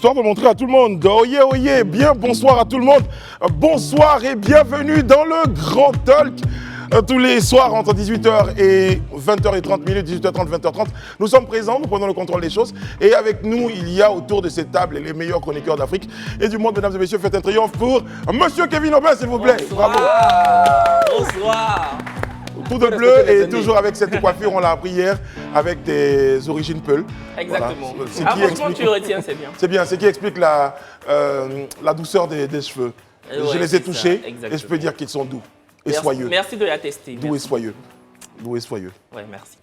histoire de montrer à tout le monde. Oyez, bien bonsoir à tout le monde. Bonsoir et bienvenue dans le Grand Talk. Tous les soirs entre 18h et 20h30, 18h30, 20h30, nous sommes présents, nous prenons le contrôle des choses. Et avec nous, il y a autour de cette table les meilleurs chroniqueurs d'Afrique et du monde. Mesdames et messieurs, faites un triomphe pour Monsieur Kevin Aubin, s'il vous plaît. Bonsoir. Bravo. Bonsoir. Tout de bleu et toujours avec cette coiffure, on l'a appris hier, avec des origines Peul. Exactement. Voilà. Franchement, tu retiens, c'est bien. C'est bien, c'est qui explique la douceur des cheveux. Je les ai touchés et je peux dire qu'ils sont doux et soyeux. Merci de l'attester. Doux et soyeux. Doux et soyeux. Oui, merci.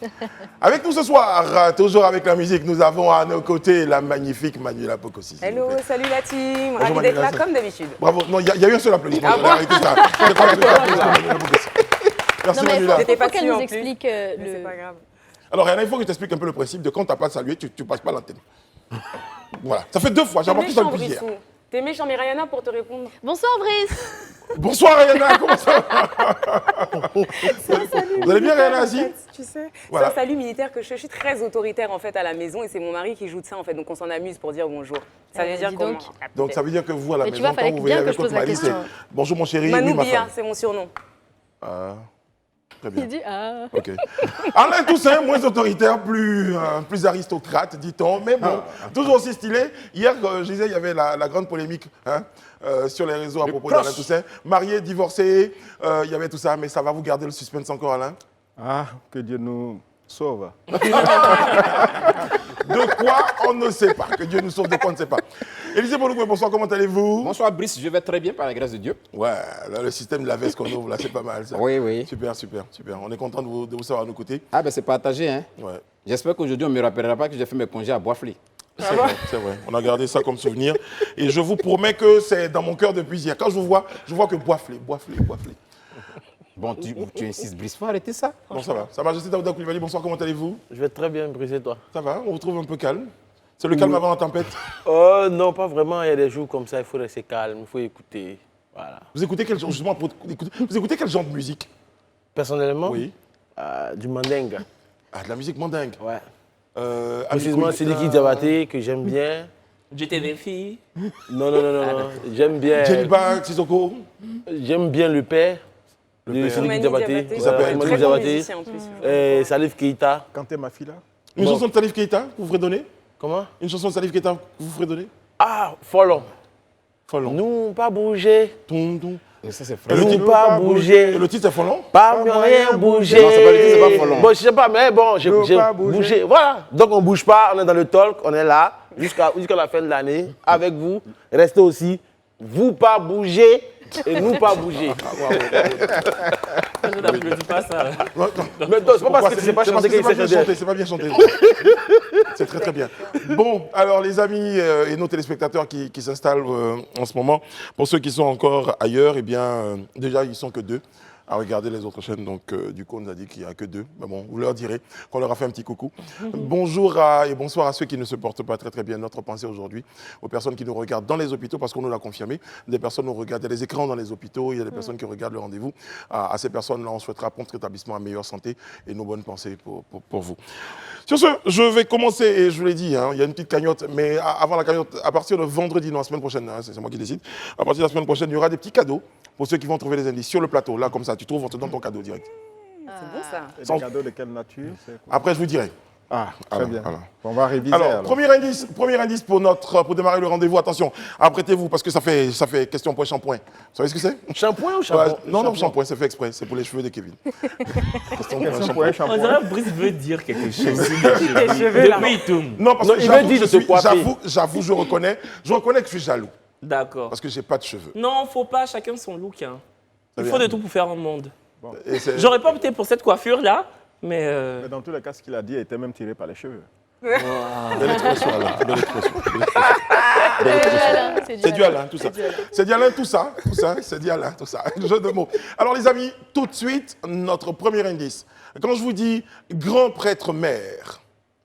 Avec nous ce soir, toujours avec la musique, nous avons à nos côtés la magnifique Manuela Pocosi. Hello, salut la team. Ravi d'être là comme d'habitude. Bravo. Non, il y a eu un seul applaudissement. Arrêtez ça. Merci Manuela. Il faut qu'elle nous explique C'est pas grave. Alors Rihanna, il faut que je t'explique un peu le principe de quand tu n'as pas salué, tu ne passes pas l'antenne. Voilà. Ça fait 2 fois, j'ai remarqué ça depuis hier. T'es méchant, mais Rihanna pour te répondre. Bonsoir Brice. Bonsoir Rihanna, comment ça va? Salut. Vous allez bien Rihanna, Asie? Tu sais, Voilà. c'est un salut militaire que je suis très autoritaire en fait à la maison et c'est mon mari qui joue de ça en fait, donc on s'en amuse pour dire bonjour. Ça veut dire dis comment? Donc ça veut dire que vous à la Mais tu maison, vois, fallait quand vous bien voyez que avec je pose votre la mari, c'est question. bonjour mon chéri, oui Manu ma Bia, femme. c'est mon surnom. Ah, très bien. Il dit ah. Ok. Alain Toussaint, moins autoritaire, plus aristocrate, dit-on, mais bon, toujours aussi stylé. Hier, je disais, il y avait la grande polémique sur les réseaux à propos d'Alain Toussaint. Marié, divorcé, il y avait tout ça, mais ça va vous garder le suspense encore, Alain? Ah, que Dieu nous sauve. De quoi on ne sait pas. Que Dieu nous sauve de quoi on ne sait pas. Élisée Boloukou, bonsoir, comment allez-vous? Bonsoir Brice, je vais très bien par la grâce de Dieu. Ouais, là, le système de la veste qu'on ouvre, là, c'est pas mal ça. Oui, oui. Super. On est content de vous savoir à nos côtés. Ah ben c'est partagé, hein. Ouais. J'espère qu'aujourd'hui on ne me rappellera pas que j'ai fait mes congés à Boisflé. C'est vrai. On a gardé ça comme souvenir. Et je vous promets que c'est dans mon cœur depuis hier. Quand je vous vois que Boisflé. Bon, tu insistes Brice, faut arrêter ça. Bon, ça va. Sa Majesté Daouda Coulibaly, bonsoir, comment allez-vous? Je vais très bien, Brice, et toi? Ça va, on vous trouve un peu calme. C'est le calme avant la tempête. Oh non, pas vraiment. Il y a des jours comme ça, il faut rester calme, il faut écouter. Voilà. Vous écoutez quel genre, justement, vous écoutez quel genre de musique? Personnellement, Oui. du mandingue. Ah, de la musique mandingue. Ouais. Précisément, Précisément, c'est Liki Diabaté que j'aime bien. J'étais des filles. Non. J'aime bien. Djeliba, Sissoko. J'aime bien le père de père. Liki Mani Diabaté. Diabaté. Qui s'appelle Mani Très bon Diabaté. musicien en plus. Salif Keita. Quand t'es ma fille là. Une chanson de Salif Keita, vous ferez donner? Comment? Une chanson de Salif Keita, vous ferez donner? Ah, Folon. Folon. Nous, pas bouger. Ton, ton. Et ça c'est Et frère. le Nous, titre- pas bouger. Et le titre, c'est Folon? Pas rien bouger. Non, c'est pas le titre, c'est pas Folon. Bon, je sais pas, mais bon, j'ai pas bouger. bougé. Voilà. Donc, on bouge pas, on est dans le talk, on est là jusqu'à la fin de l'année avec vous. Restez aussi. Vous pas bouger et nous pas bouger. Je n'applaudis pas ça. Non, Mais non, c'est pas parce que tu sais pas chanter qu'il sait chanter. C'est pas bien chanté. C'est très bien. Bon, alors les amis et nos téléspectateurs qui s'installent en ce moment, pour ceux qui sont encore ailleurs, eh bien, déjà, ils sont que 2 à regarder les autres chaînes. Donc, du coup, on nous a dit qu'il n'y a que 2. Mais bon, vous leur direz qu'on leur a fait un petit coucou. Bonjour et bonsoir à ceux qui ne se portent pas très bien. Notre pensée aujourd'hui aux personnes qui nous regardent dans les hôpitaux, parce qu'on nous l'a confirmé. Des personnes nous regardent, il y a des écrans dans les hôpitaux, il y a des personnes qui regardent le rendez-vous. À ces personnes-là, on souhaitera prompt rétablissement à meilleure santé et nos bonnes pensées pour vous. Sur ce, je vais commencer, et je vous l'ai dit, il y a une petite cagnotte, mais avant la cagnotte, à partir de vendredi, non, la semaine prochaine, c'est moi qui décide, à partir de la semaine prochaine, il y aura des petits cadeaux pour ceux qui vont trouver les indices sur le plateau, là, comme ça, tu trouves, on te donne ton cadeau direct. C'est bon ça. Et Sans- des cadeaux de quelle nature c'est quoi? Après, je vous dirai. Ah, très Alors, bien. alors. On va réviser Alors, alors. premier indice pour démarrer le rendez-vous. Attention, apprêtez-vous, parce que ça fait question point shampoing. Vous savez ce que c'est? Shampoing ou Ouais, shampoing? non, shampoing, c'est fait exprès, c'est pour les cheveux de Kevin. Question point, Question shampoing. pour un On shampoing. dirait que Brice veut dire quelque chose. Les cheveux là. Depuis, il tourne. Non, parce Non, que il veut dire de se coiffer. j'avoue, je reconnais que je suis jaloux, D'accord. parce que j'ai pas de cheveux. Non, faut pas, chacun son look. Hein. Il faut de tout pour faire un monde. Et c'est- J'aurais pas opté pour cette coiffure-là, mais Mais dans tous les cas, ce qu'il a dit était même tiré par les cheveux. Belle expression, Alain. Belle expression. C'est du Alain, tout ça. C'est du Alain, tout ça. C'est du Alain, tout ça. Jeu de mots. Alors, les amis, tout de suite, notre premier indice. Quand je vous dis grand prêtre mère,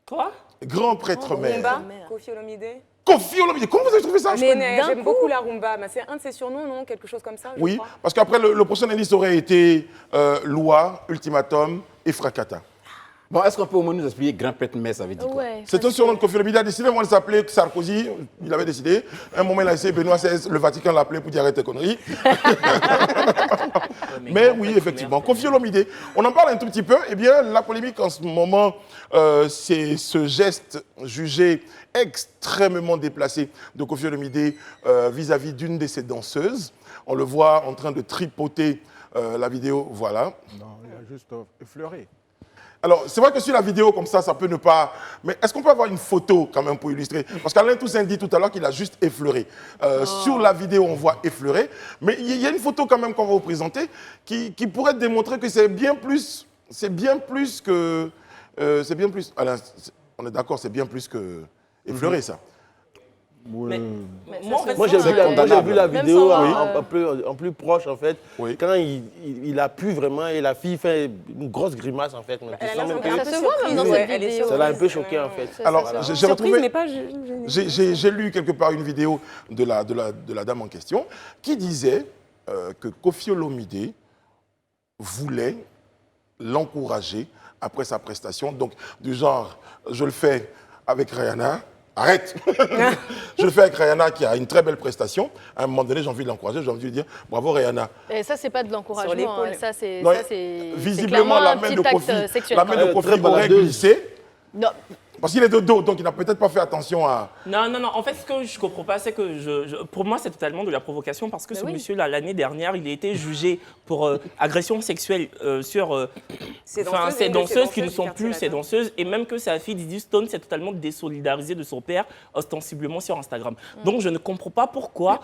quoi? grand prêtre mère. Rumba, Kofi Olomide. Kofi Olomide, comment vous avez trouvé ça? Mais j'aime beaucoup la rumba. Mais c'est un de ses surnoms, non? Quelque chose comme ça, je Oui, crois. parce qu'après, le prochain indice aurait été loi, ultimatum et fracata. Bon, est-ce qu'on peut au moins nous expliquer grand prêtre Messe, ça veut dire quoi? Ouais. C'est un surnom de Kofi Olomide. Il a décidé, moi, de s'appeler Sarkozy. Il avait décidé. Un moment, il a essayé, Benoît XVI, le Vatican l'a appelé pour dire arrête tes conneries. Mais oui, effectivement. Kofi Olomide, on en parle un tout petit peu. Eh bien, la polémique en ce moment, c'est ce geste jugé extrêmement déplacé de Kofi Olomide vis-à-vis d'une de ses danseuses. On le voit en train de tripoter la vidéo, voilà. Non, il a juste effleuré. Alors, c'est vrai que sur la vidéo, comme ça peut ne pas... Mais est-ce qu'on peut avoir une photo, quand même, pour illustrer? Parce qu'Alain Toussaint dit tout à l'heure qu'il a juste effleuré. Sur la vidéo, on voit effleurer. Mais il y a une photo, quand même, qu'on va vous présenter, qui pourrait démontrer que c'est bien plus... C'est bien plus que... c'est bien plus... Alain, on est d'accord, c'est bien plus que... Effleurer, ça. Mais Moi, en fait, Moi, j'ai vu, la Même vidéo sans, en plus proche, en fait. Oui. Quand il a pu vraiment, et la fille fait une grosse grimace, en fait. Elle a l'air même un que- peu Ça se voit même dans surprise, cette elle est vidéo. Ça l'a un peu surprise, choqué, en fait. Alors, j'ai Surprise, retrouvé... mais pas... J'ai lu quelque part une vidéo de la dame en question qui disait que Kofi Olomide voulait l'encourager après sa prestation. Donc, du genre, je le fais avec Rihanna. Arrête. Je le fais avec Rihanna qui a une très belle prestation. À un moment donné, j'ai envie de l'encourager, j'ai envie de lui dire bravo Rihanna. Et ça, c'est pas de l'encouragement. l'épaule. Ça, c'est Non, c'est visiblement, clairement la un main petit de acte Kofi, sexuel. la main de Kofi très aurait baladeuse. glissé. Non, Parce qu'il est de dos, donc il n'a peut-être pas fait attention à... Non, non, non. En fait, ce que je comprends pas, c'est que pour moi, c'est totalement de la provocation parce que Mais ce oui. monsieur-là, l'année dernière, il a été jugé pour agression sexuelle sur Ces ces danseuses qui ne du sont quartier plus ces latin. danseuses et même que sa fille Didi Stone s'est totalement désolidarisée de son père, ostensiblement sur Instagram. Donc, je ne comprends pas pourquoi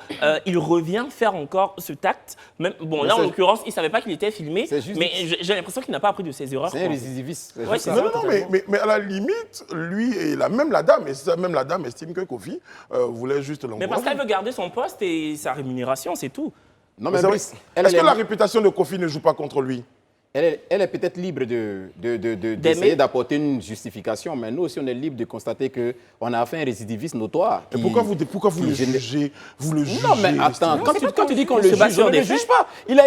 il revient faire encore ce tact. Même, bon, Mais là, en c'est- l'occurrence, il ne savait pas qu'il était filmé, C'est juste- mais j'ai l'impression qu'il n'a pas appris de ses erreurs. C'est un quoi. récidiviste. Ouais, c'est Non, ça, non, non, totalement. mais à la limite, lui et même la dame, et ça, même la dame estime que Kofi voulait juste Mais l'encourager. parce qu'elle veut garder son poste et sa rémunération, c'est tout. Non, Mais mais c'est vrai. Brice, elle Est-ce que est- la réputation de Kofi ne joue pas contre lui? elle est peut-être libre d'essayer D'aimer. d'apporter une justification, mais nous aussi, on est libre de constater qu'on a affaire à un récidiviste notoire. Et pourquoi vous le qui génère- jugez? Vous le jugez? Non, mais attends, quand tu dis qu'on le se base juge, sur on ne des le faits. juge pas. Il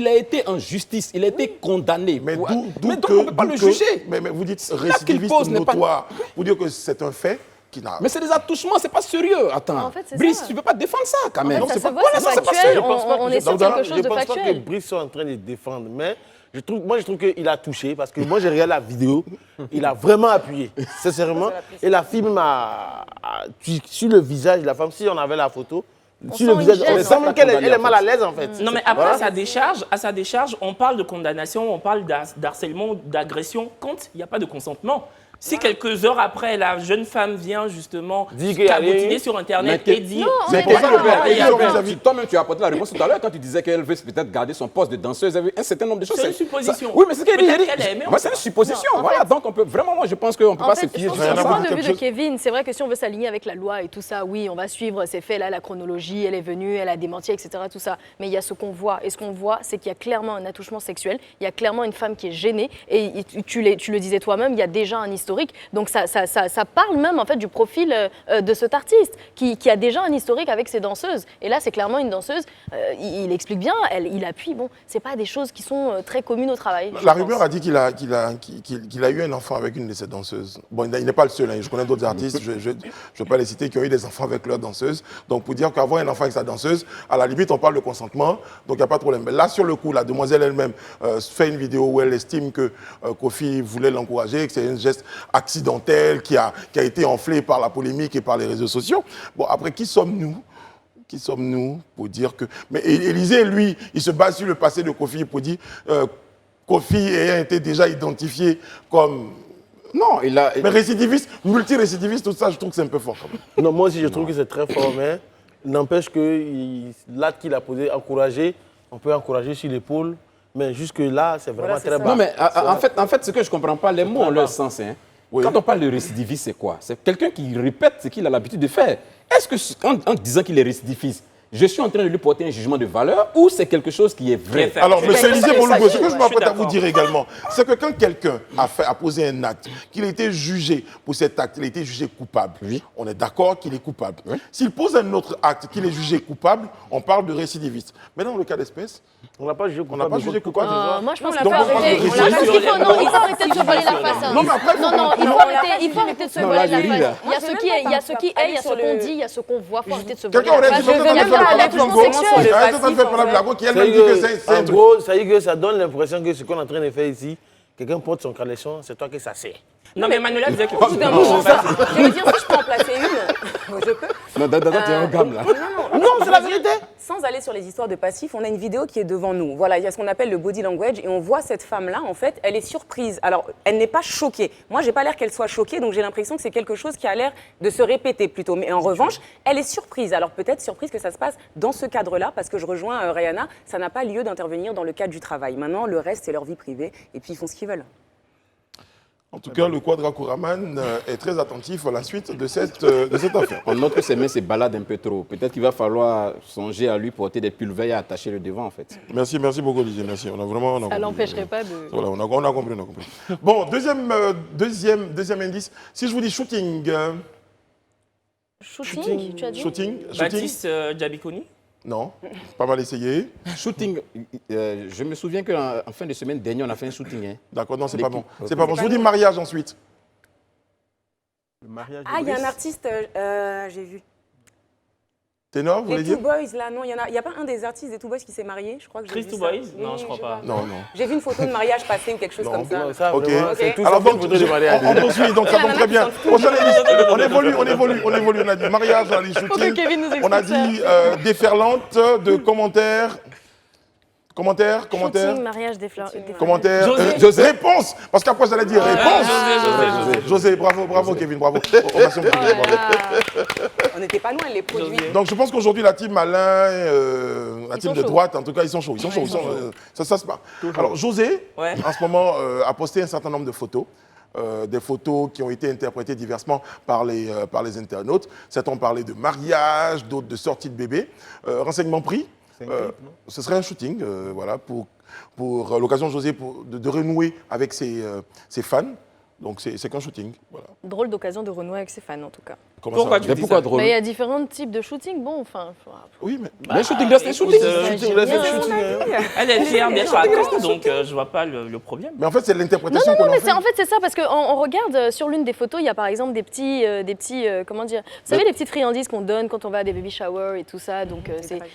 a été en justice, il a été condamné. Mais Ouais. d'où Mais donc, que- on ne peut pas d'où le que- juger. Mais vous dites qu'il récidiviste pose n'est pas- notoire. Vous dites que c'est un fait qui n'a... Mais c'est des attouchements, c'est pas sérieux. Attends, En fait, c'est Brice, ça. tu ne peux pas défendre ça quand même. en fait, ça c'est se pas- voit, voilà, c'est ça, c'est pas factuel. sérieux. On est sur quelque chose de Je pense pas que factuel. Brice soit en train de le défendre, mais je trouve qu'il a touché parce que moi, j'ai regardé la vidéo, il a vraiment appuyé, sincèrement. Et la fille sur le visage de la femme, si on avait la photo, sur sent le une visage, gêne, on en sent même fait. qu'elle est mal à l'aise en fait. Non, mais après, Voilà. à sa décharge, on parle de condamnation, on parle d'harcèlement, d'agression quand il n'y a pas de consentement. Si quelques heures après, la jeune femme vient justement Dit qu'il y a cabotiner rien eu. sur Internet Mais et dire... Mais mais pour ça, d'accord, le père, mais et d'accord. toi-même, tu as apporté la réponse tout à l'heure quand tu disais qu'elle veut peut-être garder son poste de danseuse. Elle veut un certain nombre de choses. C'est une supposition. Oui, mais c'est ce qu'elle dit. Peut-être elle dit- qu'elle a aimé, on Ouais, sait c'est une pas. supposition. Non, en Voilà, fait- donc on peut vraiment, moi, je pense qu'on ne peut En pas fait, se je fier pense sur que Rien du à ça. voir. point de quelque vue de chose- Kevin, c'est vrai que si on veut s'aligner avec la loi et tout ça, oui, on va suivre ces faits-là, la chronologie, elle est venue, elle a démenti, etc. Tout ça. Mais il y a ce qu'on voit. Et ce qu'on voit, c'est qu'il y a clairement un attouchement sexuel, il y a clairement une femme qui est gênée. Et tu le disais toi-même, il y a déjà un historique. Donc ça parle même en fait du profil de cet artiste qui a déjà un historique avec ses danseuses. Et là, c'est clairement une danseuse. Il explique bien, il appuie. Bon, c'est pas des choses qui sont très communes au travail. je La pense. rumeur a dit qu'il a eu un enfant avec une de ses danseuses. Bon, il n'est pas le seul, hein. Je connais d'autres artistes, je ne vais pas les citer, qui ont eu des enfants avec leur danseuse. Donc, pour dire qu'avoir un enfant avec sa danseuse, à la limite, on parle de consentement, donc il n'y a pas de problème. Mais là, sur le coup, la demoiselle elle-même fait une vidéo où elle estime que Kofi voulait l'encourager, que c'est un geste accidentel qui a été enflé par la polémique et par les réseaux sociaux. Bon, après, qui sommes-nous pour dire que... Mais Élysée, lui, il se base sur le passé de Kofi pour dire Kofi ayant été déjà identifié comme... Non, il a. Mais récidiviste, multirécidiviste, tout ça, je trouve que c'est un peu fort quand même. Non, moi aussi, je trouve que c'est très fort, mais n'empêche que l'acte qu'il a posé, encourager, on peut encourager sur l'épaule, mais jusque-là, c'est vraiment Voilà, c'est très ça. bas. Non, mais en fait, ce que je ne comprends pas, les mots ont leur sens. Hein. Oui. Quand on parle de récidiviste, c'est quoi? C'est quelqu'un qui répète ce qu'il a l'habitude de faire. Est-ce que, en disant qu'il est récidiviste, je suis en train de lui porter un jugement de valeur ou c'est quelque chose qui est vrai? Qui est Alors, monsieur Élisée Molugo, ce que je Ouais. m'apprête Je suis à vous dire également, c'est que quand quelqu'un a posé un acte, qu'il a été jugé pour cet acte, il a été jugé coupable, Oui. on est d'accord qu'il est coupable. Oui. S'il pose un autre acte, qu'il est jugé coupable, on parle de récidiviste. Mais dans le cas d'espèce, On n'a pas jugé on coupable. n'a pas jugé coupable. Moi, je pense Non, qu'il on l'a faut pas arrêter. arrêté. On l'a pas- Sur les- il faut arrêter de se voiler la face. hein. Non, mais après, Non, non, il Non, faut on l'a arrêter, pas il faut jugé. arrêter de se Non, voiler là, la je ris, face. là. Il y a ce qui est, il y a ce qui est, il y a ce qu'on dit, il y a ce qu'on voit. Il faut arrêter de se voiler Quelqu'un aurait la dit, face. mais Je peut-être viens faire pas la aller Bingo. forcément sur le Peut-être passif, faire la en Bingo, qui elle-même dit que c'est En un truc. gros, ça dit que ça donne l'impression que ce qu'on est en train de faire ici, quelqu'un porte son caleçon, c'est toi que ça sert. Non, mais Manuela disait que... D'un moment, ça. Je veux dire, si je peux en placer une, je peux. Non, tu es un gamme là. Non, c'est la vérité. Sans aller sur les histoires de passif, on a une vidéo qui est devant nous. Voilà, il y a ce qu'on appelle le body language et on voit cette femme-là, en fait, elle est surprise. Alors, elle n'est pas choquée. Moi, j'ai pas l'air qu'elle soit choquée, donc j'ai l'impression que c'est quelque chose qui a l'air de se répéter plutôt. Mais en revanche, elle est surprise. Alors peut-être surprise que ça se passe dans ce cadre-là, parce que je rejoins Rihanna, ça n'a pas lieu d'intervenir dans le cadre du travail. Maintenant, le reste, c'est leur vie privée et puis ils font ce qu'ils veulent. En tout cas, le Quadra Kouraman est très attentif à la suite de cette affaire. On note que ses mains se baladent un peu trop. Peut-être qu'il va falloir songer à lui porter des pulls et attacher le devant en fait. Merci beaucoup, Olivier. Merci. On a vraiment. Ça l'empêcherait pas de. Voilà, on a compris. Bon, deuxième indice. Si je vous dis shooting, Shooting, tu as dit shooting, Baptiste Djabikoni. non, pas mal essayé. Shooting, je me souviens qu'en fin de semaine dernière, on a fait un shooting. Hein. D'accord, non, c'est pas bon. L'équipe. C'est pas bon. Je vous dis mariage ensuite. Le mariage Ah, il y a un Brice. artiste, j'ai vu. Ténor, vous voulez Les dire? Two Boys, là, non, il y a pas un des artistes des Two Boys qui s'est marié, je crois que j'ai Chris vu Two ça. Boys? Oui, Non, je crois sais pas. Non. J'ai vu une photo de mariage passée ou quelque chose Non. comme ça. Non, ça, Ok. vraiment, c'est tout Alors ça, donc, photo de mariage. on poursuit, donc ça tombe très bien. Prochaine émission. On évolue. On a dit mariage, on a dit Faut que shooting. Kevin nous explique On a ça. dit déferlante de commentaires. Commentaires. Shooting, mariage, des fleurs. Commentaires. José. Réponse. Parce qu'après, j'allais dire réponse. José. José, bravo Kevin, bravo. Ovation pour Kevin, bravo. On n'était pas loin, les produits. Donc je pense qu'aujourd'hui, la team Alain, la team sont de chauds. droite, en tout cas, ils sont chauds. Ça se passe. Alors José, Ouais. en ce moment, a posté un certain nombre de photos. Des photos qui ont été interprétées diversement par les internautes. Certains ont parlé de mariage, d'autres de sortie de bébé. Renseignement pris. C'est un clip, non? Ce serait un shooting, voilà, pour l'occasion, José, de renouer avec ses fans. Donc c'est qu'un shooting, voilà. Drôle d'occasion de renouer avec ses fans, en tout cas. Comment Pourquoi ça tu Mais dis pourquoi ça? drôle? Mais il y a différents types de shooting. Bon, enfin. Oui, mais Mais shooting, là, c'est un shooting. Shooting, là, c'est le shooting. hein. Elle est fière d'être artiste, donc je vois pas le problème. mais en fait, c'est Non, l'interprétation non, qu'on non, en mais fait. en fait, c'est ça, parce qu'on on regarde sur l'une des photos, il y a par exemple des petits comment dire, vous savez, les petites friandises qu'on donne quand on va à des baby showers et tout ça. Donc,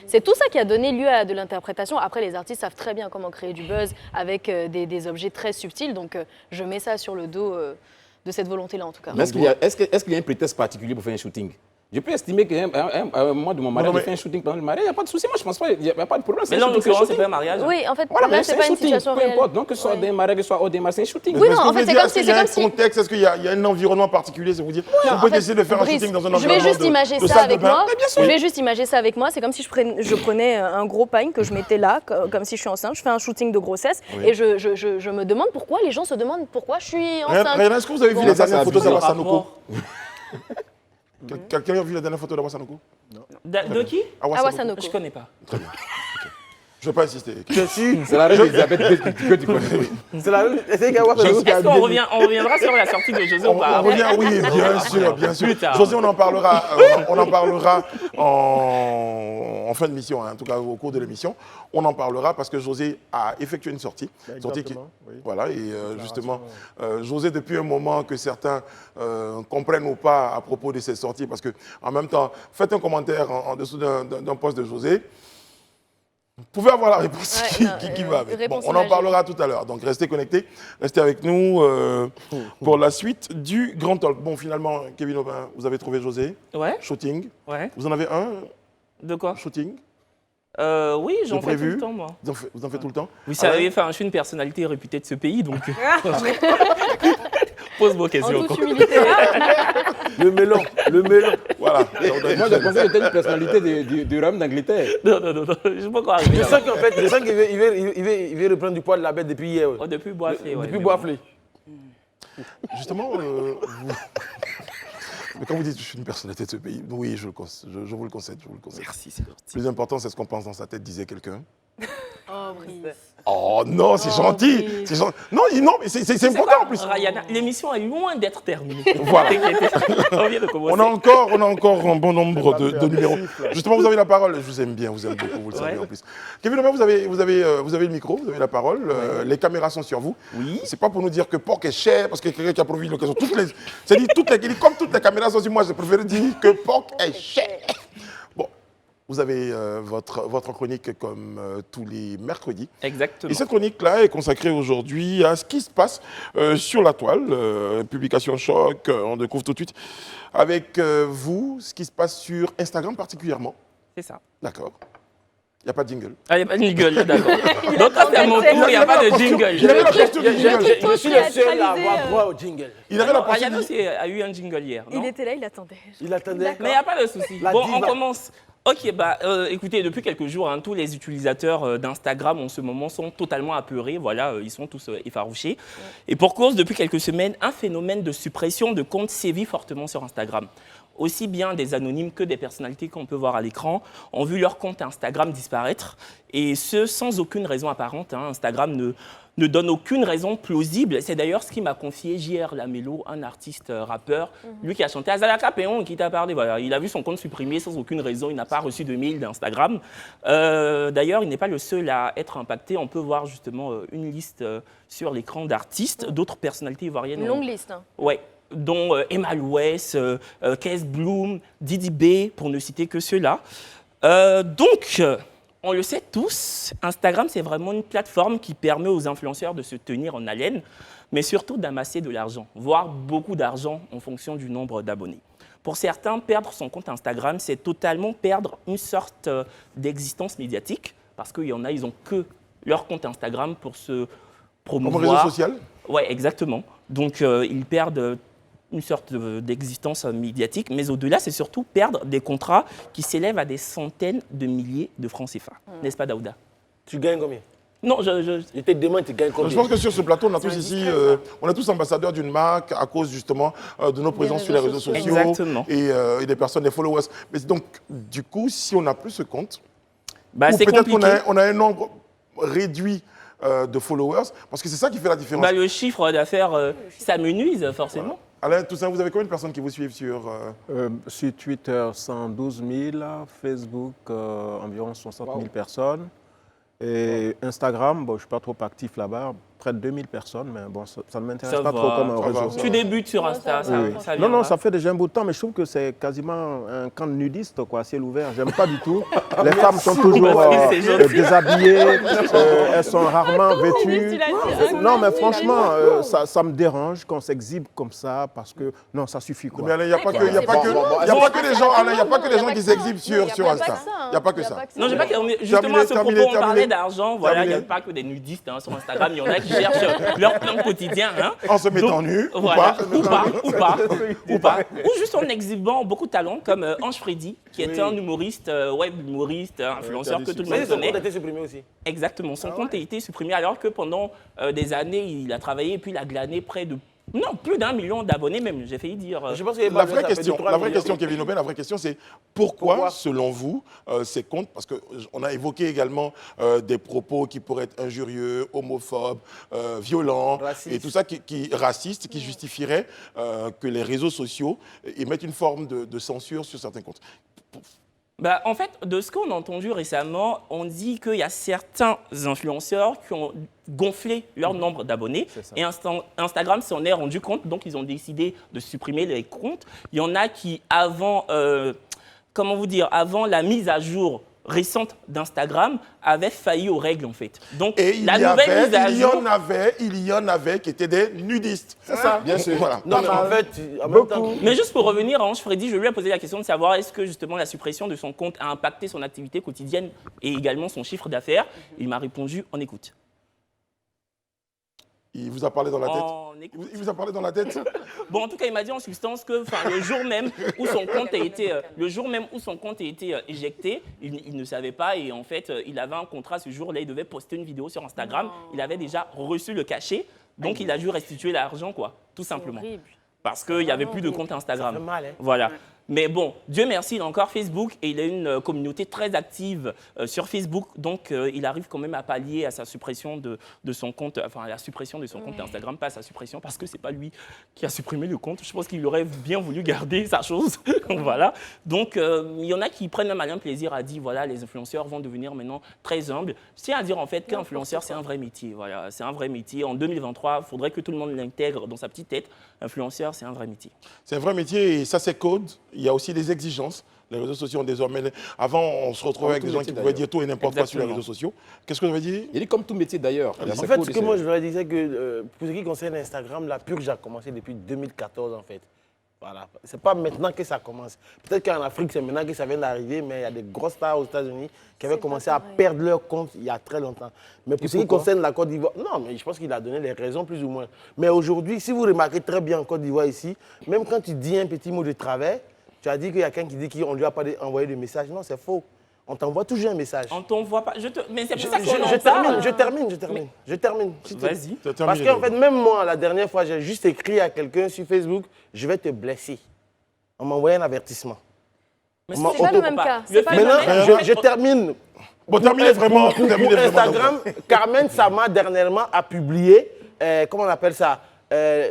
c'est tout ça qui a donné lieu à de l'interprétation. Après, les artistes savent très bien comment créer du buzz avec des objets très subtils. Donc, je mets ça sur le dos de cette volonté-là, en tout cas. Mais est-ce qu'il y a un prétexte particulier pour faire un shooting? Je peux estimer qu'à un moment de mon mariage, Non, j'ai fait un shooting pendant le mariage, il n'y a pas de souci. Moi, je pense pas, il n'y a pas de problème. Mais là, en l'occurrence, c'est pas un mariage. Oui, en fait, Voilà, là, mais c'est pas un une shooting, situation peu réelle. importe. Donc, que ce soit Ouais. des mariages, que ce soit au démarrage, c'est un shooting. Oui, Mais non, ce que en vous fait, dire, c'est comme est-ce qu'il si- y a c'est un comme si- contexte, est-ce qu'il y a un environnement particulier, c'est vous dire vous En pouvez fait, essayer de faire un Brice, shooting dans un je vais environnement juste imager de ça salle de avec bain. moi. Mais bien sûr. Je vais juste imager ça avec moi. C'est comme si je prenais un gros pagne que je mettais là, comme si je suis enceinte. Je fais un shooting de grossesse et je me demande pourquoi les gens se demandent pourquoi je suis enceinte. Rihanna, est-ce que vous avez vu les ça, dernières c'est photos abusé. d'Awa Sanogo Rapport. Quelqu'un a vu la dernière photo d'Awa Sanogo De qui? Awa Awa Sanogo. Je Sanoko. connais pas. Je ne vais pas insister. Je suis. C'est la reine d'Elisabeth que tu connais. C'est la même. C'est qu'à voir Est-ce qu'on reviendra sur la sortie de José ou On pas? revient, oui, bien sûr. Plus tard. José, on en parlera en fin de mission, hein, en tout cas au cours de l'émission. On en parlera parce que José a effectué une sortie. Sortie qui- Exactement, oui. Voilà, et justement, José, depuis un moment que certains comprennent ou pas à propos de ces sorties, parce que en même temps, faites un commentaire en dessous d'un post de José. Vous pouvez avoir la réponse Ouais, qui non, qui va avec. Bon, réponse on en imagée. parlera tout à l'heure. Donc restez connectés, restez avec nous pour la suite du Grand Talk. Bon, finalement, Kevin Aubin, vous avez trouvé José. Ouais, Shooting. ouais. Vous en avez un De quoi? shooting? Oui, j'en De fais tout prévu le temps, moi. Vous en faites tout le temps? Vous Ah savez, ouais enfin, je suis une personnalité réputée de ce pays, donc pose vos En questions. toute quoi. humilité. le melon. Le melon. Voilà. Moi, je pensais que j'étais une personnalité du royaume d'Angleterre. Non, je ne sais pas quoi arriver Je là. sens qu'en fait, je sens qu'il veut reprendre du poids de la bête depuis hier. ouais. Oh, depuis Boisflé, ouais. Depuis mais Boisflé. Justement, Mais quand vous dites je suis une personnalité de ce pays, oui, je vous le concède, Merci, c'est gentil. Le plus important, c'est ce qu'on pense dans sa tête, disait quelqu'un. Oh, Brice. Oh non, c'est gentil. oui. C'est gentil. Non, mais c'est important en plus. Rayana, l'émission est loin d'être terminée. Voilà. On vient de commencer. On a encore un bon nombre de numéros. Justement, vous avez la parole. Je vous aime bien, vous aime beaucoup, vous le savez Ouais. en plus. Kevin Omer, vous avez le micro, vous avez la parole. Les caméras sont sur vous. Oui. C'est pas pour nous dire que porc est cher, parce que quelqu'un qui a promis l'occasion. Comme toutes les caméras sont sur moi, je préfère dire que porc est cher. Bon, vous avez votre chronique comme tous les mercredis. Exactement. Et cette chronique-là est consacrée aujourd'hui à ce qui se passe sur la toile. Publication choc, on découvre tout de suite avec vous ce qui se passe sur Instagram particulièrement. C'est ça. D'accord. Il n'y a pas de jingle. Ah, il n'y a pas de jingle, d'accord. Donc, quand c'est à mon tour, il n'y a pas de jingle. Il avait la posture du jingle. Je suis le seul à avoir Théâtralisé, droit au jingle. Il avait la posture Rayana du aussi a eu un jingle hier, non? Il était là, il attendait. Il attendait. Mais il n'y a pas de souci. La Bon, diva. on commence. Ok, écoutez, depuis quelques jours, tous les utilisateurs d'Instagram en ce moment sont totalement apeurés. Voilà, ils sont tous effarouchés. Et pour cause, depuis quelques semaines, un phénomène de suppression de comptes sévit fortement sur Instagram. Aussi bien des anonymes que des personnalités qu'on peut voir à l'écran ont vu leur compte Instagram disparaître. Et ce, sans aucune raison apparente. Instagram ne donne aucune raison plausible. C'est d'ailleurs ce qui m'a confié JR Lamello, un artiste rappeur, lui qui a chanté Azalaka Péon, qui t'a parlé. Voilà, il a vu son compte supprimé sans aucune raison. Il n'a pas reçu de mail d'Instagram. D'ailleurs, il n'est pas le seul à être impacté. On peut voir justement une liste sur l'écran d'artistes, d'autres personnalités ivoiriennes. Une longue liste. Hein. Ouais, dont Emma Louès, Kes Bloom, Didi B, pour ne citer que ceux-là. Donc, on le sait tous, Instagram, c'est vraiment une plateforme qui permet aux influenceurs de se tenir en haleine, mais surtout d'amasser de l'argent, voire beaucoup d'argent en fonction du nombre d'abonnés. Pour certains, perdre son compte Instagram, c'est totalement perdre une sorte d'existence médiatique, parce qu'il y en a, ils n'ont que leur compte Instagram pour se Comme promouvoir. réseau social. Oui, exactement. Donc, ils perdent une sorte d'existence médiatique, mais au-delà, c'est surtout perdre des contrats qui s'élèvent à des centaines de milliers de francs CFA. N'est-ce pas, Daouda? Tu gagnes combien? Non, Je te demande, tu gagnes combien? Je pense que sur ce plateau, on a tous ici, on est tous ambassadeurs d'une marque à cause justement de nos présences sur les réseaux sociaux Exactement. et des personnes, des followers. Mais donc, du coup, si on n'a plus ce compte, ou c'est peut-être qu'on compliqué. on a un nombre réduit de followers, parce que c'est ça qui fait la différence. Le chiffre d'affaires s'amenuise, forcément. Alain Toussaint, vous avez combien de personnes qui vous suivent sur... Sur Twitter, 112 000, Facebook, environ 60 000 personnes. Et Instagram, bon, je ne suis pas trop actif là-bas, près de 2000 personnes, mais bon, ça ne m'intéresse Ça pas va, trop comme un ça réseau. va. Tu débutes sur Insta, ça, Oui, oui. ça Non, viendra. ça fait déjà un bout de temps, mais je trouve que c'est quasiment un camp de nudistes, quoi, à ciel ouvert. J'aime pas du tout. Les femmes sont toujours C'est gentil. déshabillées, elles sont rarement vêtues. Non, mais franchement, ça me dérange qu'on s'exhibe comme ça, parce que non, ça suffit, Mais quoi. Alain, il n'y a pas que les gens, Alain, il n'y a pas que les gens qui s'exhibent sur Insta. Il n'y a pas que ça. Non, j'ai pas justement à ce propos, terminé. on parlait d'argent. Voilà, il n'y a Terminé. pas que des nudistes sur Instagram. Il y en a qui cherchent leur plan quotidien. En se mettant nu, ou Voilà, pas. ou pas. Ou juste en exhibant beaucoup de talents, comme Ange Freddy, qui est un humoriste, web humoriste, influenceur que tout le Mais monde son compte a connaît. été supprimé aussi. Exactement, son compte a été supprimé alors que pendant des années, il a travaillé et puis il a glané près de... Non, plus d'1 million d'abonnés même, j'ai failli dire. Je pense que La vraie question, Kevin Aubin, la vraie question, c'est pourquoi, selon vous, ces comptes, parce qu'on a évoqué également des propos qui pourraient être injurieux, homophobes, violents, Racistes. et tout ça racistes, qui justifieraient que les réseaux sociaux émettent une forme de censure sur certains comptes. En fait, de ce qu'on a entendu récemment, on dit qu'il y a certains influenceurs qui ont gonflé leur nombre d'abonnés et Instagram s'en est rendu compte, donc ils ont décidé de supprimer les comptes. Il y en a qui, avant la mise à jour récente d'Instagram, avaient failli aux règles en fait. Donc Et il y en avait qui étaient des nudistes. C'est ça, bien sûr. Voilà. Non, mais en fait, en même temps, Mais juste pour revenir à Ange Freddy, je lui ai posé la question de savoir est-ce que justement la suppression de son compte a impacté son activité quotidienne et également son chiffre d'affaires. Il m'a répondu on écoute. Il vous a parlé dans la tête. On écoute. Il vous a parlé dans la tête. Bon, en tout cas, il m'a dit en substance que le jour même où son compte a été éjecté, il ne savait pas et en fait, il avait un contrat ce jour-là, il devait poster une vidéo sur Instagram. Il avait déjà reçu le cachet, donc il a dû restituer l'argent, quoi, tout simplement. Horrible. parce qu'il n'y avait plus de compte Instagram. Ça fait mal, hein. Voilà. Mais bon, Dieu merci, il a encore Facebook et il a une communauté très active sur Facebook. Donc, il arrive quand même à pallier à sa suppression de son compte, enfin, à la suppression de son compte Instagram, pas à sa suppression parce que ce n'est pas lui qui a supprimé le compte. Je pense qu'il aurait bien voulu garder sa chose. Voilà. Donc, il y en a qui prennent un malin plaisir à dire, voilà, les influenceurs vont devenir maintenant très humbles. Je tiens à dire en fait qu'influenceur, c'est un vrai métier. Voilà, c'est un vrai métier. En 2023, il faudrait que tout le monde l'intègre dans sa petite tête. Influenceur, c'est un vrai métier. C'est un vrai métier et ça, c'est code. Il y a aussi des exigences. Les réseaux sociaux ont désormais... Avant, on se retrouvait avec des gens qui pouvaient dire tout et n'importe quoi sur les réseaux sociaux. Qu'est-ce que vous avez dit? Il est comme tout métier d'ailleurs. En fait, ce que moi je voudrais dire, c'est que pour ce qui concerne Instagram, la purge a commencé depuis 2014 en fait. Voilà. C'est pas maintenant que ça commence. Peut-être qu'en Afrique, c'est maintenant que ça vient d'arriver, mais il y a des grosses stars aux États-Unis qui avaient commencé à perdre leur compte il y a très longtemps. Mais pour ce qui concerne la Côte d'Ivoire, non, mais je pense qu'il a donné les raisons plus ou moins. Mais aujourd'hui, si vous remarquez très bien en Côte d'Ivoire ici, même quand tu dis un petit mot de travers, tu as dit qu'il y a quelqu'un qui dit qu'on ne lui a pas envoyé de message. Non, c'est faux. On t'envoie toujours un message. On t'envoie pas. Mais c'est pour ça qu'on en parle. Je termine. Vas-y. Parce qu'en fait, même moi, la dernière fois, j'ai juste écrit à quelqu'un sur Facebook, je vais te blesser. On m'a envoyé un avertissement. Mais C'est pas le même cas. C'est pas le Maintenant, même cas. je termine. Bon, terminez vraiment. Pour Instagram, Carmen Sama, dernièrement, a publié, comment on appelle ça,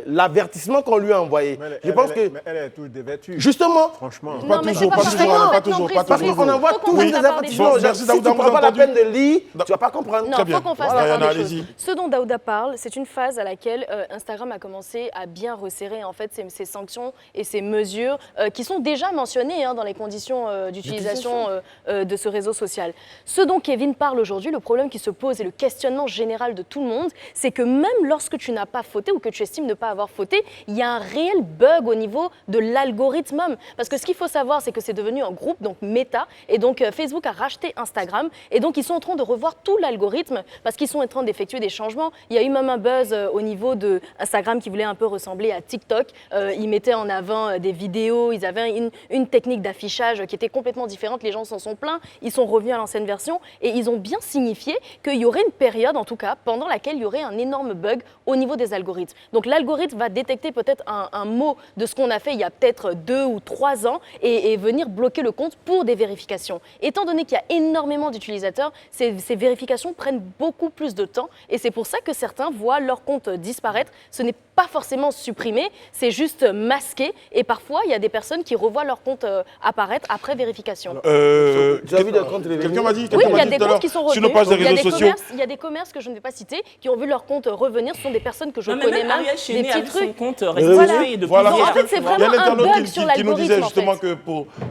l'avertissement qu'on lui a envoyé. Je pense que... Mais elle est toujours dévêtue. Justement. Franchement. Pas toujours, pas toujours. Parce qu'on envoie toujours des avertissements aux gens. Merci, Si tu Daouda, ne vous prends pas la avez peine de lire, tu ne vas pas comprendre. Non, il faut qu'on fasse Voilà, la part des allez-y. choses. Ce dont Daouda parle, c'est une phase à laquelle Instagram a commencé à bien resserrer en fait ses sanctions et ses mesures qui sont déjà mentionnées dans les conditions d'utilisation de ce réseau social. Ce dont Kevin parle aujourd'hui, le problème qui se pose et le questionnement général de tout le monde, c'est que même lorsque tu n'as pas fauté ou que tu estimes ne pas avoir fauté, il y a un réel bug au niveau de l'algorithme même. Parce que ce qu'il faut savoir, c'est que c'est devenu un groupe, donc Meta, et donc Facebook a racheté Instagram, et donc ils sont en train de revoir tout l'algorithme parce qu'ils sont en train d'effectuer des changements. Il y a eu même un buzz au niveau de Instagram qui voulait un peu ressembler à TikTok. Ils mettaient en avant des vidéos, ils avaient une technique d'affichage qui était complètement différente, les gens s'en sont plaints, ils sont revenus à l'ancienne version, et ils ont bien signifié qu'il y aurait une période, en tout cas, pendant laquelle il y aurait un énorme bug au niveau des algorithmes. Donc l'algorithme va détecter peut-être un mot de ce qu'on a fait il y a peut-être 2 ou 3 ans et venir bloquer le compte pour des vérifications. Étant donné qu'il y a énormément d'utilisateurs, ces vérifications prennent beaucoup plus de temps et c'est pour ça que certains voient leur compte disparaître. Ce n'est pas forcément supprimé, c'est juste masqué et parfois il y a des personnes qui revoient leur compte apparaître après vérification. Quelqu'un m'a dit, Oui, il y a des comptes qui sont revenus. sur nos pages des réseaux sociaux. Il y a des commerces que je ne vais pas citer qui ont vu leur compte revenir. Ce sont des personnes que je connais même, Ariel des Chéné petits avec son trucs. compte Voilà. resté depuis Voilà. hier. En fait, c'est Il y a vraiment un l'internaute bug sur qui nous disait l'algorithme, en justement fait. que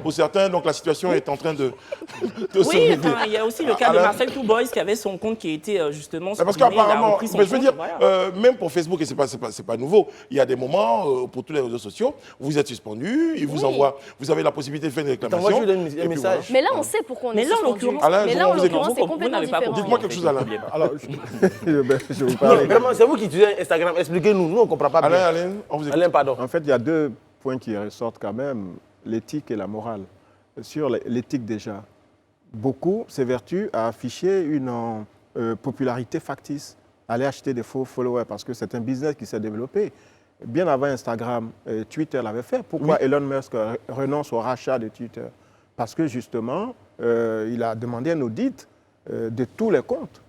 pour certains, donc la situation est en train de se Oui, régler. enfin, il y a aussi le cas de Alors- Marcel Two Boys qui avait son compte qui était justement Parce supprimé, il a qu'apparemment, repris son mais je veux compte, dire, voilà. même pour Facebook, et c'est pas nouveau, il y a des moments, pour tous les réseaux sociaux, vous êtes suspendu, ils vous envoient, vous avez la possibilité de faire une réclamation. T'envoies juste un et puis message. voilà. Mais là, on sait pourquoi on Mais est là, en suspendu. l'occurrence- Alain, Mais là, en vous écoutez. l'occurrence, c'est Vous complètement n'avez pas différent. compris. Dites-moi quelque chose, Alain. Alors, je vais vous Non, parler. vraiment, c'est vous qui utilisez Instagram. Expliquez-nous. Nous, on ne comprend pas bien. Alain, on vous écoute. Alain, pardon. En fait, il y a 2 points qui ressortent quand même, l'éthique et la morale. Sur l'éthique déjà, beaucoup s'évertuent à afficher une popularité factice, aller acheter des faux followers parce que c'est un business qui s'est développé. Bien avant Instagram, Twitter l'avait fait. Pourquoi Elon Musk renonce au rachat de Twitter? Parce que justement, il a demandé un audit de tous les comptes.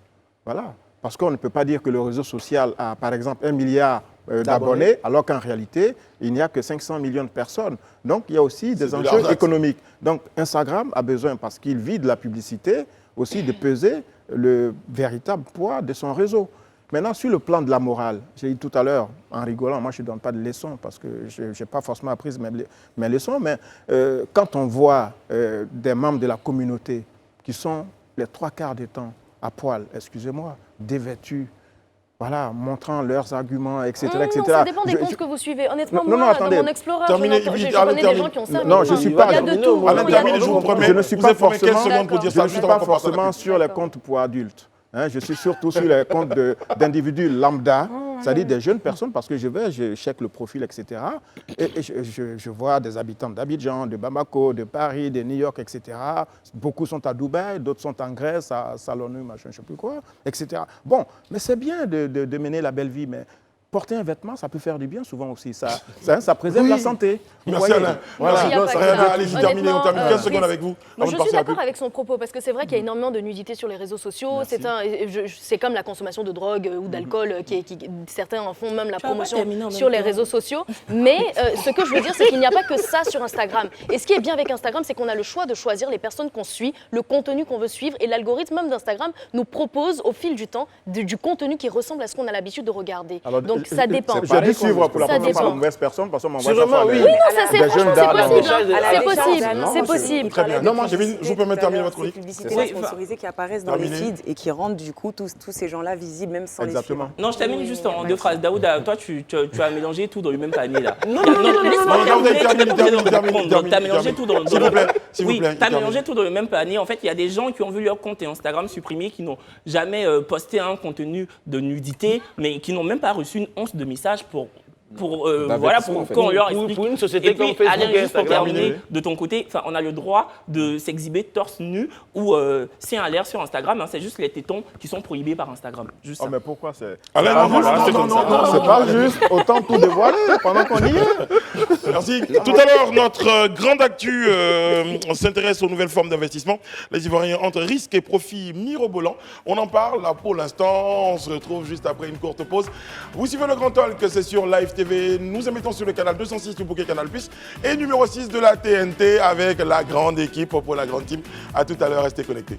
Voilà. Parce qu'on ne peut pas dire que le réseau social a, par exemple, 1 milliard d'abonnés, alors qu'en réalité, il n'y a que 500 millions de personnes. Donc, il y a aussi des de enjeux l'arnaque. économiques. Donc, Instagram a besoin, parce qu'il vit de la publicité, aussi de peser le véritable poids de son réseau. Maintenant, sur le plan de la morale, j'ai dit tout à l'heure, en rigolant, moi je ne donne pas de leçons parce que je n'ai pas forcément appris mes leçons, mais quand on voit des membres de la communauté qui sont les 3/4 du temps à poil, excusez-moi, dévêtus, voilà, montrant leurs arguments, etc. etc. Non, ça dépend des comptes que vous suivez. Honnêtement, Non, non, moi, attendez. dans mon Explorer, Terminez, je vite, connais Alain, des termine. gens qui ont ça. Non, mais je suis il pas- y a de tout. Alain, Il y a de terminez, je tout. vous promets. Je ne suis Vous pas avez formé 15 forcément, secondes pour dire je ça, ne juste suis avant pas qu'on passe à la forcément pub. sur les D'accord. comptes pour adultes. Hein, je suis surtout sur les comptes d'individus lambda, c'est-à-dire des jeunes personnes, parce que je check le profil, etc. Et je vois des habitants d'Abidjan, de Bamako, de Paris, de New York, etc. Beaucoup sont à Dubaï, d'autres sont en Grèce, à Salonu, machin, je ne sais plus quoi, etc. Bon, mais c'est bien de mener la belle vie, mais porter un vêtement, ça peut faire du bien souvent aussi. Ça préserve Oui. la santé. Vous Merci voyez. Alain. Voilà. Il y a pas que Rihanna, ça. allez-y, terminez. On termine 15 Honnêtement, secondes avec vous. Moi, avant de je passer suis à la pub. d'accord avec son propos parce que c'est vrai qu'il y a énormément de nudité sur les réseaux sociaux. C'est comme la consommation de drogue ou d'alcool, certains en font même la promotion sur les réseaux sociaux. Mais ce que je veux dire, c'est qu'il n'y a pas que ça sur Instagram. Et ce qui est bien avec Instagram, c'est qu'on a le choix de choisir les personnes qu'on suit, le contenu qu'on veut suivre. Et l'algorithme même d'Instagram nous propose au fil du temps du contenu qui ressemble à ce qu'on a l'habitude de regarder. Alors, Donc ça dépend. Je dis suivre pour la Ça première fois dépend. la mauvaise personne parce qu'on m'envoie Sûrement, chaque fois oui. des- Oui, non, ça c'est Des franchement, jeunes c'est dames, possible. à la C'est décharge possible. d'annonces, C'est possible. Très bien. Non, Non, je vous permets de terminer votre chronique. Ces publicités Oui, sponsorisées qui apparaissent dans les Terminé. feeds et qui rendent du coup tous ces gens-là visibles même sans Exactement. les suivre. Non, je termine juste en 2 phrases. Daouda, toi, tu as mélangé tout dans le même panier là. Non, laisse-moi non, terminer, tu termine, n'es pas obligé de termine, répondre. termine, Tu as mélangé termine. tout dans le S'il vous plaît, s'il vous Oui, plaît, tu as termine. mélangé tout dans le même panier. En fait, il y a des gens qui ont vu leur compte Instagram supprimé, qui n'ont jamais posté un contenu de nudité, mais qui n'ont même pas reçu une once de message pour D'avertissement, en fait. qu'on leur Pour- explique. pour une société Et puis, comme Facebook Alain, et juste pour Instagram, terminer, oui. de ton côté, on a le droit de s'exhiber torse nu ou c'est un l'air sur Instagram. C'est juste les tétons qui sont prohibés par Instagram. Juste Oh, ça. mais pourquoi c'est. Alain, Ah, non, voilà, non, c'est non, comme non, ça. non, C'est pas juste autant tout dévoiler pendant qu'on y est. Merci. Tout à l'heure, notre grande actu on s'intéresse aux nouvelles formes d'investissement. Les Ivoiriens entre risques et profits mirobolants. On en parle là pour l'instant. On se retrouve juste après une courte pause. Vous suivez le Grand Talk, c'est sur Live TV. Nous émettons sur le canal 206 du bouquet Canal+, et numéro 6 de la TNT avec la grande équipe pour la grande team. À tout à l'heure, restez connectés.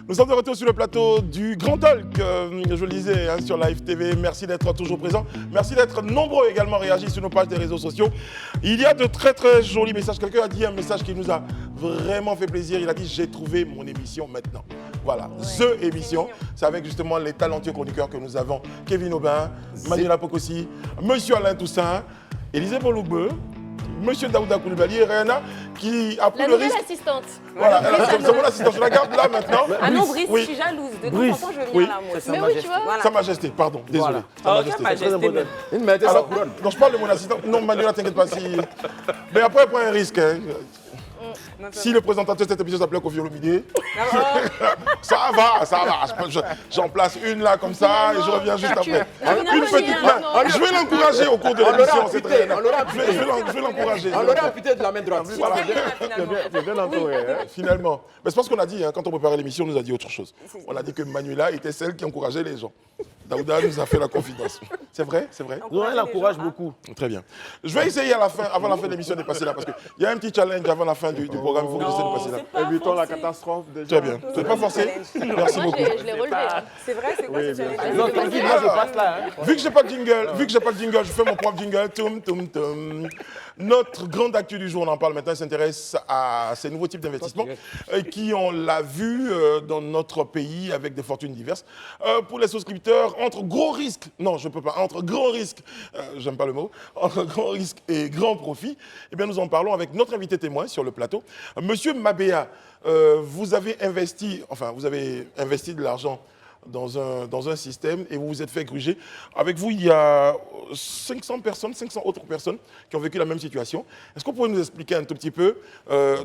Nous sommes de retour sur le plateau du Grand Talk, je le disais, sur Live TV. Merci d'être toujours présents. Merci d'être nombreux également à réagir sur nos pages des réseaux sociaux. Il y a de très très jolis messages. Quelqu'un a dit un message qui nous a vraiment fait plaisir. Il a dit « J'ai trouvé mon émission maintenant ». Voilà, The émission. C'est avec justement les talentueux chroniqueurs que nous avons. Kevin Aubin, Manuel Apokossi, Monsieur Alain Toussaint, Élisée Bologbeu, Monsieur Daouda Koulibaly et Rihanna qui a pris La le nouvelle risque. assistante. Voilà, c'est mon assistant. Je la garde là maintenant. Ah non, Brice, Oui. je suis jalouse. De temps en Brice. temps, je viens Oui. là, moi aussi. Mais oui, tu vois. Voilà. Sa Majesté, pardon, désolé. Voilà. Sa Ah, Majesté. ok, Majesté, mais- Il mettait sa Alors, couronne. non, je parle de mon assistant. Non, Manuela, t'inquiète pas. Mais après, prends un risque. Hein. Si le présentateur de cette émission s'appelait Kofi Olomide, ça va. J'en place une là comme ça et je reviens juste après. Une petite main. Je vais l'encourager au cours de l'émission. C'est très bien. Je vais l'encourager. On l'aurait amputé de la main droite. Voilà. C'est bien entouré. Hein. Finalement. Mais c'est parce qu'on a dit, hein, quand on préparait l'émission, on nous a dit autre chose. On a dit que Manuela était celle qui encourageait les gens. Daouda nous a fait la confidence. C'est vrai? C'est vrai? Non, elle encourage beaucoup. Très bien. Je vais essayer à la fin, avant la fin de l'émission, de passer là, parce qu'il y a un petit challenge avant la fin du programme. Il faut que j'essaie de passer là. Évitons la catastrophe déjà. Très bien. C'est pas forcé? Merci Moi, beaucoup. je l'ai relevé. hein. C'est vrai, c'est quoi ce challenge? Non, tranquille, moi je passe là. Hein. Vu que j'ai pas de jingle, je fais mon propre jingle. Toum, toum, toum. Notre grande actu du jour, on en parle maintenant, s'intéresse à ces nouveaux types d'investissements qui, on l'a vu dans notre pays avec des fortunes diverses. Pour les souscripteurs, entre gros risques, non, je peux pas, entre grands risques, j'aime pas le mot, entre grands risques et grands profits, eh bien, nous en parlons avec notre invité témoin sur le plateau. Monsieur Mabea, vous avez investi de l'argent dans un système et vous vous êtes fait gruger. Avec vous, il y a 500 autres personnes qui ont vécu la même situation. Est-ce que vous pouvez nous expliquer un tout petit peu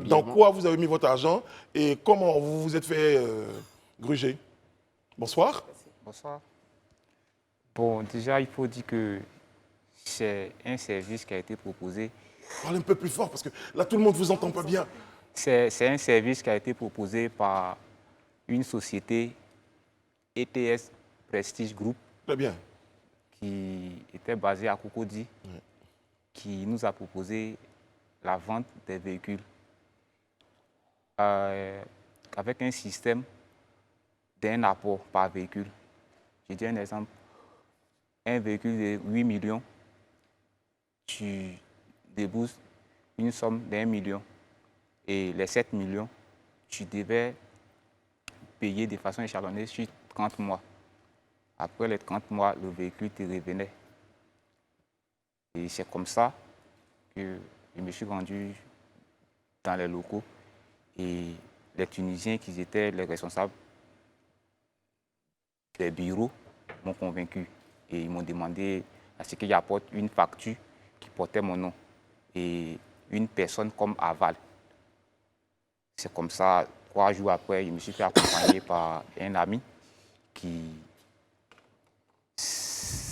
dans quoi vous avez mis votre argent et comment vous vous êtes fait gruger? Bonsoir. Bonsoir. Bon, déjà, il faut dire que c'est un service qui a été proposé. Parlez un peu plus fort parce que là, tout le monde ne vous entend pas bien. C'est un service qui a été proposé par une société ETS Prestige Group Très bien. qui était basée à Cocody, qui nous a proposé la vente des véhicules avec un système d'un apport par véhicule. Je dis un exemple. Un véhicule de 8 millions, tu débourses une somme d'1 million. Et les 7 millions, tu devais payer de façon échelonnée sur 30 mois. Après les 30 mois, le véhicule te revenait. Et c'est comme ça que je me suis rendu dans les locaux. Et les Tunisiens qui étaient les responsables des bureaux m'ont convaincu. Et ils m'ont demandé à ce qu'il apporte une facture qui portait mon nom et une personne comme aval. C'est comme ça, 3 jours après, je me suis fait accompagner par un ami qui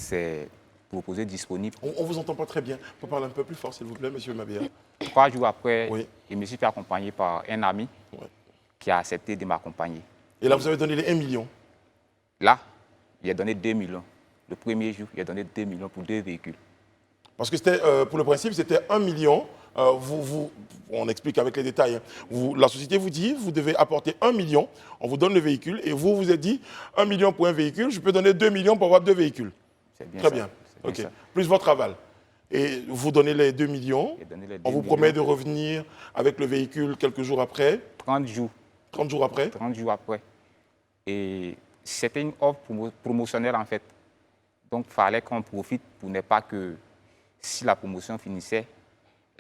c'est proposé disponible. On ne vous entend pas très bien. On peut parler un peu plus fort, s'il vous plaît, monsieur Mabéa. 3 jours après, Oui. je me suis fait accompagner par un ami Ouais. qui a accepté de m'accompagner. Et là, vous avez donné les 1 million. Là, il a donné 2 millions. Le premier jour, il a donné 2 millions pour 2 véhicules. Parce que c'était, pour le principe, c'était 1 million. On explique avec les détails. Hein. La société vous dit, vous devez apporter 1 million, on vous donne le véhicule, et vous vous êtes dit, 1 million pour un véhicule, je peux donner 2 millions pour avoir 2 véhicules. C'est bien Très ça. bien. C'est bien Ok. ça. Plus votre aval. Et vous donnez les 2 millions, J'ai donné les on 2 vous promet de millions. revenir avec le véhicule quelques jours après, 30 jours. 30 jours après. 30 jours après. Et c'était une offre promotionnelle en fait. Donc il fallait qu'on profite pour ne pas que si la promotion finissait,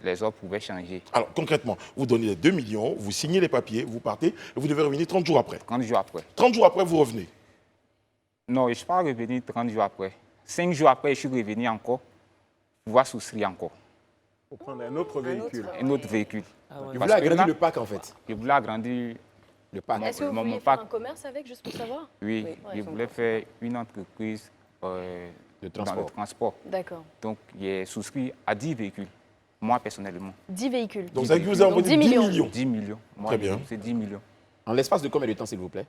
les offres pouvaient changer. Alors concrètement, vous donnez les 2 millions, vous signez les papiers, vous partez, et vous devez revenir 30 jours après. 30 jours après. 30 jours après, vous revenez. Non, je ne suis pas revenu 30 jours après. 5 jours après, je suis revenu encore pour pouvoir souscrire encore Pour prendre un autre véhicule. un autre véhicule. Il Parce voulait que agrandir là, le pack en fait. je voulais agrandir Le pack. Est-ce que vous mon vouliez pack. faire un commerce avec, juste pour savoir? Oui, Oui, je ouais, voulais faire une entreprise De dans le transport. transport. D'accord. Donc, j'ai souscrit à 10 véhicules, moi personnellement. 10 véhicules. Donc ça veut dire que vous avez Donc, envoyé 10 10 millions. millions. 10 millions. Moi, Très bien. C'est 10 millions. En l'espace de combien de temps, s'il vous plaît?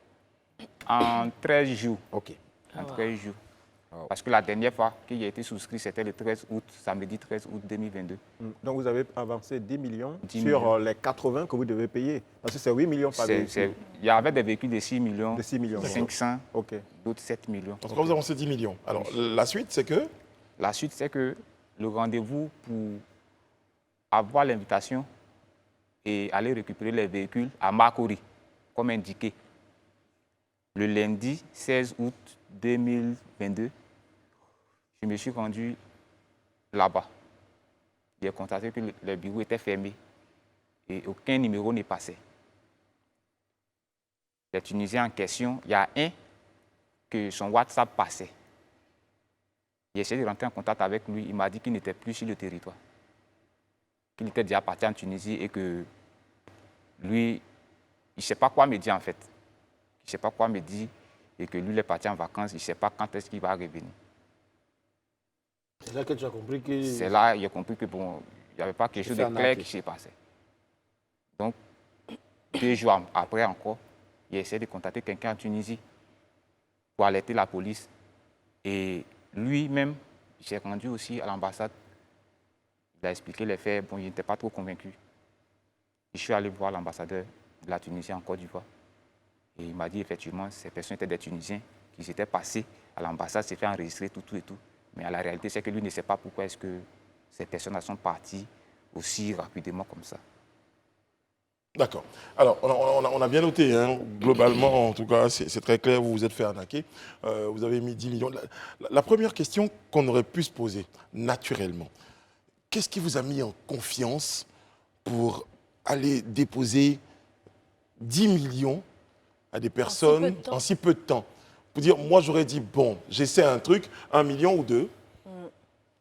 En 13 jours. Ok. En 13 jours. Parce que la dernière fois qu'il a été souscrit, c'était le 13 août, samedi 13 août 2022. Donc vous avez avancé 10 millions 10 sur millions. les 80 que vous devez payer. Parce que c'est 8 millions par véhicule. Il y avait des véhicules de 6 millions, De 6 millions. 500, Ok. d'autres 7 millions. En tout cas, vous avancez 10 millions. Alors la suite, c'est que La suite, c'est que le rendez-vous pour avoir l'invitation et aller récupérer les véhicules à Makori, comme indiqué, le lundi 16 août 2022, je me suis rendu là-bas. J'ai constaté que les bureaux étaient fermés et aucun numéro n'est passé. Les Tunisiens en question, il y a un que son WhatsApp passait. J'ai essayé de rentrer en contact avec lui. Il m'a dit qu'il n'était plus sur le territoire. Qu'il était déjà parti en Tunisie et que lui, il ne sait pas quoi me dire en fait. Il ne sait pas quoi me dire et que lui, il est parti en vacances. Il ne sait pas quand est-ce qu'il va revenir. C'est là que tu as compris que. C'est là qu'il a compris que bon, il n'y avait pas quelque chose de fait clair arnaquer. qui s'est passé. Donc, 2 jours après encore, il a essayé de contacter quelqu'un en Tunisie pour alerter la police. Et lui-même, j'ai rendu aussi à l'ambassade. Il a expliqué les faits. Bon, il n'était pas trop convaincu. Je suis allé voir l'ambassadeur de la Tunisie en Côte d'Ivoire. Et il m'a dit effectivement, ces personnes étaient des Tunisiens qui s'étaient passés à l'ambassade, s'est fait enregistrer tout et tout. Mais la réalité, c'est que lui ne sait pas pourquoi est-ce que ces personnes sont parties aussi rapidement comme ça. D'accord. Alors, on a bien noté, hein, globalement, en tout cas, c'est très clair, vous vous êtes fait arnaquer. Vous avez mis 10 millions. La première question qu'on aurait pu se poser, naturellement, qu'est-ce qui vous a mis en confiance pour aller déposer 10 millions à des personnes temps. en si peu de temps? Pour dire, moi, j'aurais dit, bon, j'essaie un truc, 1 million ou 2.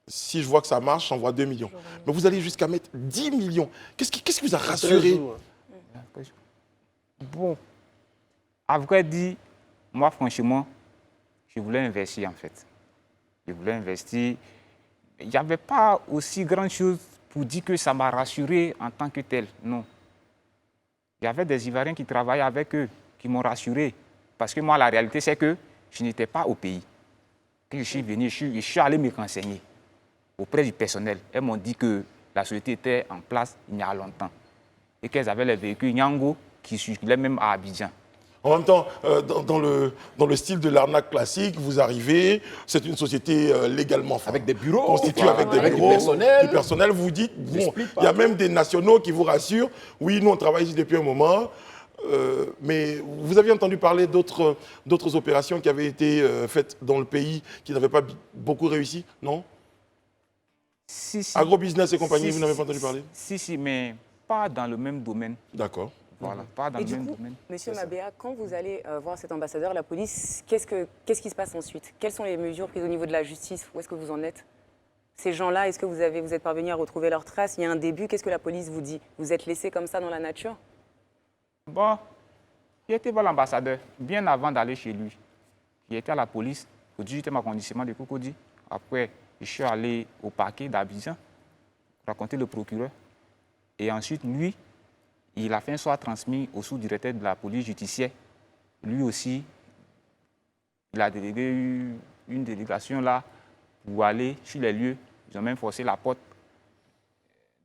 Si je vois que ça marche, j'envoie 2 millions. Mais vous allez jusqu'à mettre 10 millions. Qu'est-ce qui vous a rassuré? Bon, à vrai dire, moi franchement, je voulais investir en fait. Je voulais investir. Il n'y avait pas aussi grand chose pour dire que ça m'a rassuré en tant que tel, non. Il y avait des Ivoiriens qui travaillaient avec eux, qui m'ont rassuré. Parce que moi, la réalité, c'est que je n'étais pas au pays. Quand je suis venu, je suis allé me renseigner auprès du personnel. Elles m'ont dit que la société était en place il y a longtemps et qu'elles avaient les véhicules Nyango qui circulaient même à Abidjan. En même temps, dans le style de l'arnaque classique, vous arrivez, c'est une société légalement Avec des bureaux, constituée voilà, avec des avec bureaux, du personnel. vous dites, bon, J'explique il y a pas. même des nationaux qui vous rassurent. Oui, nous, on travaille ici depuis un moment. Mais vous aviez entendu parler d'autres opérations qui avaient été faites dans le pays qui n'avaient pas beaucoup réussi, non? Si, Agrobusiness et compagnie, Si, vous n'avez si, pas entendu parler? Si, mais pas dans le même domaine. D'accord. Voilà, pas dans Et le du même coup, domaine. Monsieur Mabéa, quand vous allez voir cet ambassadeur, la police, qu'est-ce qui se passe ensuite? Quelles sont les mesures prises au niveau de la justice? Où est-ce que vous en êtes? Ces gens-là, est-ce que vous êtes parvenus à retrouver leurs traces? Il y a un début, qu'est-ce que la police vous dit? Vous êtes laissé comme ça dans la nature? Bon, j'ai été voir l'ambassadeur bien avant d'aller chez lui. J'ai été à la police au 18e arrondissement de Cocody. Après, je suis allé au parquet d'Abidjan, raconter le procureur. Et ensuite, lui, il a fait un soir transmis au sous-directeur de la police judiciaire. Lui aussi, il a délégué une délégation là pour aller sur les lieux. Ils ont même forcé la porte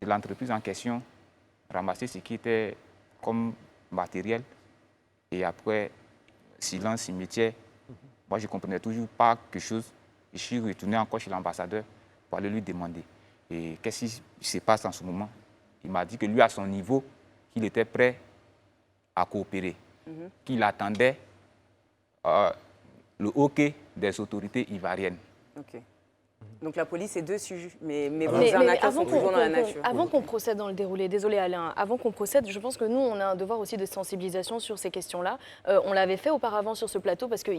de l'entreprise en question, ramasser ce qui était comme matériel. Et après, silence, cimetière. Moi, je ne comprenais toujours pas quelque chose. Je suis retourné encore chez l'ambassadeur pour aller lui demander. Et qu'est-ce qui se passe en ce moment? Il m'a dit que lui, à son niveau, qu'il était prêt à coopérer, qu'il attendait le OK des autorités ivoiriennes. Ok. Donc la police est dessus, mais vos Mais arnaqueurs sont toujours dans la nature. avant qu'on procède dans le déroulé, désolé Alain, avant qu'on procède, je pense que nous, on a un devoir aussi de sensibilisation sur ces questions-là. On l'avait fait auparavant sur ce plateau parce que,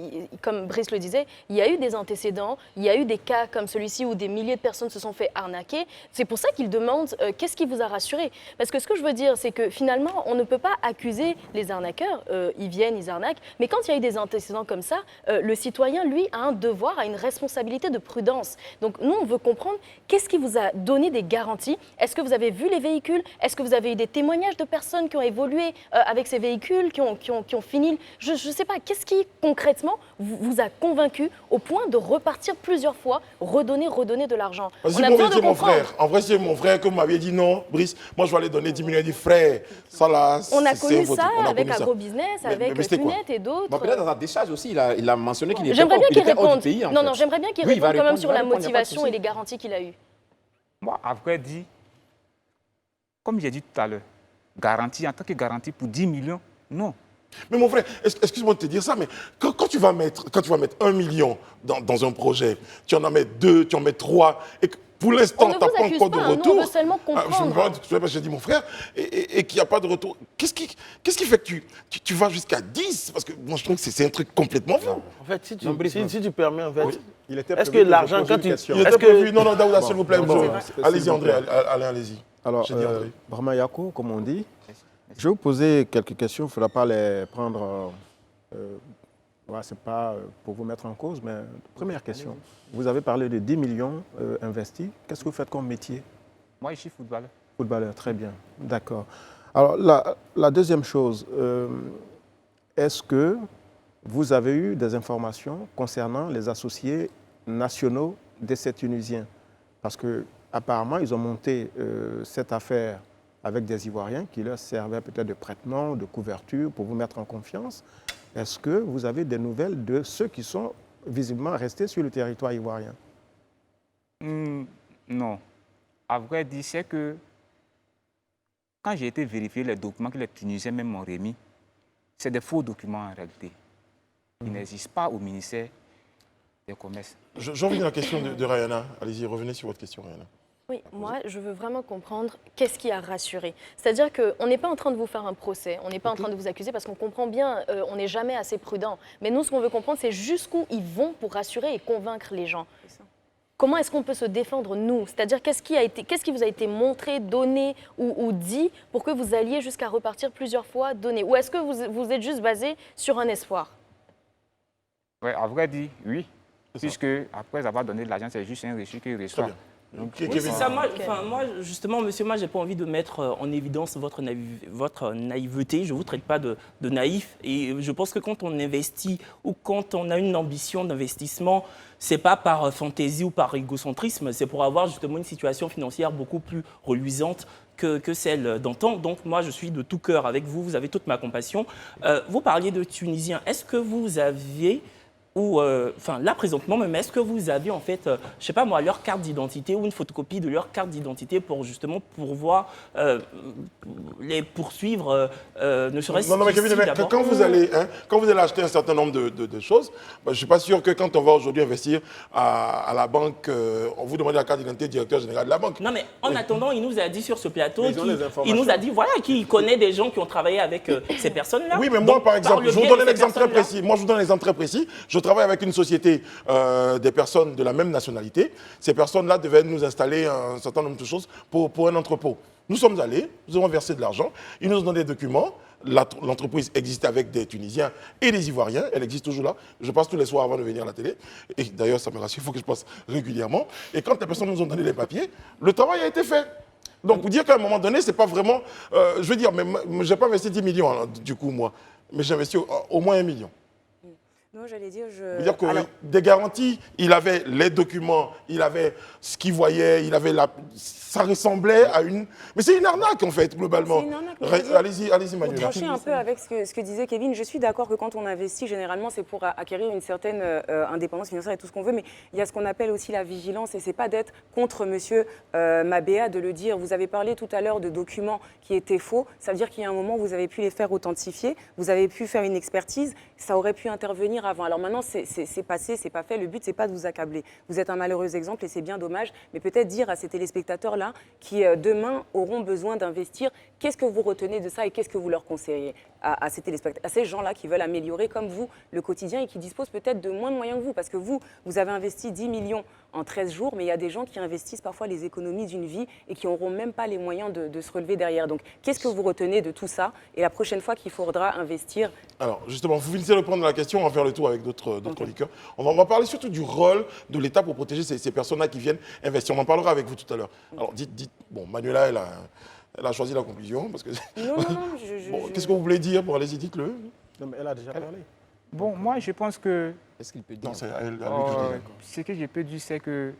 comme Brice le disait, il y a eu des antécédents, il y a eu des cas comme celui-ci où des milliers de personnes se sont fait arnaquer. C'est pour ça qu'ils demandent qu'est-ce qui vous a rassuré. Parce que ce que je veux dire, c'est que finalement, on ne peut pas accuser les arnaqueurs. Ils viennent, ils arnaquent. Mais quand il y a eu des antécédents comme ça, le citoyen, lui, a un devoir, a une responsabilité de prudence. Donc nous, on veut comprendre qu'est-ce qui vous a donné des garanties. Est-ce que vous avez vu les véhicules? Est-ce que vous avez eu des témoignages de personnes qui ont évolué avec ces véhicules, qui ont fini? Je ne sais pas, qu'est-ce qui concrètement vous a convaincu au point de repartir plusieurs fois, redonner de l'argent? Parce que si mon mon frère, en vrai, c'est mon frère que vous m'aviez dit non, Brice, moi je vais aller donner 10 millions. Il dit frère, ça là, on a c'est connu votre- ça on a avec connu ça. Agrobusiness, Mais avec c'était quoi? Funette et d'autres. Bon, peut-être dans sa décharge aussi, il a mentionné qu'il était J'aimerais bien il qu'il était hors réponde. du pays. En Non, fait. non, j'aimerais bien qu'il Oui, il va réponde quand même répondre, sur il va la répondre, il y a pas de motivation et souci. les garanties qu'il a eues. Moi, à vrai dire, comme j'ai dit tout à l'heure, garantie, en tant que garantie pour 10 millions, non. Mais mon frère, excuse-moi de te dire ça, mais quand tu vas mettre 1 million dans un projet, tu en mets 2, tu en mets 3, et que pour l'instant, On ne tu n'as vous pas accuse encore de pas, nous, on retour. veut seulement comprendre. J'ai dit mon frère, et qu'il n'y a pas de retour. Qu'est-ce qui fait que tu vas jusqu'à 10? Parce que moi, je trouve que c'est un truc complètement fou. En fait, si tu, Non, Brice, si tu permets, en fait, Il était est-ce que prévu l'argent, je pose quand une tu... question. Il était Est-ce que... prévu. Non, Daouda, s'il vous plaît. Allez-y, s'il vous André, plaît. Alain, allez-y. Alors, J'ai dit André. Brahma Yako, comme on dit, je vais vous poser quelques questions. Il ne faudra pas les prendre. Ce n'est pas pour vous mettre en cause, mais première question. Vous avez parlé de 10 millions investis. Qu'est-ce que vous faites comme métier? Moi, je suis footballeur. Footballeur, très bien. D'accord. Alors, la deuxième chose, est-ce que vous avez eu des informations concernant les associés nationaux de ces Tunisiens? Parce qu'apparemment, ils ont monté cette affaire avec des Ivoiriens qui leur servaient peut-être de prêtement, de couverture pour vous mettre en confiance. Est-ce que vous avez des nouvelles de ceux qui sont visiblement restés sur le territoire ivoirien? Non. À vrai dire, c'est que quand j'ai été vérifier les documents que les Tunisiens même m'ont remis, c'est des faux documents en réalité. Ils n'existent pas au ministère des Commerces. J'en reviens à la question de Rayana. Allez-y, revenez sur votre question, Rayana. Oui, moi, je veux vraiment comprendre qu'est-ce qui a rassuré. C'est-à-dire qu'on n'est pas en train de vous faire un procès, on n'est pas en train de vous accuser parce qu'on comprend bien, on n'est jamais assez prudent. Mais nous, ce qu'on veut comprendre, c'est jusqu'où ils vont pour rassurer et convaincre les gens. Comment est-ce qu'on peut se défendre, nous? C'est-à-dire, qu'est-ce qui vous a été montré, donné ou dit pour que vous alliez jusqu'à repartir plusieurs fois, donner? Ou est-ce que vous êtes juste basé sur un espoir? Oui, à vrai dire, oui. Puisque après avoir donné de l'argent, c'est juste un reçu qu'ils reçoivent. bien. Donc, Oui, Oui, c'est ça. Moi, justement, monsieur, moi, j'ai pas envie de mettre en évidence votre naïveté. Je vous traite pas de naïf. Et je pense que quand on investit ou quand on a une ambition d'investissement, c'est pas par fantaisie ou par égocentrisme, c'est pour avoir justement une situation financière beaucoup plus reluisante que celle d'antan. Donc, moi, je suis de tout cœur avec vous. Vous avez toute ma compassion. Vous parliez de Tunisiens. Est-ce que vous aviez ou, là, présentement même, est-ce que vous avez, en fait, je sais pas moi, leur carte d'identité ou une photocopie de leur carte d'identité pour justement pouvoir les poursuivre, ne serait-ce Non, mais Kevin, d'abord. quand vous allez acheter un certain nombre de choses, je ne suis pas sûr que quand on va aujourd'hui investir à la banque, on vous demande la carte d'identité du directeur général de la banque. Non, mais en attendant, il nous a dit sur ce plateau, Ils ont les informations. il nous a dit voilà, qu'il connaît des gens qui ont travaillé avec ces personnes-là. Oui, mais moi, Donc, par exemple, le je vous biais donne de un ces exemple très personnes-là- précis. Moi, je vous donne un exemple très précis. Je travaille avec une société des personnes de la même nationalité. Ces personnes-là devaient nous installer un certain nombre de choses pour un entrepôt. Nous sommes allés, nous avons versé de l'argent, ils nous ont donné des documents. l'entreprise existait avec des Tunisiens et des Ivoiriens. Elle existe toujours là. Je passe tous les soirs avant de venir à la télé. Et d'ailleurs, ça me rassure, il faut que je passe régulièrement. Et quand les personnes nous ont donné les papiers, le travail a été fait. Donc, pour dire qu'à un moment donné, c'est pas vraiment... je veux dire, mais je n'ai pas investi 10 millions, hein, du coup, moi. Mais j'ai investi au moins 1 million. Non, j'allais dire, C'est-à-dire que des garanties, il avait les documents, il avait ce qu'il voyait, il avait ça ressemblait à une... Mais c'est une arnaque, en fait, globalement. C'est une arnaque, Allez-y, Pour Manuela. trancher un peu avec ce que disait Kevin, je suis d'accord que quand on investit, généralement, c'est pour acquérir une certaine indépendance financière et tout ce qu'on veut, mais il y a ce qu'on appelle aussi la vigilance, et c'est pas d'être contre monsieur Mabéa de le dire. Vous avez parlé tout à l'heure de documents qui étaient faux, ça veut dire qu'il y a un moment, vous avez pu les faire authentifier, vous avez pu faire une expertise, ça aurait pu intervenir avant. Alors maintenant, c'est passé, c'est pas fait, le but, c'est pas de vous accabler. Vous êtes un malheureux exemple et c'est bien dommage, mais peut-être dire à ces téléspectateurs-là qui, demain, auront besoin d'investir, qu'est-ce que vous retenez de ça et qu'est-ce que vous leur conseillez à ces téléspectateurs, à ces gens-là qui veulent améliorer, comme vous, le quotidien et qui disposent peut-être de moins de moyens que vous, parce que vous avez investi 10 millions en 13 jours, mais il y a des gens qui investissent parfois les économies d'une vie et qui n'auront même pas les moyens de se relever derrière. Donc, qu'est-ce que vous retenez de tout ça et la prochaine fois qu'il faudra investir? Alors, justement, vous finissez de prendre la question, on va faire le tour avec d'autres chroniqueurs. On va parler surtout du rôle de l'État pour protéger ces personnes-là qui viennent investir. On en parlera avec vous tout à l'heure. Alors, dites, bon, Manuela, elle a choisi la conclusion. Parce que... Non, bon, qu'est-ce que vous voulez dire? Bon, allez-y, dites-le. Non, mais elle a déjà parlé. Bon, moi, je pense que Est-ce qu'il peut dire Non, c'est à elle, à lui que je dis. ce que je peux dire, c'est que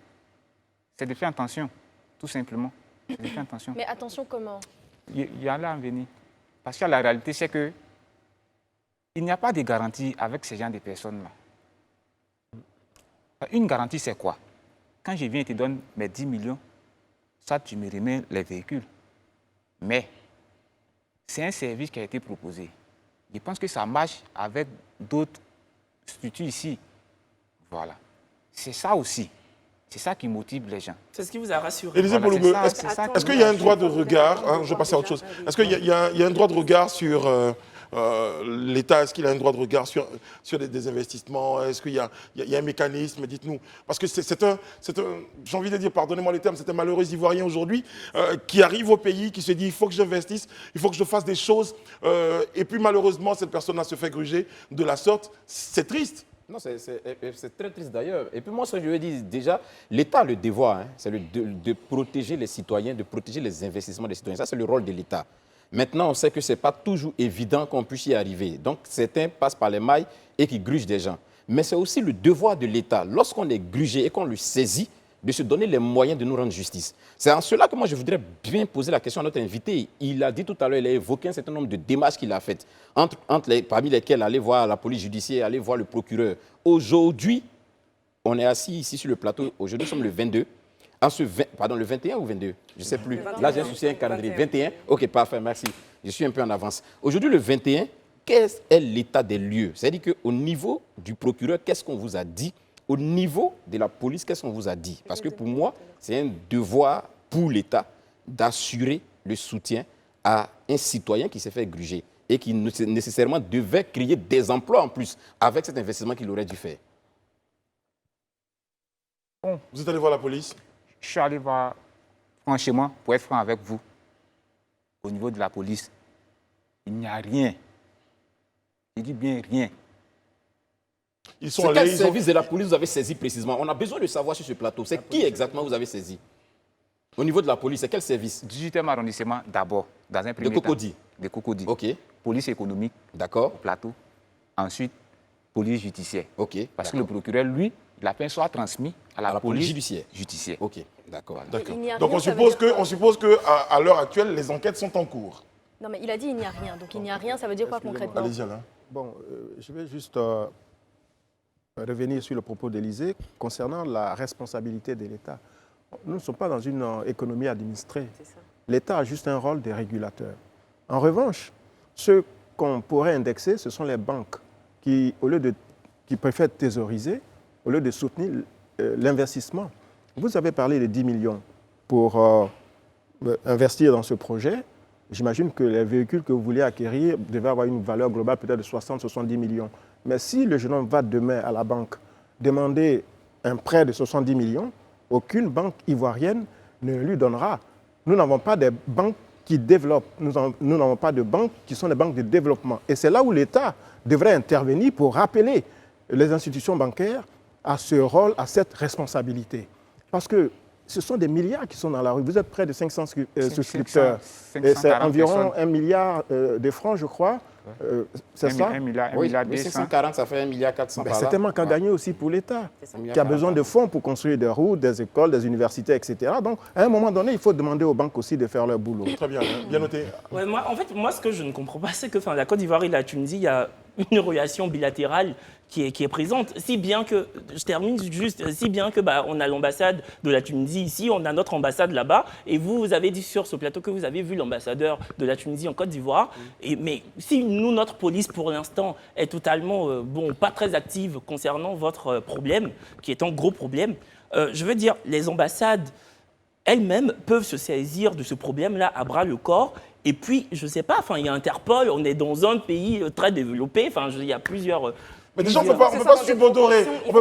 c'est de faire attention, tout simplement. C'est de faire attention. Mais attention comment? Il y a là en venir. Parce que la réalité, c'est que il n'y a pas de garantie avec ces gens de personnes-là. Une garantie, c'est quoi? Quand je viens et te donne mes 10 millions, ça, tu me remets les véhicules. Mais c'est un service qui a été proposé. Je pense que ça marche avec d'autres structures ici. Voilà. C'est ça aussi. C'est ça qui motive les gens. C'est ce qui vous a rassuré. Élisée Voilà, Poloube, c'est ça est-ce qu'il y a un droit de regard, hein, je vais passer à autre chose, est-ce qu'il y a un droit de regard sur l'État, est-ce qu'il a un droit de regard sur des investissements, est-ce qu'il y a un mécanisme, dites-nous, parce que c'est un j'ai envie de dire, pardonnez-moi les termes, c'est un malheureux Ivoirien aujourd'hui qui arrive au pays, qui se dit, il faut que j'investisse, il faut que je fasse des choses, et puis malheureusement, cette personne-là se fait gruger de la sorte, c'est triste. Non, c'est très triste d'ailleurs. Et puis moi, ce que je veux dire, déjà, l'État a le devoir, hein, c'est de protéger les citoyens, de protéger les investissements des citoyens. Ça, c'est le rôle de l'État. Maintenant, on sait que ce n'est pas toujours évident qu'on puisse y arriver. Donc, certains passent par les mailles et qui grugent des gens. Mais c'est aussi le devoir de l'État, lorsqu'on est grugé et qu'on le saisit, de se donner les moyens de nous rendre justice. C'est en cela que moi, je voudrais bien poser la question à notre invité. Il a dit tout à l'heure, il a évoqué un certain nombre de démarches qu'il a faites, parmi lesquelles aller voir la police judiciaire, aller voir le procureur. Aujourd'hui, on est assis ici sur le plateau. Aujourd'hui, nous sommes le 22. Le 21 ou 22? Je ne sais plus. Là, j'ai un souci, un calendrier. 21? Ok, parfait, merci. Je suis un peu en avance. Aujourd'hui, le 21, quel est l'état des lieux? C'est-à-dire qu'au niveau du procureur, qu'est-ce qu'on vous a dit? Au niveau de la police, qu'est-ce qu'on vous a dit? Parce que pour moi, c'est un devoir pour l'État d'assurer le soutien à un citoyen qui s'est fait gruger et qui nécessairement devait créer des emplois en plus avec cet investissement qu'il aurait dû faire. Bon, Vous êtes allé voir la police? je suis allé voir, franchement, pour être franc avec vous, au niveau de la police, il n'y a rien. Je dis bien rien. Ils sont C'est quel allés, service de la police vous avez saisi précisément? On a besoin de savoir sur ce plateau. C'est qui exactement vous avez saisi? Au niveau de la police, c'est quel service? 18e arrondissement d'abord, dans un premier temps. Cocody. De Cocody. Ok, Police économique, d'accord. au plateau. Ensuite, police judiciaire. Ok, Parce que le procureur, lui, il a fait soit transmis à la police judiciaire. Ok, d'accord. D'accord. Il n'y a Donc rien, on ça veut suppose dire que, à l'heure actuelle, les enquêtes sont en cours. Non, mais il a dit il n'y a rien. Donc il n'y a rien, ça veut dire quoi concrètement? Allez-y, Alain. Bon, je vais juste revenir sur le propos d'Élysée concernant la responsabilité de l'État. Nous ne sommes pas dans une économie administrée. L'État a juste un rôle de régulateur. En revanche, ceux qu'on pourrait indexer, ce sont les banques qui préfèrent thésauriser au lieu de soutenir l'investissement. Vous avez parlé de 10 millions pour investir dans ce projet. J'imagine que les véhicules que vous voulez acquérir devaient avoir une valeur globale peut-être de 60-70 millions. Mais si le jeune homme va demain à la banque demander un prêt de 70 millions, aucune banque ivoirienne ne lui donnera. Nous n'avons pas des banques qui développent. Nous n'avons pas de banques qui sont des banques de développement. Et c'est là où l'État devrait intervenir pour rappeler les institutions bancaires à ce rôle, à cette responsabilité. Parce que ce sont des milliards qui sont dans la rue. Vous êtes près de 500 souscripteurs. Et c'est environ 1 milliard de francs, je crois. C'est ça? 1 milliard, 1 Oui, milliard mais 200. 540, ça fait 1 milliard 400 par C'est là. tellement qu'à gagner aussi pour l'État, milliard qui a besoin 40. de fonds pour construire des routes, des écoles, des universités, etc. Donc, à un moment donné, il faut demander aux banques aussi de faire leur boulot. Très bien, bien noté. Ouais, moi, ce que je ne comprends pas, c'est que la Côte d'Ivoire et la Tunisie, il y a une relation bilatérale qui est présente. Si bien que, je termine juste, si bien que on a l'ambassade de la Tunisie ici, on a notre ambassade là-bas, et vous avez dit sur ce plateau que vous avez vu l'ambassadeur de la Tunisie en Côte d'Ivoire. Mais si nous, notre police, pour l'instant, est totalement, pas très active concernant votre problème, qui est un gros problème, je veux dire, les ambassades elles-mêmes peuvent se saisir de ce problème-là à bras le corps. Et puis, je ne sais pas, il y a Interpol, on est dans un pays très développé, il y a plusieurs... Mais déjà, on ne peut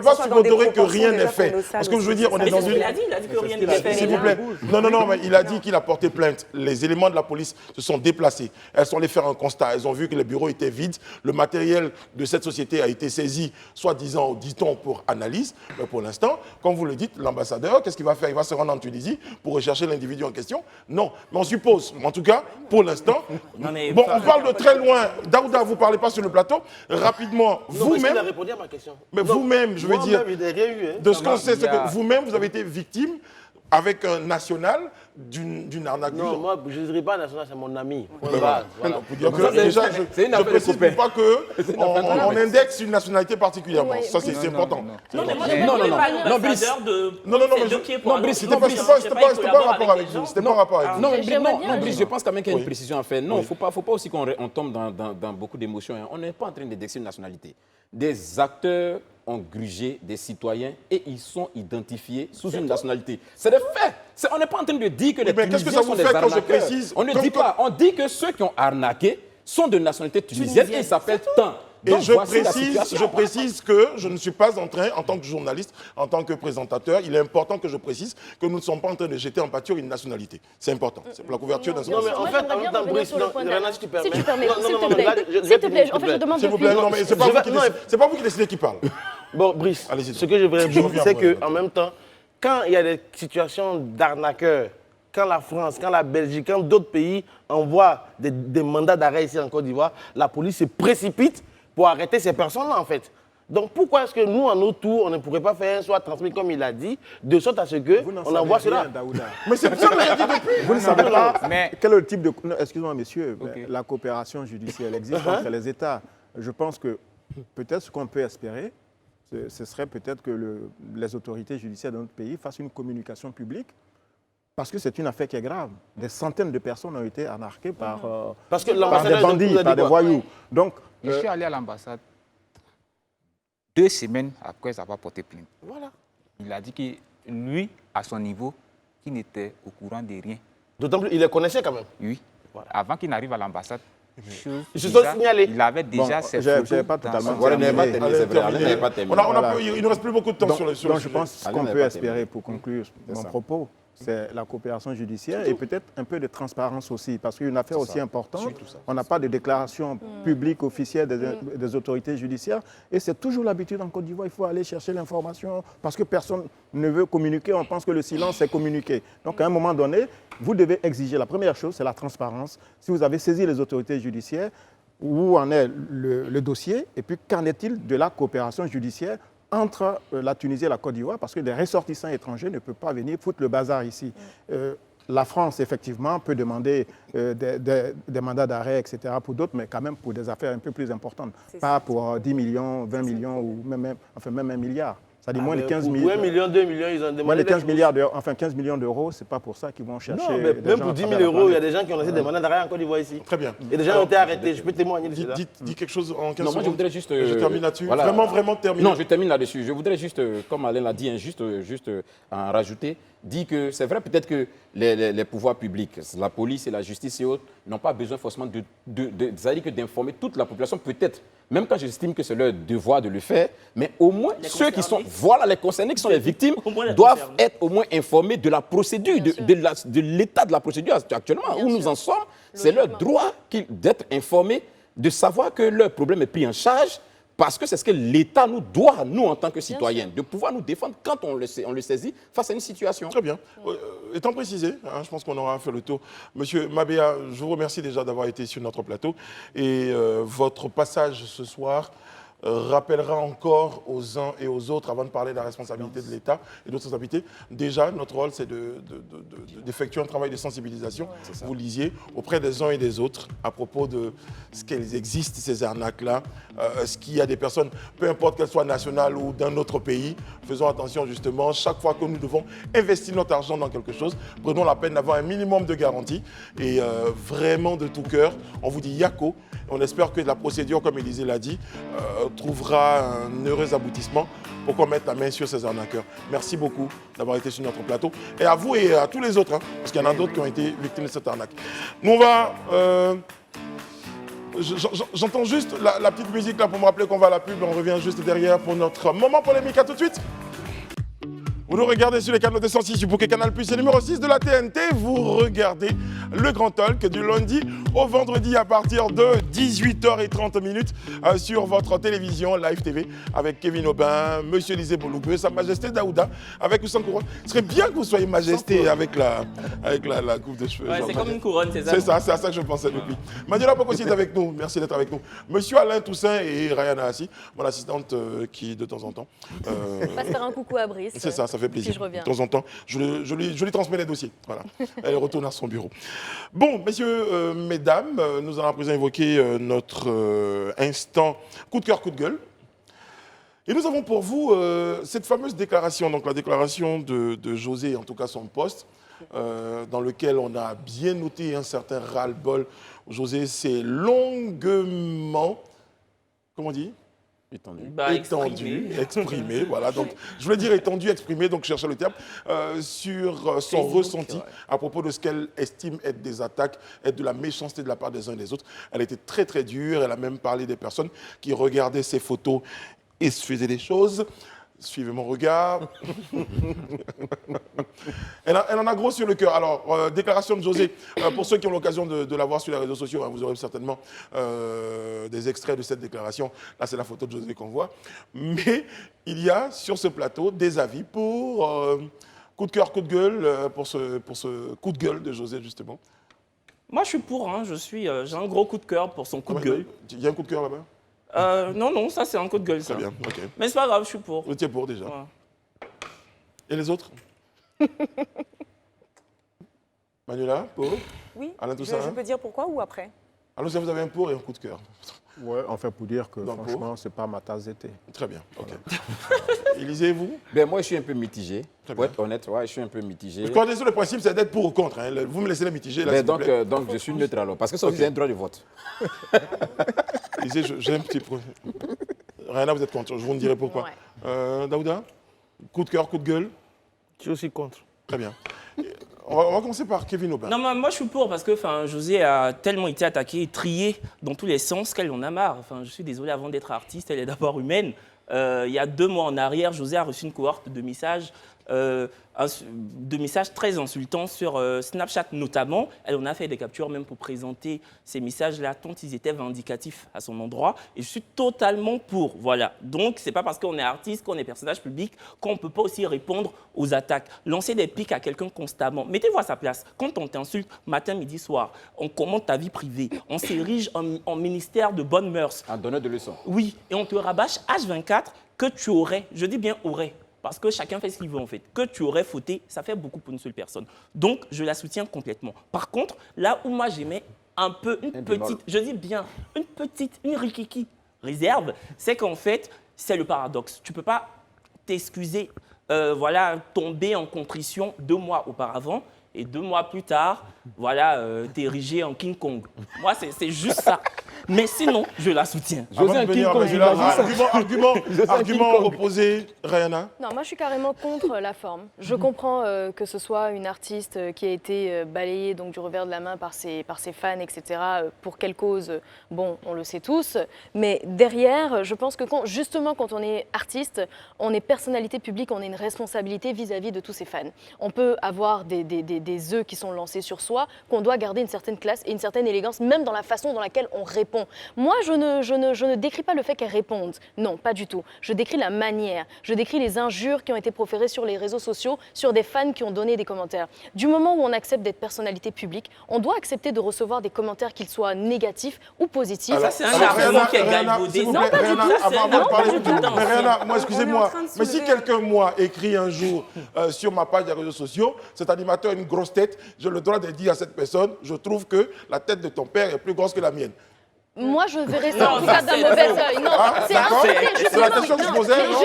pas subodorer que rien n'est fait. Parce que je veux dire, on est dans une... Il a dit que rien n'est fait. S'il vous plaît. Non, mais il a dit qu'il a porté plainte. Les éléments de la police se sont déplacés. Elles sont allées faire un constat. Elles ont vu que les bureaux étaient vides. Le matériel de cette société a été saisi, soi-disant, dit-on, pour analyse. Mais pour l'instant, comme vous le dites, l'ambassadeur, qu'est-ce qu'il va faire? Il va se rendre en Tunisie pour rechercher l'individu en question? Non. Mais on suppose, en tout cas, pour l'instant... Bon, on parle de très loin. Daouda, vous ne parlez pas sur le plateau. Rapidement, vous-même... Il a répondu à ma question. Mais vous-même, je veux dire, il n'a rien eu. Hein. de ce qu'on sait, c'est que vous-même, vous avez été victime avec un national d'une arnaque. Non, moi, je ne dirais pas national, c'est mon ami. Voilà. Pour dire que Ça, c'est- déjà, c'est une je affaire de précise copains. pas qu'on indexe une nationalité particulièrement. Ça, c'est important. Non, mais moi, je Non, ne non, voulais non. pas Non, l'ambassadeur de... Non, mais de qui est non, pour un Brice, autre. c'était pas un rapport avec vous. C'était pas un rapport avec vous. Non, mais J'aimerais non, bien, Brice, je pense quand même qu'il y a une Oui. précision à faire. Non, il ne faut pas aussi qu'on tombe dans beaucoup d'émotions. Hein. On n'est pas en train d'indexer une nationalité. Des acteurs ont grugé des citoyens et ils sont identifiés sous une nationalité. C'est des faits. On n'est pas en train de dire que les mais qu'est-ce que Tunisiens ça vous sont des fait quand je arnaqueurs. précise On ne comme dit pas. On dit que ceux qui ont arnaqué sont de nationalité tunisienne et ils s'appellent tant. Et Donc, je voici la précise situation. que je ne suis pas en train, en tant que journaliste, en tant que présentateur, il est important que je précise que nous ne sommes pas en train de jeter en pâture une nationalité. C'est important. C'est pour la couverture d'un Non, mais en Moi, fait, j'aimerais en bien même temps, revenir Brice, sur le non, point Rana, si tu permets. Si tu permets, Non, s'il non, te non, plaît. là, je vais S'il te plaît, finir, en fait, je demande S'il vous plaît, non, mais c'est pas vous qui décidez qui parle. Bon, Brice, Allez-y. ce que je voudrais Je dire, reviens c'est après. qu'en même temps, quand il y a des situations d'arnaqueurs, quand la France, quand la Belgique, quand d'autres pays envoient des mandats d'arrêt ici en Côte d'Ivoire, la police se précipite pour arrêter ces personnes-là, en fait. Donc pourquoi est-ce que nous, en notre tour, on ne pourrait pas faire un soit transmis comme il a dit, de sorte à ce qu'on envoie cela? Mais c'est ça que j'ai dit depuis. Vous ne savez pas Mais- quel est le type de... Non, excusez-moi, messieurs, Ok. la coopération judiciaire elle existe entre les États. Je pense que peut-être ce qu'on peut espérer, ce serait peut-être que les autorités judiciaires de notre pays fassent une communication publique, parce que c'est une affaire qui est grave. Des centaines de personnes ont été arnaquées par, Parce que par l'ambassadeur des bandits, nous a dit par des quoi? voyous. Donc, Je suis allé à l'ambassade 2 semaines après avoir porté plainte. Voilà. Il a dit que lui, à son niveau, qu'il n'était au courant de rien. D'autant plus, il les connaissait quand même. Oui. Avant qu'il n'arrive à l'ambassade, Ils se sont signalés. il avait déjà bon, ses j'ai photos pas dans totalement son- Voilà, n'avait pas terminé. terminé, c'est vrai. Alain n'avait pas terminé. Il ne reste plus beaucoup de temps Donc, sur le donc sujet. je pense Allez, qu'on on n'a peut pas espérer, terminé. pour conclure mon ça. propos, c'est la coopération judiciaire et peut-être un peu de transparence aussi, parce qu'une affaire aussi importante, on n'a pas de déclaration publique officielle des autorités judiciaires, et c'est toujours l'habitude en Côte d'Ivoire, il faut aller chercher l'information, parce que personne ne veut communiquer, on pense que le silence c'est communiquer. Donc à un moment donné, vous devez exiger, la première chose, c'est la transparence. Si vous avez saisi les autorités judiciaires, où en est le dossier, et puis qu'en est-il de la coopération judiciaire entre la Tunisie et la Côte d'Ivoire, parce que des ressortissants étrangers ne peuvent pas venir foutre le bazar ici. La France, effectivement, peut demander des mandats d'arrêt, etc., pour d'autres, mais quand même pour des affaires un peu plus importantes. Pas pour 10 millions, 20 millions ou même 1 milliard. C'est-à-dire moins de 15 Pour millions. 1 million, 2 millions, ils ont Moins demandé. de 15 milliards d'euros, enfin 15 millions d'euros, c'est pas pour ça qu'ils vont chercher. Non, mais des même gens pour à 10 000 travers la euros, il y a planète. des gens qui ont laissé des mandats d'arrêt en Côte d'Ivoire ici. Très bien. Et des gens ont été arrêtés. Je peux témoigner de cela. Dis quelque chose en 15 Non, moi, je secondes. voudrais juste. Je termine là-dessus. voilà. Vraiment terminer. Non, je termine là-dessus. Je voudrais juste, comme Alain l'a dit, hein, juste en rajouter, dire que c'est vrai peut-être que les pouvoirs publics, la police et la justice et autres, n'ont pas besoin forcément c'est-à-dire que d'informer toute la population, peut-être, même quand j'estime que c'est leur devoir de le faire, mais au moins Les ceux qui sont, concernés. voilà, les concernés, qui sont les victimes, Au moins les doivent concernés. être au moins informés de la procédure, Bien sûr. de l'état de la procédure actuellement, Bien où nous sûr. en sommes. C'est leur Logiquement. droit d'être informés, de savoir que leur problème est pris en charge, parce que c'est ce que l'État nous doit, nous, en tant que citoyens, de pouvoir nous défendre quand on le saisit face à une situation. Très bien. Étant précisé, hein, je pense qu'on aura fait le tour. Monsieur Mabea, je vous remercie déjà d'avoir été sur notre plateau. Et votre passage ce soir rappellera encore aux uns et aux autres, avant de parler de la responsabilité de l'État et d'autres responsabilités, déjà, notre rôle, c'est d'effectuer un travail de sensibilisation, vous lisiez, auprès des uns et des autres, à propos de ce qu'elles existent, ces arnaques-là, ce qu'il y a des personnes, peu importe qu'elles soient nationales ou d'un autre pays, faisons attention justement, chaque fois que nous devons investir notre argent dans quelque chose, prenons la peine d'avoir un minimum de garantie et vraiment de tout cœur, on vous dit Yako, on espère que la procédure, comme Élisée l'a dit, trouvera un heureux aboutissement pour qu'on mette la main sur ces arnaqueurs. Merci beaucoup d'avoir été sur notre plateau. Et à vous et à tous les autres, hein, parce qu'il y en a d'autres qui ont été victimes de cette arnaque. Nous, on va... J'entends juste la petite musique là pour me rappeler qu'on va à la pub. On revient juste derrière pour notre moment polémique. À tout de suite. Vous nous regardez sur les canaux de 106 du bouquet Canal+, c'est numéro 6 de la TNT. Vous regardez le Grand Talk du lundi au vendredi à partir de 18h30 sur votre télévision Live TV avec Kevin Aubin, Monsieur Élisée Boloubeux, Sa Majesté Daouda avec ou sans couronne. Ce serait bien que vous soyez majesté avec la coupe de cheveux. Ouais, genre, c'est comme une couronne, c'est ça. c'est ça, c'est à ça que je pensais depuis. Manuela Pok aussi est avec nous, merci d'être avec nous. Monsieur Alain Toussaint et Ryan Assi, mon assistante qui de temps en temps... Passe faire un coucou à Brice. C'est ça, ça fait plaisir. Si je reviens. De temps en temps, je lui transmets les dossiers. Voilà. Elle retourne à son bureau. Bon, messieurs, mesdames, nous allons à présent évoquer notre instant coup de cœur, coup de gueule. Et nous avons pour vous cette fameuse déclaration, donc la déclaration de José, en tout cas son poste, dans lequel on a bien noté un certain ras-le-bol. José s'est longuement, comment on dit ? Exprimé, voilà. Donc, je voulais dire étendu, exprimé, donc je cherchais le terme, sur son ressenti à propos de ce qu'elle estime être des attaques, être de la méchanceté de la part des uns et des autres. Elle était très très dure, elle a même parlé des personnes qui regardaient ses photos et se faisaient des choses. Suivez mon regard. Elle en a gros sur le cœur. Alors, déclaration de José. Pour ceux qui ont l'occasion de la voir sur les réseaux sociaux, hein, vous aurez certainement des extraits de cette déclaration. Là, c'est la photo de José qu'on voit. Mais il y a sur ce plateau des avis pour coup de cœur, coup de gueule, pour ce coup de gueule de José, justement. Moi, je suis pour. Hein, j'ai un gros coup de cœur pour son coup de gueule. Il y a un coup de cœur là-bas? Non, ça, c'est un coup de gueule, ça. Très bien, ok. Mais c'est pas grave, je suis pour. Vous étiez pour déjà. Ouais. Et les autres? Manuela, pour? Oui, Alain Toussaint? je peux dire pourquoi ou après? Alors, vous avez un pour et un coup de cœur. Ouais, enfin, pour dire que Donc, franchement, c'est pas ma tasse d'été. Très bien, ok. Élisée, vous? Ben, moi, je suis un peu mitigé. Très Pour bien. être honnête, ouais, je suis un peu mitigé. Je crois que le principe, c'est d'être pour ou contre. Hein. Vous me laissez les mitiger, là, Ben, s'il vous plaît. donc, je suis neutre alors. Parce que ça, Ok. vous avez un droit de vote. Élisée, j'ai un petit problème. Rihanna, vous êtes contre. Je vous ne dirai pourquoi. Ouais. Daouda? Coup de cœur, coup de gueule? Je suis aussi contre. Très bien. On va commencer par Kevin Aubin. Non, mais moi, je suis pour parce que José a tellement été attaqué et trié dans tous les sens qu'elle en a marre. Enfin, je suis désolé, avant d'être artiste, elle est d'abord humaine. Il y a 2 mois en arrière, José a reçu une cohorte de messages très insultants sur Snapchat notamment. Elle en a fait des captures même pour présenter ces messages-là, tant ils étaient vindicatifs à son endroit. Et je suis totalement pour. Voilà. Donc, c'est pas parce qu'on est artiste, qu'on est personnage public, qu'on ne peut pas aussi répondre aux attaques. Lancer des pics à quelqu'un constamment. Mettez-vous à sa place. Quand on t'insulte matin, midi, soir, on commente ta vie privée, on s'érige en ministère de bonnes mœurs. En donneur de leçons. Oui, et on te rabâche H24 que tu aurais, je dis bien aurais, parce que chacun fait ce qu'il veut en fait, que tu aurais fauté, ça fait beaucoup pour une seule personne. Donc, je la soutiens complètement. Par contre, là où moi j'aimais un peu, une rikiki réserve, c'est qu'en fait, c'est le paradoxe. Tu ne peux pas t'excuser, tomber en contrition 2 mois auparavant, et 2 mois plus tard, t'es érigé en King Kong. Moi, c'est juste ça. Mais sinon, je la soutiens. Avant José, de un venir, King Kong, vas-y, là, j'imagine ça. argument opposé, Rihanna. Non, moi je suis carrément contre la forme. Je comprends que ce soit une artiste qui a été balayée donc, du revers de la main par ses fans, etc. Pour quelle cause, bon, on le sait tous. Mais derrière, je pense que justement quand on est artiste, on est personnalité publique, on a une responsabilité vis-à-vis de tous ses fans. On peut avoir des œufs qui sont lancés sur soi, qu'on doit garder une certaine classe et une certaine élégance, même dans la façon dans laquelle on répond. Moi, je ne décris pas le fait qu'elle réponde. Non, pas du tout. Je décris la manière. Je décris les injures qui ont été proférées sur les réseaux sociaux, sur des fans qui ont donné des commentaires. Du moment où on accepte d'être personnalité publique, on doit accepter de recevoir des commentaires, qu'ils soient négatifs ou positifs. Ça, c'est un argument qui est galvaudé. Non, pas du tout. Avant de parler, mais Rihanna, moi, On est excusez-moi, en train de mais si soulever- quelqu'un, moi, écrit un jour sur ma page des réseaux sociaux, cet animateur a une grosse tête, j'ai le droit de dire à cette personne, je trouve que la tête de ton père est plus grosse que la mienne. Moi, je verrais ça Non, en tout ça, cas d'un c'est mauvais faux. œil. Non, Ah, c'est d'accord. insulté, C'est justement. la question que je posais, non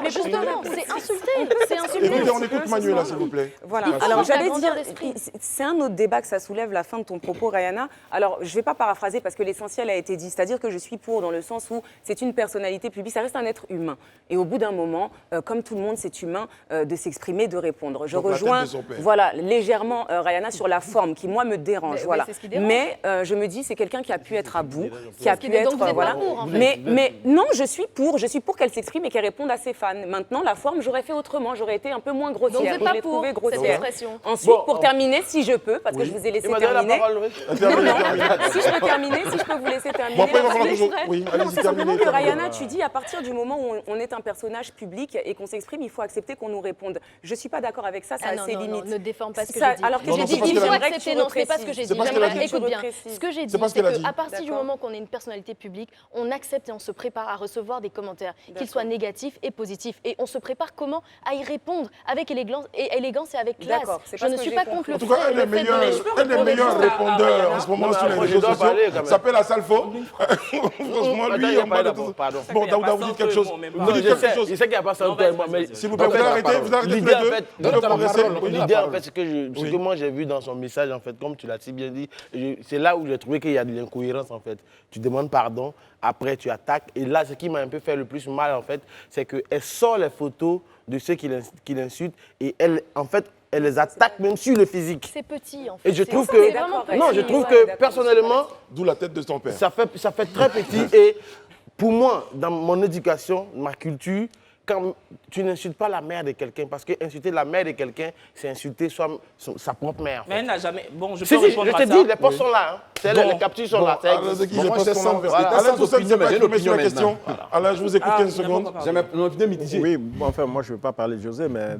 Justement, c'est insulté. C'est insulté. Écoutez, on écoute Manuela, s'il vous plaît. Voilà. Il faut Alors avoir j'allais la grandeur dire, d'esprit. c'est un autre débat que ça soulève, la fin de ton propos, Rihanna. Alors je ne vais pas paraphraser parce que l'essentiel a été dit, c'est-à-dire que je suis pour dans le sens où c'est une personnalité publique, ça reste un être humain. Et au bout d'un moment, comme tout le monde, c'est humain de s'exprimer, de répondre. Je Donc, la tête rejoins, de son père. voilà, légèrement Rihanna sur la forme qui moi me dérange, Mais- voilà. oui, c'est ce qui dérange. Mais je me dis, c'est quelqu'un qui a pu être à bout, qui a qui pu dé- donc être, vous êtes voilà. pas pour, en fait. Mais non, je suis pour qu'elle s'exprime et qu'elle réponde à ses fans. Maintenant, la forme, j'aurais fait autrement, j'aurais été un peu moins grossière. Donc vous n'êtes Je pas l'ai pour trouvée cette grossière. expression. Ensuite, Bon, pour terminer, si je peux, parce que je vous ai laissé Emmanuel, la terminer. parole, oui. Non, Terminez, non, terminez. si je peux terminer, si je peux vous laisser terminer. Bon, après, il va parce falloir que- toujours... Oui, Non, allez-y, c'est simplement terminez. que Rihanna, tu dis, à partir du moment où on est un personnage public et qu'on s'exprime, il faut accepter qu'on nous réponde. Je ne suis pas d'accord avec ça, ça Ah a non, ses non, non, limites. ne déforme pas ce que Ça- j'ai dit. alors que Non, j'ai non, dit, c'est parce Il qu'elle faut a j'aimerais que tu accepter, non, c'est pas ce que j'ai reprécises. dit. C'est parce qu'elle a J'aimerais- dit. Tu Écoute bien, reprécises. ce que j'ai dit, C'est parce c'est qu'elle a dit. qu'à partir du D'accord. moment qu'on est une personnalité publique, on accepte et on se prépare à recevoir des commentaires, qu'ils D'accord. soient négatifs et positifs. Et on se prépare comment à y répondre avec élégance et avec classe. D'accord, c'est Je pas ne ce que suis j'ai pas compris. contre le En tout cas, un des fait de- meilleurs, Mais je peux un des répondre meilleurs juste à répondeurs Rihanna. en ce moment Non, sur mais les je réseaux dois sociaux parler, quand même. s'appelle Asalfo. Franchement, Attends, lui, il y a on pas parle de d'abord, tout. pardon. Bon, Daouda, vous dites quelque chose. Non, Vous dites quelque chose. je sais qu'il n'y a pas ça Non, entre vas-y, moi, mais vas-y. S'il vous plaît, vous Donc, arrêtez la tous les l'idée, en deux. fait, Vous donne devez la progresser. parole. Oui. l'idée, en fait, ce que moi j'ai vu dans son message, en fait, comme tu l'as si bien dit, c'est là où j'ai trouvé qu'il y a de l'incohérence, en fait. Tu demandes pardon, après tu attaques. Et là, ce qui m'a un peu fait le plus mal, en fait, c'est qu'elle sort les photos de ceux qui l'insultent et elle, en fait, elle les attaque même sur le physique. C'est petit en fait. Et je C'est- trouve c'est que, vraiment petit, non, je trouve ouais. que d'accord, personnellement, D'où la tête de son père. ça fait très petit. Et pour moi, dans mon éducation, ma culture, quand tu n'insultes pas la mère de quelqu'un, parce que insulter la mère de quelqu'un, c'est insulter sa propre mère. en Mais fait. elle n'a jamais. Bon, je peux Si, si, répondre je à te ça. dis, les postes sont là. Hein. Bon, Les captures sont là. Ça Alors, existe. ceux qui Bon, se moi, posent j'ai son sans- nom. voilà. Alain sans Toussaint, opinion, c'est pas mais qui j'ai met sur la une question. opinion Alain, je vous écoute Ah, 15 secondes. n'importe quoi. J'ai une opinion mitigée. Oui, bon, enfin, moi, je ne veux pas parler de José, mais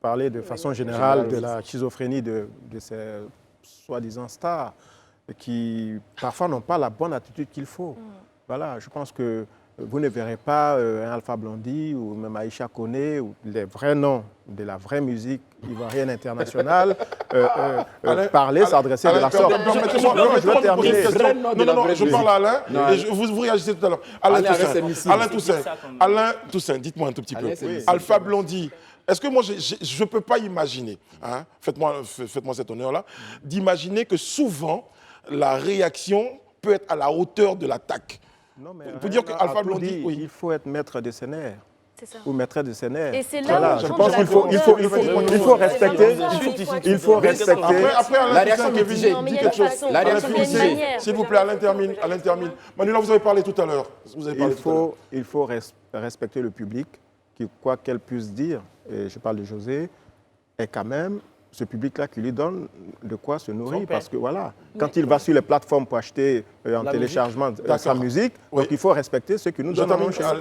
parler de façon générale de la schizophrénie de ces soi-disant stars qui, parfois, n'ont pas la bonne attitude qu'il faut. Voilà, je pense que vous ne verrez pas un Alpha Blondy ou même Aïcha Koné ou les vrais noms de la vraie musique ivoirienne internationale parler, s'adresser de la sorte. Permettez-moi Non, je de vais poser terminer. une question. Non, Non, non, non, je parle à Alain Non, et vous réagissez tout à l'heure. Alain Alain avec ses Toussaint, missiles. Alain C'est Toussaint, ça, quand même. Alain Toussaint, dites-moi un tout petit peu. Alain, c'est missiles. Alpha Blondy, est-ce que moi, je ne peux pas imaginer, hein, faites-moi cet honneur-là, d'imaginer que souvent, la réaction peut être à la hauteur de l'attaque. Non, mais On peut dire que Rihanna a Alpha tout Blondy, dit, oui. il faut être maître de ses nerfs C'est ça. ou maîtresse de ses nerfs. Et c'est là Voilà, où je on pense change qu'il la faut, grandeur. il faut respecter. Il faut respecter. Après, Alain La réaction Toussaint, mitigée. Kevin, Non, mais dit il y a quelque une chose. façon. La Il y a réaction une mitigée. manière. S'il vous plaît, Alain termine. Manuela, vous avez parlé tout à l'heure. Vous avez parlé tout à l'heure. Il faut respecter le public, qui, quoi qu'elle puisse dire, et je parle de José, est quand même ce public-là qui lui donne de quoi se nourrir. Parce que voilà, quand il va sur les plateformes pour acheter en La téléchargement sa D'accord. musique, Oui. donc il faut respecter ceux qui nous Je donnent à termine. manger.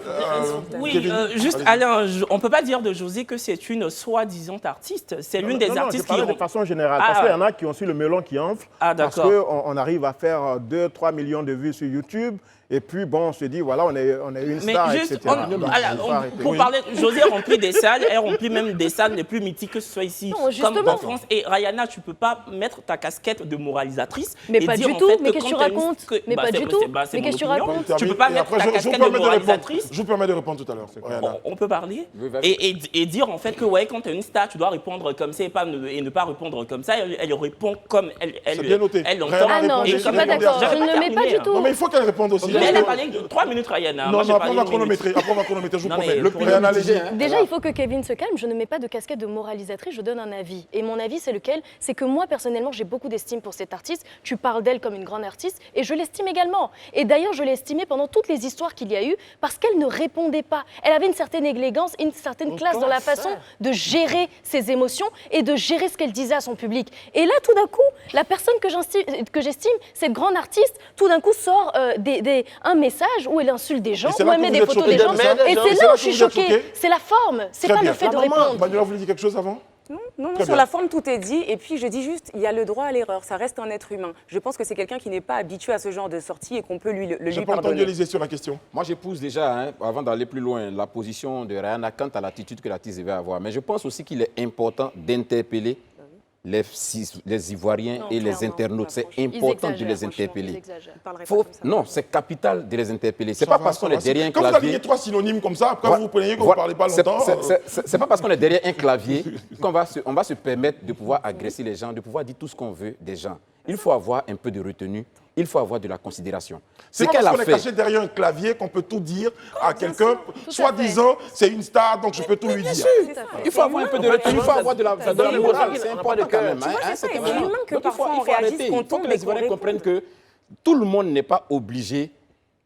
Oui, Kevin, juste allez-y. Alain, on ne peut pas dire de José que c'est une soi-disant artiste. C'est l'une des artistes je parlais qui. de façon générale, Ah, parce qu'il y en a qui ont su le melon qui enfle, Ah, parce d'accord. qu'on arrive à faire 2-3 millions de vues sur YouTube, Et puis, bon, on se dit, voilà, on est une Mais star, juste, etc. on- Donc, voilà, il faut on- arrêter. pour parler, José remplit des salles, elle remplit même des salles les plus mythiques que ce soit ici, Non, comme justement. en France. Et Rihanna, tu peux pas mettre ta casquette de moralisatrice Mais et pas dire du en tout, fait mais que qu'est-ce que quand tu t'as une- racontes que- Mais bah, pas c'est- du tout. c'est Mais mon qu'est-ce que tu opinion. racontes Tu peux pas Et mettre après, ta je vous casquette de permets de répondre. moralisatrice. Je vous permets de répondre tout à l'heure. Rihanna. On peut parler Oui, vas-y. et dire en fait que ouais, quand tu es une star, tu dois répondre comme ça et ne pas répondre comme ça. Elle répond comme C'est bien noté. elle l'entend. Rihanna Ah non, répond, je Et suis comme pas elle- d'accord. j'avais Je ne le mets pas terminé, du hein. tout. Non, mais il faut qu'elle réponde aussi. Mais elle a parlé de 3 minutes, Rihanna. Non, Moi, non, j'ai après parlé on va une minute. chronométrer. Après, on va chronométrer, je vous Non, mais promets. le Rihanna, allez-y. Déjà, il faut que Kevin se calme. Je ne mets pas de casquette de moralisatrice, je donne un avis. Et mon avis, c'est lequel? C'est que moi, personnellement, j'ai beaucoup d'estime pour cette artiste. Tu parles d'elle comme une grande artiste et je l'estime également. Et d'ailleurs, je l'ai estimée pendant toutes les histoires qu'il y a eu parce qu'elle ne répondait pas. Elle avait une certaine élégance, une certaine classe dans la façon de gérer ses émotions et de gérer ce qu'elle disait à son public. Et là, tout d'un coup, la personne que j'estime, cette grande artiste, tout d'un coup sort un message où elle insulte des gens, Et c'est où là elle que met vous des êtes photos choqué des gens. de ça Et Et c'est c'est là là où que je suis vous êtes choquée. choqué C'est la forme, c'est Très pas bien. le fait de La maman, répondre. Manuela, vous voulez dire quelque chose avant? Non, Très sur bien. la forme, tout est dit. Et puis, je dis juste, il y a le droit à l'erreur. Ça reste un être humain. Je pense que c'est quelqu'un qui n'est pas habitué à ce genre de sortie et qu'on peut lui J'ai lui pas entendu pardonner. Élisée sur la question. Moi, j'épouse déjà, hein, avant d'aller plus loin, la position de Rihanna quant à l'attitude que l'artiste devait avoir. Mais je pense aussi qu'il est important d'interpeller les Ivoiriens Non, et les clairement, internautes. C'est franchement. important de exagèrent, les franchement, interpeller. ils exagèrent. Je parlerai pas Faut- comme ça. non, c'est capital de les interpeller. C'est Ça pas va, parce ça qu'on va. est derrière un Quand vous clavier. aviez 3 synonymes comme ça, après Ouais. vous vous plaignez que vous Ouais. ne parlez pas C'est- longtemps. c'est pas parce qu'on est derrière un clavier qu'on va se permettre de pouvoir agresser les gens, de pouvoir dire tout ce qu'on veut des gens. Il faut avoir un peu de retenue, il faut avoir de la considération. C'est Ce pas qu'elle parce a qu'on est fait. caché derrière un clavier qu'on peut tout dire à quelqu'un. tout à Soi-disant, c'est une star, donc je peux tout lui dire. Il faut avoir un peu de retenue, il faut avoir de la C'est morale. humain. C'est On n'a important pas de quand cœur. même. Tu vois, c'est ça, c'est c'est humain que Donc, parfois on il faut réagisse, arrêter. qu'on Il faut tombe que et les qu'on Ivoiriens réponde. comprennent que tout le monde n'est pas obligé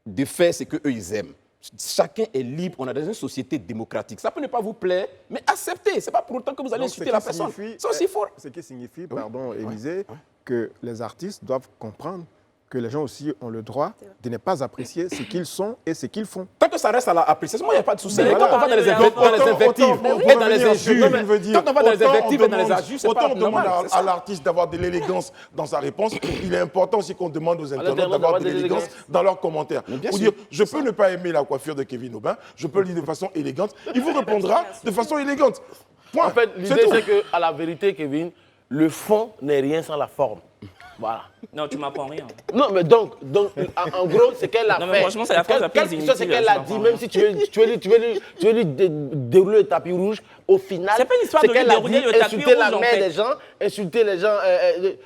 de faire ce qu'eux, ils aiment. Chacun est libre, on est dans une société démocratique. Ça peut ne pas vous plaire, mais acceptez. Ce n'est pas pour autant que vous allez Donc, insulter la personne. C'est aussi fort. Ce qui signifie, pardon, Élisée, que les artistes doivent comprendre que les gens aussi ont le droit de ne pas apprécier ce qu'ils sont et ce qu'ils font. Tant que ça reste à l'appréciation, moi, il n'y a pas de souci. Mais Mais quand on va dans les invectives et dans les injures, quand on va dans les invectives et dans les injures, c'est Autant pas on demande normal. à l'artiste d'avoir de l'élégance dans sa réponse, il est important aussi qu'on demande aux internautes l'internaute d'avoir d'avoir de de l'élégance l'élégance. dans leurs commentaires. Mais bien Pour sûr, dire, je peux ne pas aimer la coiffure de Kevin Aubin, je peux le dire de façon élégante, il vous répondra de façon élégante. Point. En fait, C'est l'idée, tout. c'est qu'à la vérité, Kevin, le fond n'est rien sans la forme. Voilà. Non, tu m'apprends rien. Non, mais donc en gros, c'est qu'elle a Non, fait. mais franchement, c'est la phrase la plus Quelle que soit ce inutile, qu'elle je a comprends dit, rien. même si tu veux lui dérouler le tapis rouge, au final, C'est pas une histoire c'est de lui qu'elle a dérouler dit le tapis insulter la rouge, en mère fait. des gens, insulter les gens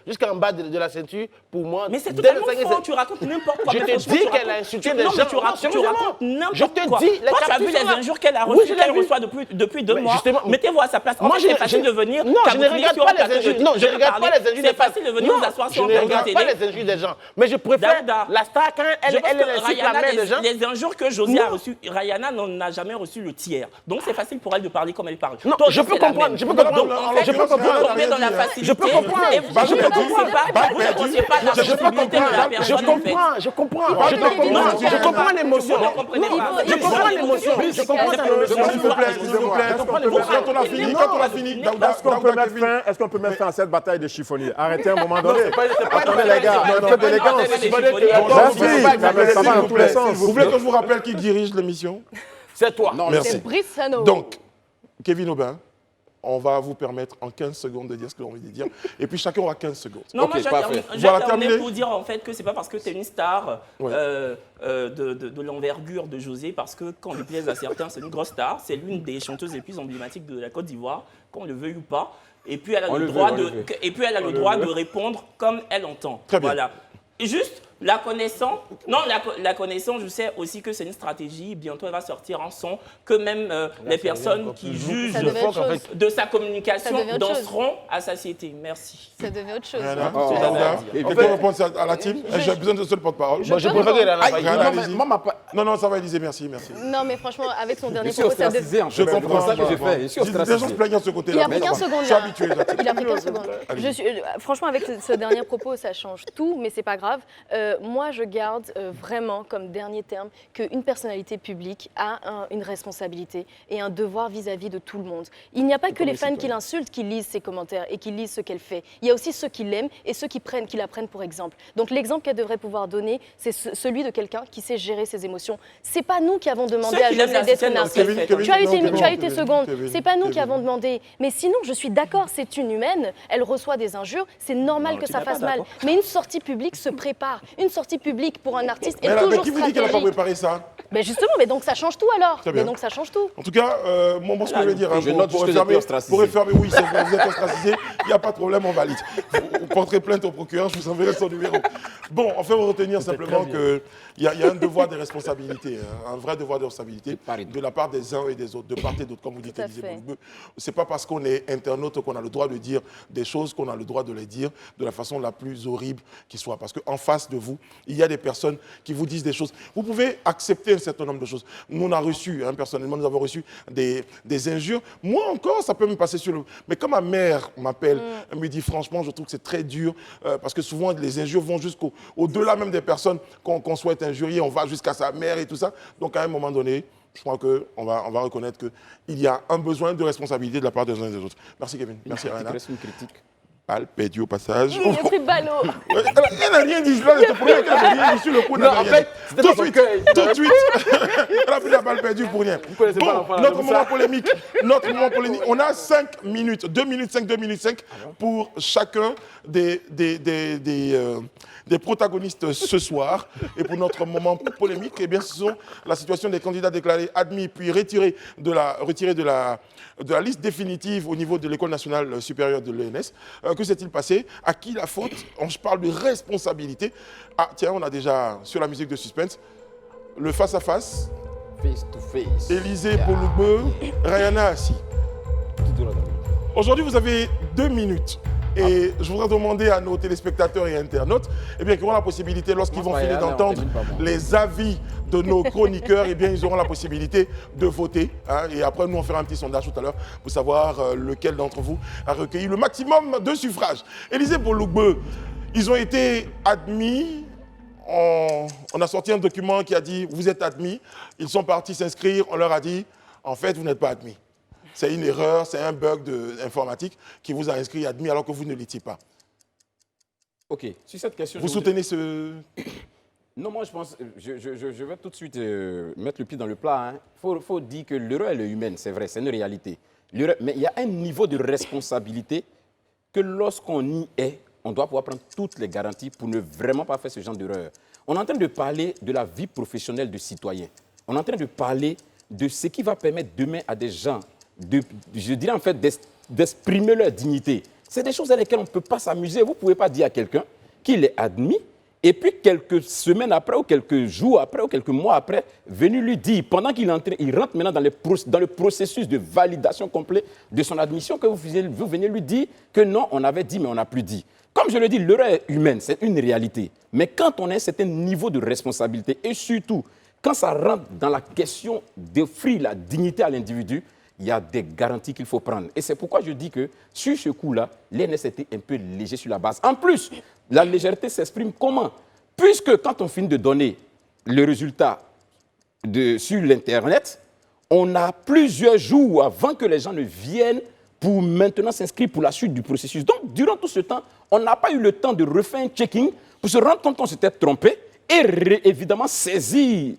jusqu'en bas de la ceinture, pour moi. Mais c'est dès le totalement cinq- faux, tu racontes n'importe quoi. Je Mais te franchement, dis tu qu'elle racontes- a insulté tu- des non, mais gens. tu Non, racontes sérieusement. n'importe Je te quoi. dis, les Quand tu as vu captures les sont là. injures qu'elle a Oui, reçues, je l'ai qu'elle vu. reçoit depuis 2 Mais mois, justement, mettez-vous à sa place. En moi, fait, c'est facile de venir. Non, je ne cabouiner regarde sur pas un plateau les de- injures. Non, je de ne regarde parler. pas les injures C'est des femmes. facile de venir Non, vous asseoir je sur un ne plateau de regarde pas télé. les injures des gens. Mais je préfère Dawda. la star quand Je elle pense que insulte la mère des gens. les injures que José a Non. reçues, Rihanna n'en a jamais reçu le tiers. Donc c'est facile pour elle de parler comme elle parle. Non, Toi je aussi, peux c'est la comprendre, même. je peux Donc, comprendre. en fait, Je peux vous comprendre. tombez dans la facilité. Je peux comprendre. Et vous Bah, je ne peux négociez comprendre. pas, Bah, vous perdu. négociez pas la Je peux sensibilité de la comprendre. Je personne, en fait. comprends, je comprends. Bah, Je je comprends. comprends. Je comprends l'émotion. Vous ne comprenez Non, pas. je comprends l'émotion. Je comprends C'est ta pas le émotion. S'il vous plaît, s'il vous plaît. Quand on a fini, Est-ce qu'on peut mettre fin à cette bataille de chiffonniers? Arrêtez à un moment donné. Attendez les gars, un peu d'élégance. Merci, ça va dans tous les sens. Vous voulez que je vous rappelle qui dirige l'émission? C'est toi. Merci. C'est Brice Sano. Donc, Kevin Aubin, on va vous permettre en 15 secondes de dire ce que l'on veut dire. Et puis chacun aura 15 secondes. Non, Ok, moi, j'ai parfait. Voilà, terminé terminé. pour dire en fait que c'est pas parce que tu es une star Ouais. de l'envergure de José, parce que quand il plaise à certains, c'est une grosse star. C'est l'une des chanteuses les plus emblématiques de la Côte d'Ivoire, qu'on le veuille ou pas. Et puis elle a On le le droit veut, on de, le veut. et puis elle a le droit de répondre comme elle entend. Très bien. Voilà. Et juste la connaissant, non, la connaissant, je sais aussi que c'est une stratégie. Bientôt, elle va sortir un son que même les personnes qui jugent Ça devait être autre chose. de sa Ça communication devait autre chose. danseront à satiété. Merci. Ça devait autre chose. Rihanna, Oh, c'est Dawda. oh, Et puis répondre à la team. J'ai besoin de seul porte-parole. Moi, je préfère qu'elle Aïe, Rihanna, Non, mais allez-y. moi, ma pa- Non, non, ça va, Élisée, merci, merci. Non, mais franchement, avec son je dernier suis propos, ça ostracisé en Je fait. C'est comprends. pour ça que j'ai fait. Je suis Les gens se ostracisé. plaignent de ce côté-là. Il a pris mais 15 ça va. secondes. Je suis là. habitué. là. Il a pris 15 secondes. Allez-y. Franchement, avec ce dernier propos, ça change tout, mais c'est pas grave. Moi, je garde vraiment comme dernier terme qu'une personnalité publique a une responsabilité et un devoir vis-à-vis de tout le monde. Il n'y a pas que les fans qui l'insultent qui lisent ses commentaires et qui lisent ce qu'elle fait. Il y a aussi ceux qui l'aiment et ceux qui la prennent pour exemple. Donc l'exemple qu'elle devrait pouvoir donner, c'est celui de quelqu'un qui sait gérer ses émotions. C'est pas nous qui avons demandé à Joseph d'être narcissique. Tu as eu tes secondes. C'est pas nous qui avons demandé. Mais sinon, je suis d'accord, c'est une humaine. Elle reçoit des injures. C'est normal que ça fasse mal. Mais une sortie publique se prépare. Une sortie publique pour un artiste est toujours qui vous dit qu'elle n'a pas stratégique. préparé ça? Mais justement, mais donc ça change tout alors. Très bien. Mais donc ça change tout. En tout cas, ce que je vais dire, je note juste que j'étais ostracisé. pour refermer, oui, c'est bon, vous êtes ostracisé, il n'y a pas de problème, on valide. Vous porterez plainte au procureur, je vous enverrai son numéro. Bon, on fait retenir simplement qu'il y a un devoir de responsabilité, hein, un vrai devoir de responsabilité de la part des uns et des autres, de part et d'autre, comme vous dites, Élisée Boulbeu. Ce n'est pas parce qu'on est internaute qu'on a le droit de dire des choses, qu'on a le droit de les dire de la façon la plus horrible qui soit. Parce qu'en face de vous, il y a des personnes qui vous disent des choses. Vous pouvez accepter un certain nombre de choses. Nous, on a reçu, hein, personnellement, nous avons reçu des injures. Moi encore, ça peut me passer sur le... Mais quand ma mère m'appelle, elle me dit franchement, je trouve que c'est très dur, parce que souvent, les injures vont jusqu'au-delà même des personnes qu'on souhaite injurier. On va jusqu'à sa mère et tout ça. Donc, à un moment donné, je crois qu'on va reconnaître qu'il y a un besoin de responsabilité de la part des uns et des autres. Merci, Kevin. Merci, Rana. Il reste une critique. Balle perdue au passage. Il est pris ballot. Elle n'a rien dit. Là, je te promets qu'elle n'a rien dit sur le coup. Non, en fait, c'était tout dans de son suite, cœur. tout de suite. Elle a pris la balle perdue pour rien. connaissez pas Bon, l'enfant, notre comme moment ça. polémique. Notre moment polémique. On a 5 minutes, 2 minutes 5, 2 minutes 5 pour chacun des protagonistes ce soir. Et pour notre moment polémique, eh bien, ce sont la situation des candidats déclarés admis puis retirés de la liste définitive au niveau de l'École nationale supérieure de l'ENS. Que s'est-il passé? À qui la faute? On parle de responsabilité. Ah, tiens, on a déjà, sur la musique de suspense, le face-à-face. Face to face. Élisée Boulbeu, Rayana Assi. Aujourd'hui, vous avez 2 minutes. Et je voudrais demander à nos téléspectateurs et internautes qu'ils auront la possibilité, lorsqu'ils vont finir d'entendre les avis de nos chroniqueurs, ils auront la possibilité de voter. Hein, et après, nous, on fera un petit sondage tout à l'heure pour savoir lequel d'entre vous a recueilli le maximum de suffrages. Élisée Boulbeu, ils ont été admis. On a sorti un document qui a dit « Vous êtes admis ». Ils sont partis s'inscrire. On leur a dit « En fait, vous n'êtes pas admis ». C'est une erreur, c'est un bug informatique qui vous a inscrit admis alors que vous ne l'étiez pas. OK. Sur cette question... Vous soutenez ce... Non, moi, je pense... Je vais tout de suite mettre le pied dans le plat. Il faut dire que l'erreur, elle est humaine, c'est vrai, c'est une réalité. Mais il y a un niveau de responsabilité que lorsqu'on y est, on doit pouvoir prendre toutes les garanties pour ne vraiment pas faire ce genre d'erreur. On est en train de parler de la vie professionnelle du citoyen. On est en train de parler de ce qui va permettre demain à des gens je dirais en fait, d'exprimer leur dignité. C'est des choses à lesquelles on ne peut pas s'amuser. Vous ne pouvez pas dire à quelqu'un qu'il est admis, et puis quelques semaines après, ou quelques jours après, ou quelques mois après, venir lui dire, pendant qu'il rentre maintenant dans le processus de validation complet de son admission, que vous venez lui dire que non, on avait dit, mais on n'a plus dit. Comme je le dis, l'erreur est humaine, c'est une réalité. Mais quand on a un certain niveau de responsabilité, et surtout, quand ça rentre dans la question d'offrir la dignité à l'individu, il y a des garanties qu'il faut prendre. Et c'est pourquoi je dis que sur ce coup-là, l'ENS était un peu léger sur la base. En plus, la légèreté s'exprime comment? Puisque quand on finit de donner le résultat sur l'Internet, on a plusieurs jours avant que les gens ne viennent pour maintenant s'inscrire pour la suite du processus. Donc, durant tout ce temps, on n'a pas eu le temps de refaire un checking pour se rendre compte qu'on s'était trompé et évidemment saisir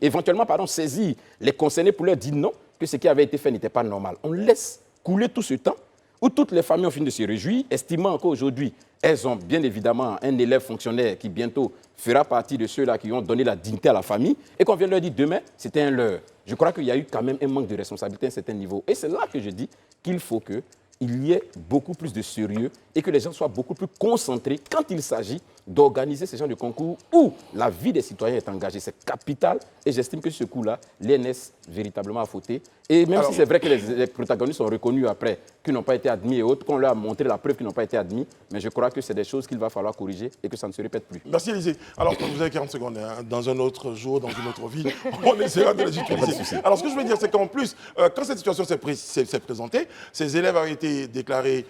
les concernés pour leur dire non, que ce qui avait été fait n'était pas normal. On laisse couler tout ce temps où toutes les familles ont fini de se réjouir, estimant qu'aujourd'hui, elles ont bien évidemment un élève fonctionnaire qui bientôt fera partie de ceux-là qui ont donné la dignité à la famille, et qu'on vient leur dire demain, c'était un leurre. Je crois qu'il y a eu quand même un manque de responsabilité à un certain niveau. Et c'est là que je dis qu'il faut qu'il y ait beaucoup plus de sérieux et que les gens soient beaucoup plus concentrés quand il s'agit d'organiser ce genre de concours où la vie des citoyens est engagée. C'est capital et j'estime que ce coup-là, l'ENS véritablement a fauté. Et même si c'est vrai que les protagonistes sont reconnus après, qu'ils n'ont pas été admis et autres, qu'on leur a montré la preuve qu'ils n'ont pas été admis, mais je crois que c'est des choses qu'il va falloir corriger et que ça ne se répète plus. Merci Élisée. Alors, vous avez 40 secondes. Hein. Dans un autre jour, dans une autre vie, on essaiera de les utiliser. Alors, ce que je veux dire, c'est qu'en plus, quand cette situation s'est présentée, ces élèves avaient été déclarés,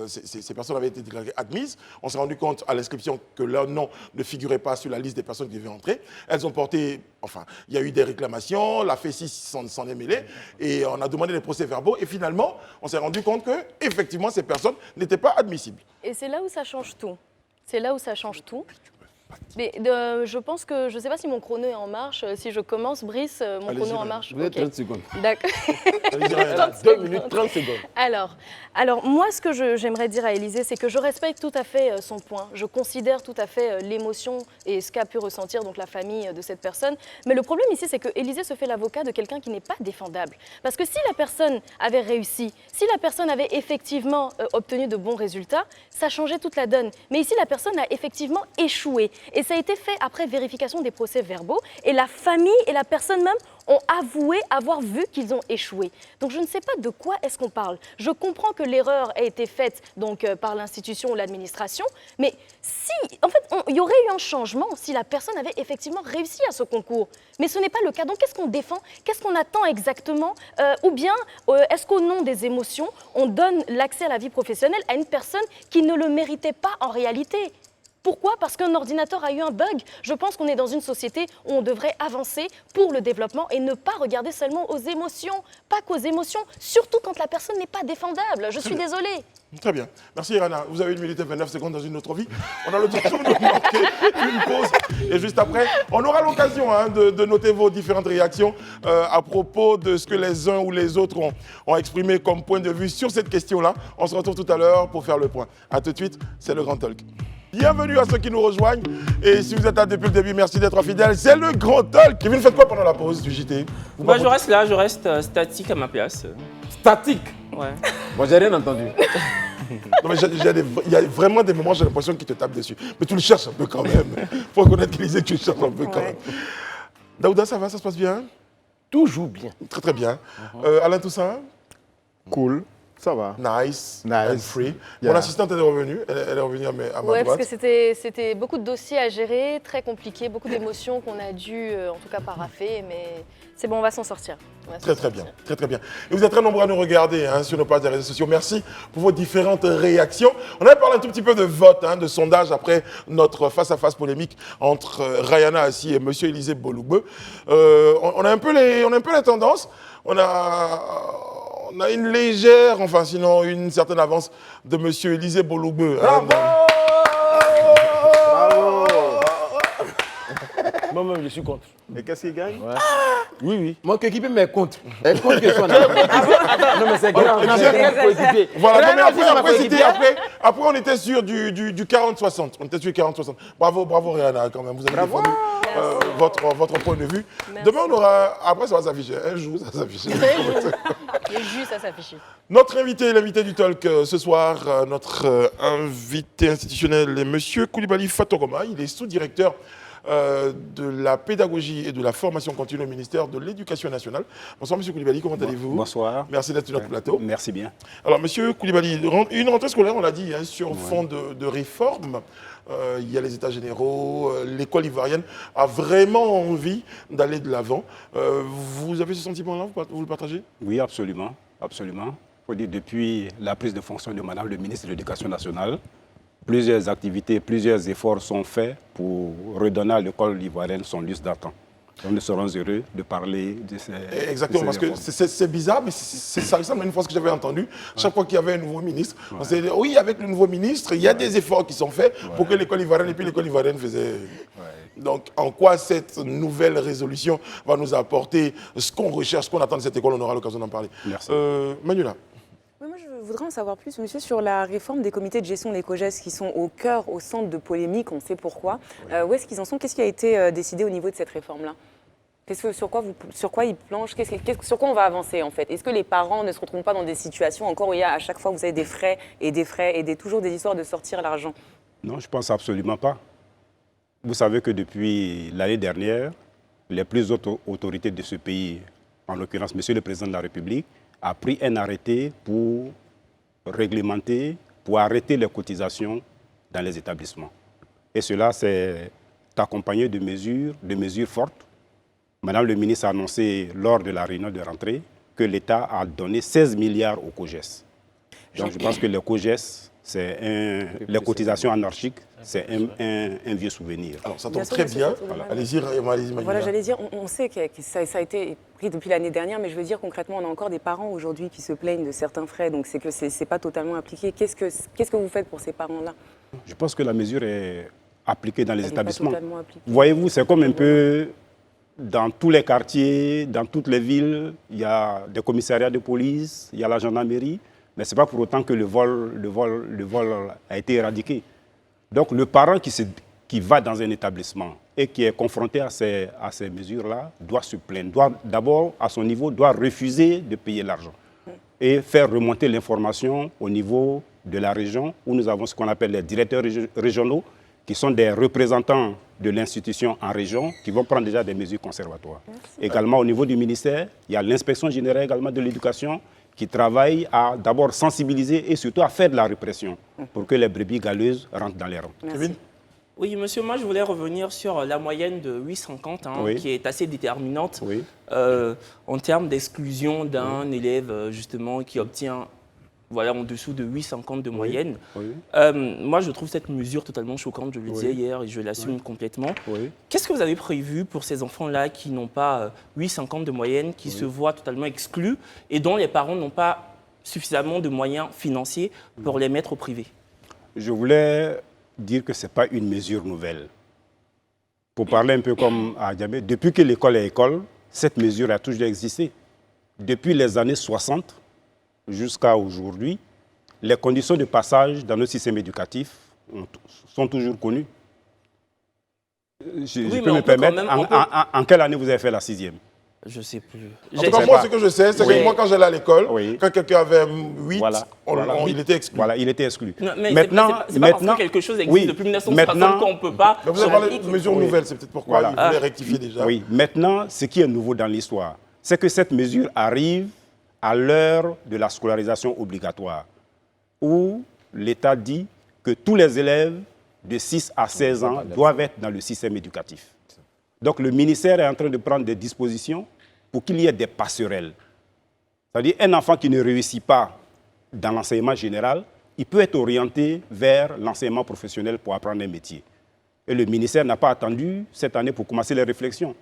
ces personnes avaient été déclarées admises. On s'est rendu compte à l'inscription que leur nom ne figurait pas sur la liste des personnes qui devaient entrer. Elles ont porté, enfin, il y a eu des réclamations, la FECI s'en est mêlée, et on a demandé des procès-verbaux, et finalement, on s'est rendu compte que, effectivement, ces personnes n'étaient pas admissibles. Et c'est là où ça change tout. C'est là où ça change tout. Mais je pense que, je ne sais pas si mon chrono est en marche. Si je commence, Brice, mon Allez-y, chrono est en madame. marche. Vous avez Ok. 30 secondes. D'accord. Allez-y, Rihanna. 2 minutes, 30 secondes. Alors moi, ce que j'aimerais dire à Élysée, c'est que je respecte tout à fait son point. Je considère tout à fait l'émotion et ce qu'a pu ressentir donc la famille de cette personne. Mais le problème ici, c'est que Élysée se fait l'avocat de quelqu'un qui n'est pas défendable. Parce que si la personne avait réussi, si la personne avait effectivement obtenu de bons résultats, ça changeait toute la donne. Mais ici, la personne a effectivement échoué. Et ça a été fait après vérification des procès-verbaux. Et la famille et la personne même ont avoué avoir vu qu'ils ont échoué. Donc je ne sais pas de quoi est-ce qu'on parle. Je comprends que l'erreur a été faite donc, par l'institution ou l'administration, mais si, en fait, il y aurait eu un changement si la personne avait effectivement réussi à ce concours. Mais ce n'est pas le cas. Donc qu'est-ce qu'on défend? Qu'est-ce qu'on attend exactement? Ou bien, est-ce qu'au nom des émotions, on donne l'accès à la vie professionnelle à une personne qui ne le méritait pas en réalité? Pourquoi? Parce qu'un ordinateur a eu un bug. Je pense qu'on est dans une société où on devrait avancer pour le développement et ne pas regarder seulement aux émotions, pas qu'aux émotions, surtout quand la personne n'est pas défendable. Je suis désolée. Très bien. Merci, Irana. Vous avez 1 minute et 29 secondes dans une autre vie. On a le temps de marquer une pause. Et juste après, on aura l'occasion de noter vos différentes réactions à propos de ce que les uns ou les autres ont exprimé comme point de vue sur cette question-là. On se retrouve tout à l'heure pour faire le point. A tout de suite, c'est le Grand Talk. Bienvenue à ceux qui nous rejoignent. Et si vous êtes là depuis le début, merci d'être fidèles. C'est le Grand Talk. Kevin, faites quoi pendant la pause du JT? Moi, je reste là, je reste statique à ma place. Statique. Ouais. Bon, j'ai rien entendu. Non, mais il y a vraiment des moments, j'ai l'impression qu'il te tape dessus. Mais tu le cherches un peu quand même. Il faut reconnaître qu'Élysée, tu le cherches un peu quand même. Daouda, ça va? Ça se passe bien? Toujours bien. Très, très bien. Alain Toussaint? Cool, ça va. Nice. Nice. And free. Yeah. Mon assistante, elle est revenue. Elle est revenue à ma Ouais, parce droite. que c'était beaucoup de dossiers à gérer, très compliqué, beaucoup d'émotions qu'on a dû, en tout cas, paraffer, mais c'est bon, on va s'en sortir. Très, très bien. Très, très bien. Et vous êtes très nombreux à nous regarder sur nos pages des réseaux sociaux. Merci pour vos différentes réactions. On avait parlé un tout petit peu de vote, de sondage après notre face-à-face polémique entre Rihanna Assi et M. Élysée Boloubeu. On a un peu les tendances. On a une légère, enfin sinon une certaine avance de M. Élysée Boloubeu. Moi-même, je suis contre. Et qu'est-ce qu'il gagne? Oui, oui. Mon coéquipier m'est contre. Elle compte que son Non, mais c'est grave. Non, c'est mon coéquipier. Voilà, Non, mais non, après, c'est après, on était sur du 40-60. On était sur 40-60. Bravo Rihanna quand même. Vous avez défendu votre point de vue. Merci. Demain, on aura. Après, ça va s'afficher. Un jour, ça va s'afficher. Le jus, ça s'affiche. Notre l'invité du talk ce soir, notre invité institutionnel est M. Koulibaly Fatoroma. Il est sous-directeur de la pédagogie et de la formation continue au ministère de l'Éducation nationale. Bonsoir M. Koulibaly, comment allez-vous? Bonsoir. Merci d'être sur notre plateau. Merci bien. Alors M. Koulibaly, une rentrée scolaire, on l'a dit, sur fond de réforme. Il y a les états généraux, l'école ivoirienne a vraiment envie d'aller de l'avant. Vous avez ce sentiment-là, vous le partagez? Oui, absolument. Absolument. Il faut dire, depuis la prise de fonction de Madame le ministre de l'Éducation nationale, plusieurs activités, plusieurs efforts sont faits pour redonner à l'école ivoirienne son lustre d'antan. Nous serons heureux de parler de ces Exactement, parce que c'est bizarre, mais ça ressemble à une phrase que j'avais entendue. Chaque fois qu'il y avait un nouveau ministre, on s'est dit, oui, avec le nouveau ministre, il y a des efforts qui sont faits pour que l'école ivoirienne, et puis l'école ivoirienne faisait... Donc, en quoi cette nouvelle résolution va nous apporter ce qu'on recherche, ce qu'on attend de cette école? On aura l'occasion d'en parler. Merci. Manuela. Oui, moi, je voudrais en savoir plus, monsieur, sur la réforme des comités de gestion des COGES qui sont au cœur, au centre de polémiques, on sait pourquoi. Où est-ce qu'ils en sont? Qu'est-ce qui a été décidé au niveau de cette réforme-là? Sur quoi ils planchent? Sur quoi on va avancer, en fait? Est-ce que les parents ne se retrouvent pas dans des situations encore où il y a à chaque fois, vous avez des frais et toujours des histoires de sortir l'argent? Non, je pense absolument pas. Vous savez que depuis l'année dernière, les plus hautes autorités de ce pays, en l'occurrence Monsieur le Président de la République, a pris un arrêté pour réglementer, pour arrêter les cotisations dans les établissements. Et cela s'est accompagné de mesures fortes. Madame le ministre a annoncé lors de la réunion de rentrée que l'État a donné 16 milliards aux COGES. Donc je pense que les COGES, c'est les cotisations anarchiques, c'est un vieux souvenir. Alors, ça Bien tombe sûr, très monsieur bien. Fatoumata. Allez-y, Maïlina. Voilà, j'allais dire, on sait que ça a été pris depuis l'année dernière, mais je veux dire concrètement, on a encore des parents aujourd'hui qui se plaignent de certains frais, donc c'est que c'est pas totalement appliqué. Qu'est-ce que vous faites pour ces parents-là? Je pense que la mesure est appliquée dans les Elle n'est pas établissements. totalement appliquée. Voyez-vous, c'est comme un peu dans tous les quartiers, dans toutes les villes, il y a des commissariats de police, il y a la gendarmerie, mais ce n'est pas pour autant que le vol a été éradiqué. Donc le parent qui va dans un établissement et qui est confronté à ces mesures-là doit se plaindre, doit d'abord, à son niveau, doit refuser de payer l'argent et faire remonter l'information au niveau de la région où nous avons ce qu'on appelle les directeurs régionaux qui sont des représentants de l'institution en région qui vont prendre déjà des mesures conservatoires. Également au niveau du ministère, il y a l'inspection générale également de l'éducation qui travaille à d'abord sensibiliser et surtout à faire de la répression pour que les brebis galeuses rentrent dans les rangs. Kevin? Oui, monsieur, moi je voulais revenir sur la moyenne de 850, Oui. qui est assez déterminante Oui. en termes d'exclusion d'un élève justement qui obtient en dessous de 850 de moyenne. Oui. Moi je trouve cette mesure totalement choquante, je le disais hier et je l'assume complètement. Oui. Qu'est-ce que vous avez prévu pour ces enfants-là qui n'ont pas 850 de moyenne, qui se voient totalement exclus et dont les parents n'ont pas suffisamment de moyens financiers pour les mettre au privé? Je voulais dire que ce n'est pas une mesure nouvelle. Pour parler un peu comme à Diabé, depuis que l'école est école, cette mesure a toujours existé. Depuis les années 60 jusqu'à aujourd'hui, les conditions de passage dans notre système éducatif sont toujours connues. Je mais peux on me peut quand permettre, même- en quelle année vous avez fait la 6e? Je sais plus. En tout cas, moi, ce que je sais, c'est Oui. que moi, quand j'allais à l'école, Oui. quand quelqu'un avait 8, Voilà. Voilà. il était exclu. Voilà, il était exclu. Non, mais Maintenant, c'est pas parce que quelque chose existe oui, depuis 1960 maintenant- qu'on ne peut pas. Mais vous avez parlé de mesures Oui. nouvelles, c'est peut-être pourquoi Voilà. il voulait rectifier déjà. Oui, maintenant, ce qui est nouveau dans l'histoire, c'est que cette mesure arrive à l'heure de la scolarisation obligatoire, où l'État dit que tous les élèves de 6 à 16 ans doivent être dans le système éducatif. Donc le ministère est en train de prendre des dispositions pour qu'il y ait des passerelles. C'est-à-dire un enfant qui ne réussit pas dans l'enseignement général, il peut être orienté vers l'enseignement professionnel pour apprendre un métier. Et le ministère n'a pas attendu cette année pour commencer les réflexions.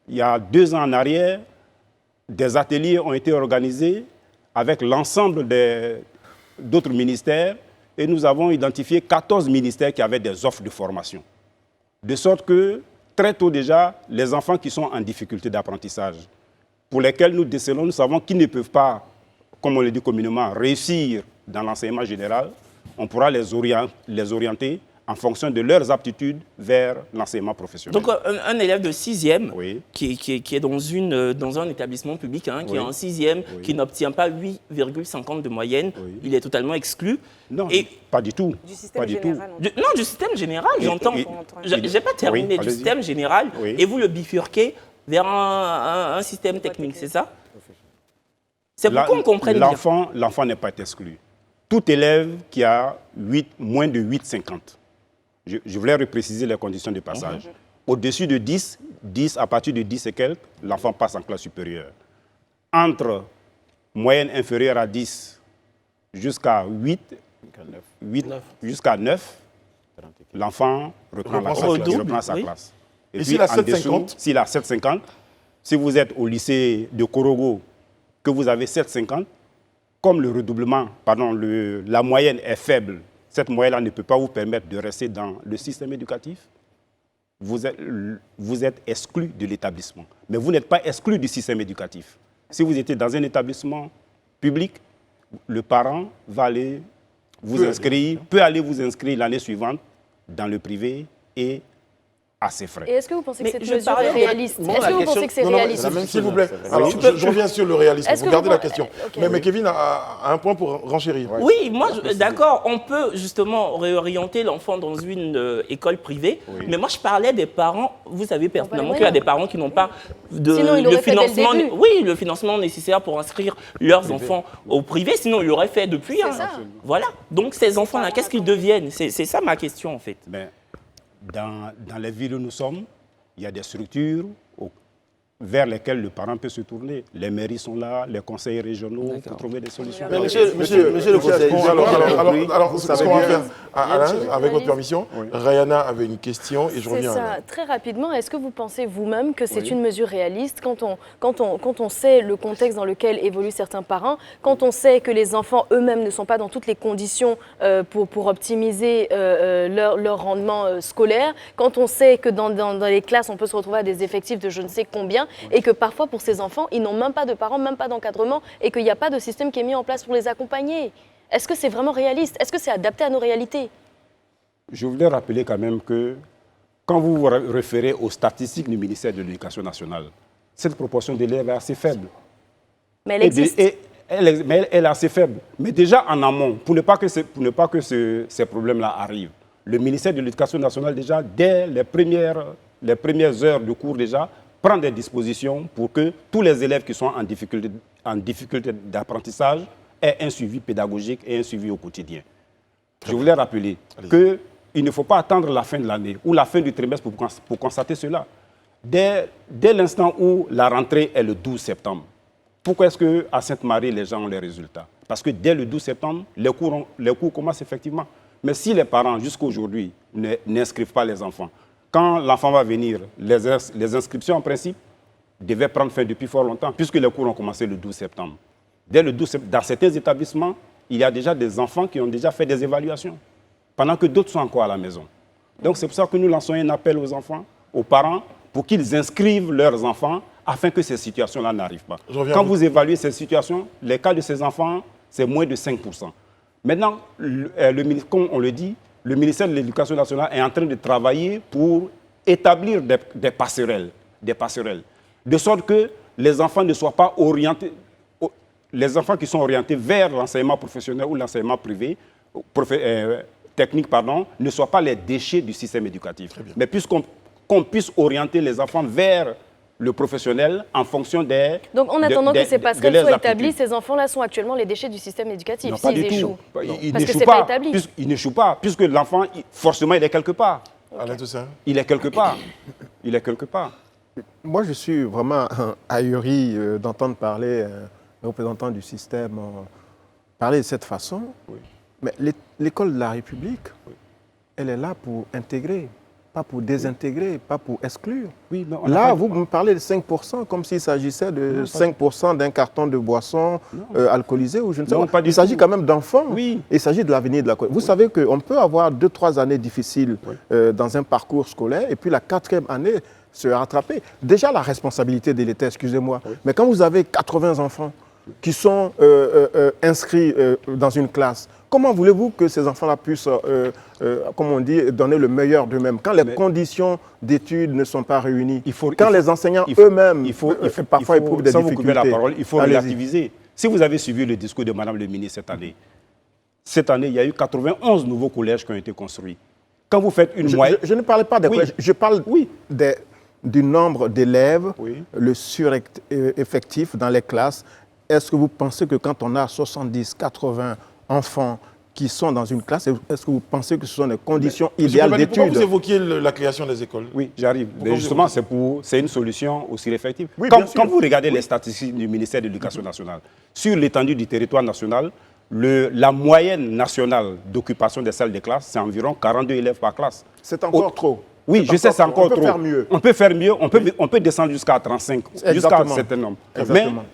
Il y a 2 ans en arrière, des ateliers ont été organisés avec l'ensemble d'autres ministères et nous avons identifié 14 ministères qui avaient des offres de formation. De sorte que, très tôt déjà, les enfants qui sont en difficulté d'apprentissage, pour lesquels nous décelons, nous savons qu'ils ne peuvent pas, comme on le dit communément, réussir dans l'enseignement général, on pourra les orienter en fonction de leurs aptitudes vers l'enseignement professionnel. Donc un élève de 6e Oui. qui est dans un établissement public, qui Oui. est en 6e, Oui. qui n'obtient pas 8,50 de moyenne, Oui. il est totalement exclu. Non, Et- pas du tout. Du système Pas du tout. général. Du système général, j'entends. et- Je n'ai pas terminé Oui, du allez-y. système général Oui. et vous le bifurquez vers un système technique, c'est ça? C'est pour qu'on comprenne bien. L'enfant n'est pas exclu. Tout élève qui a moins de 8,50. Je voulais repréciser les conditions de passage. Au-dessus de 10, à partir de 10 et quelques, l'enfant passe en classe supérieure. Entre moyenne inférieure à 10 jusqu'à 8, jusqu'à 9, l'enfant reprend sa oui. classe. Et puis, s'il a en dessous, 7,50? s'il a 7,50, si vous êtes au lycée de Korogo, que vous avez 7,50, comme le redoublement, la moyenne est faible, cette moyenne-là ne peut pas vous permettre de rester dans le système éducatif, vous êtes exclu de l'établissement. Mais vous n'êtes pas exclu du système éducatif. Si vous étiez dans un établissement public, le parent va aller peut aller vous inscrire l'année suivante dans le privé et à ses frais. Et est-ce que vous pensez que Mais cette je mesure est parlais- réaliste? Moi, Est-ce la que vous question- pensez que c'est Non, non, réaliste? la même s'il vous plaît. chose. Alors, je reviens sur le réalisme. Est-ce Vous que gardez vous- la question. Ok. Mais Kevin a un point pour renchérir. Oui, moi, d'accord, on peut justement réorienter l'enfant dans une école privée, mais moi, je parlais des parents, vous savez personnellement qu'il y a des parents qui n'ont pas Sinon, il le l'aurait fait dès le financement, début. oui, le financement nécessaire pour inscrire leurs enfants au privé, sinon ils l'auraient fait depuis. C'est ça. Voilà, donc ces enfants-là, qu'est-ce qu'ils deviennent? C'est ça ma question, en fait. Ben, dans les villes où nous sommes, il y a des structures vers lesquels le parent peut se tourner. Les mairies sont là, les conseils régionaux pour trouver des solutions. Mais monsieur le conseiller, Bon, alors, ce qu'on va faire, Alain, avec votre permission, Rayana avait une question et je C'est reviens. ça. Très rapidement, est-ce que vous pensez vous-même que c'est une mesure réaliste quand on sait le contexte dans lequel évoluent certains parents, quand on sait que les enfants eux-mêmes ne sont pas dans toutes les conditions pour optimiser leur rendement scolaire, quand on sait que dans les classes, on peut se retrouver à des effectifs de je ne sais combien, et que parfois pour ces enfants, ils n'ont même pas de parents, même pas d'encadrement, et qu'il n'y a pas de système qui est mis en place pour les accompagner. Est-ce que c'est vraiment réaliste? Est-ce que c'est adapté à nos réalités? Je voulais rappeler quand même que quand vous vous référez aux statistiques du ministère de l'Éducation nationale, cette proportion d'élèves est assez faible. Mais elle existe. Mais elle est assez faible. Mais déjà en amont, pour ne pas que ces problèmes-là arrivent, le ministère de l'Éducation nationale, déjà, dès les premières heures de cours, déjà, prend des dispositions pour que tous les élèves qui sont en difficulté d'apprentissage aient un suivi pédagogique et un suivi au quotidien. Je voulais rappeler qu'il ne faut pas attendre la fin de l'année ou la fin du trimestre pour constater cela. Dès l'instant où la rentrée est le 12 septembre, pourquoi est-ce qu'à Sainte-Marie, les gens ont les résultats? Parce que dès le 12 septembre, les cours commencent effectivement. Mais si les parents, jusqu'à aujourd'hui, n'inscrivent pas les enfants, quand l'enfant va venir, les inscriptions, en principe, devaient prendre fin depuis fort longtemps, puisque les cours ont commencé le 12 septembre. Dès le 12 septembre, dans certains établissements, il y a déjà des enfants qui ont déjà fait des évaluations, pendant que d'autres sont encore à la maison. Donc c'est pour ça que nous lançons un appel aux enfants, aux parents, pour qu'ils inscrivent leurs enfants, afin que ces situations-là n'arrivent pas. Quand vous évaluez ces situations, les cas de ces enfants, c'est moins de 5%. Maintenant, comme on le dit, le ministère de l'Éducation nationale est en train de travailler pour établir des passerelles, de sorte que les enfants ne soient pas orientés, les enfants qui sont orientés vers l'enseignement professionnel ou l'enseignement privé, technique, ne soient pas les déchets du système éducatif. Mais qu'on puisse orienter les enfants vers le professionnel en fonction des... Donc en attendant que ces passerelles soient établies, ces enfants-là sont actuellement les déchets du système éducatif, s'ils échouent. Parce que ce n'est pas établi. Ils n'échouent pas, puisque l'enfant, forcément, il est quelque part. Alain Toussaint. Il est quelque part. Il est quelque part. Moi, je suis vraiment ahuri d'entendre parler un représentant du système parler de cette façon. Oui. Mais l'école de la République, elle est là pour intégrer, pas pour désintégrer, pas pour exclure. Oui, là, vous me parlez de 5%, comme s'il s'agissait de 5% d'un carton de boisson alcoolisé ou je ne sais pas. Il s'agit quand même d'enfants. Oui. Il s'agit de l'avenir de la Côte. Vous savez qu'on peut avoir 2-3 années difficiles dans un parcours scolaire et puis la 4e année se rattraper. Déjà, la responsabilité de l'État, excusez-moi. Mais quand vous avez 80 enfants qui sont inscrits dans une classe, comment voulez-vous que ces enfants-là puissent, comme on dit, donner le meilleur d'eux-mêmes quand les conditions d'études ne sont pas réunies, quand les enseignants eux-mêmes parfois éprouvent des difficultés? Sans vous couper la parole, il faut relativiser. Si vous avez suivi le discours de Mme le ministre cette année, il y a eu 91 nouveaux collèges qui ont été construits. Quand vous faites une moyenne... Je ne parlais pas des collèges, je parle du nombre d'élèves, le sureffectif dans les classes. Est-ce que vous pensez que quand on a 70, 80 enfants qui sont dans une classe, est-ce que vous pensez que ce sont des conditions idéales d'études? Pourquoi vous évoquiez la création des écoles? Oui, j'arrive. Justement, c'est une solution aussi effective. Quand vous regardez les statistiques du ministère de l'Éducation nationale, sur l'étendue du territoire national, la moyenne nationale d'occupation des salles de classe, c'est environ 42 élèves par classe. C'est encore trop. Oui, je sais, c'est encore trop. On peut faire mieux. On peut faire mieux, on peut descendre jusqu'à 35, jusqu'à un certain nombre. Exactement.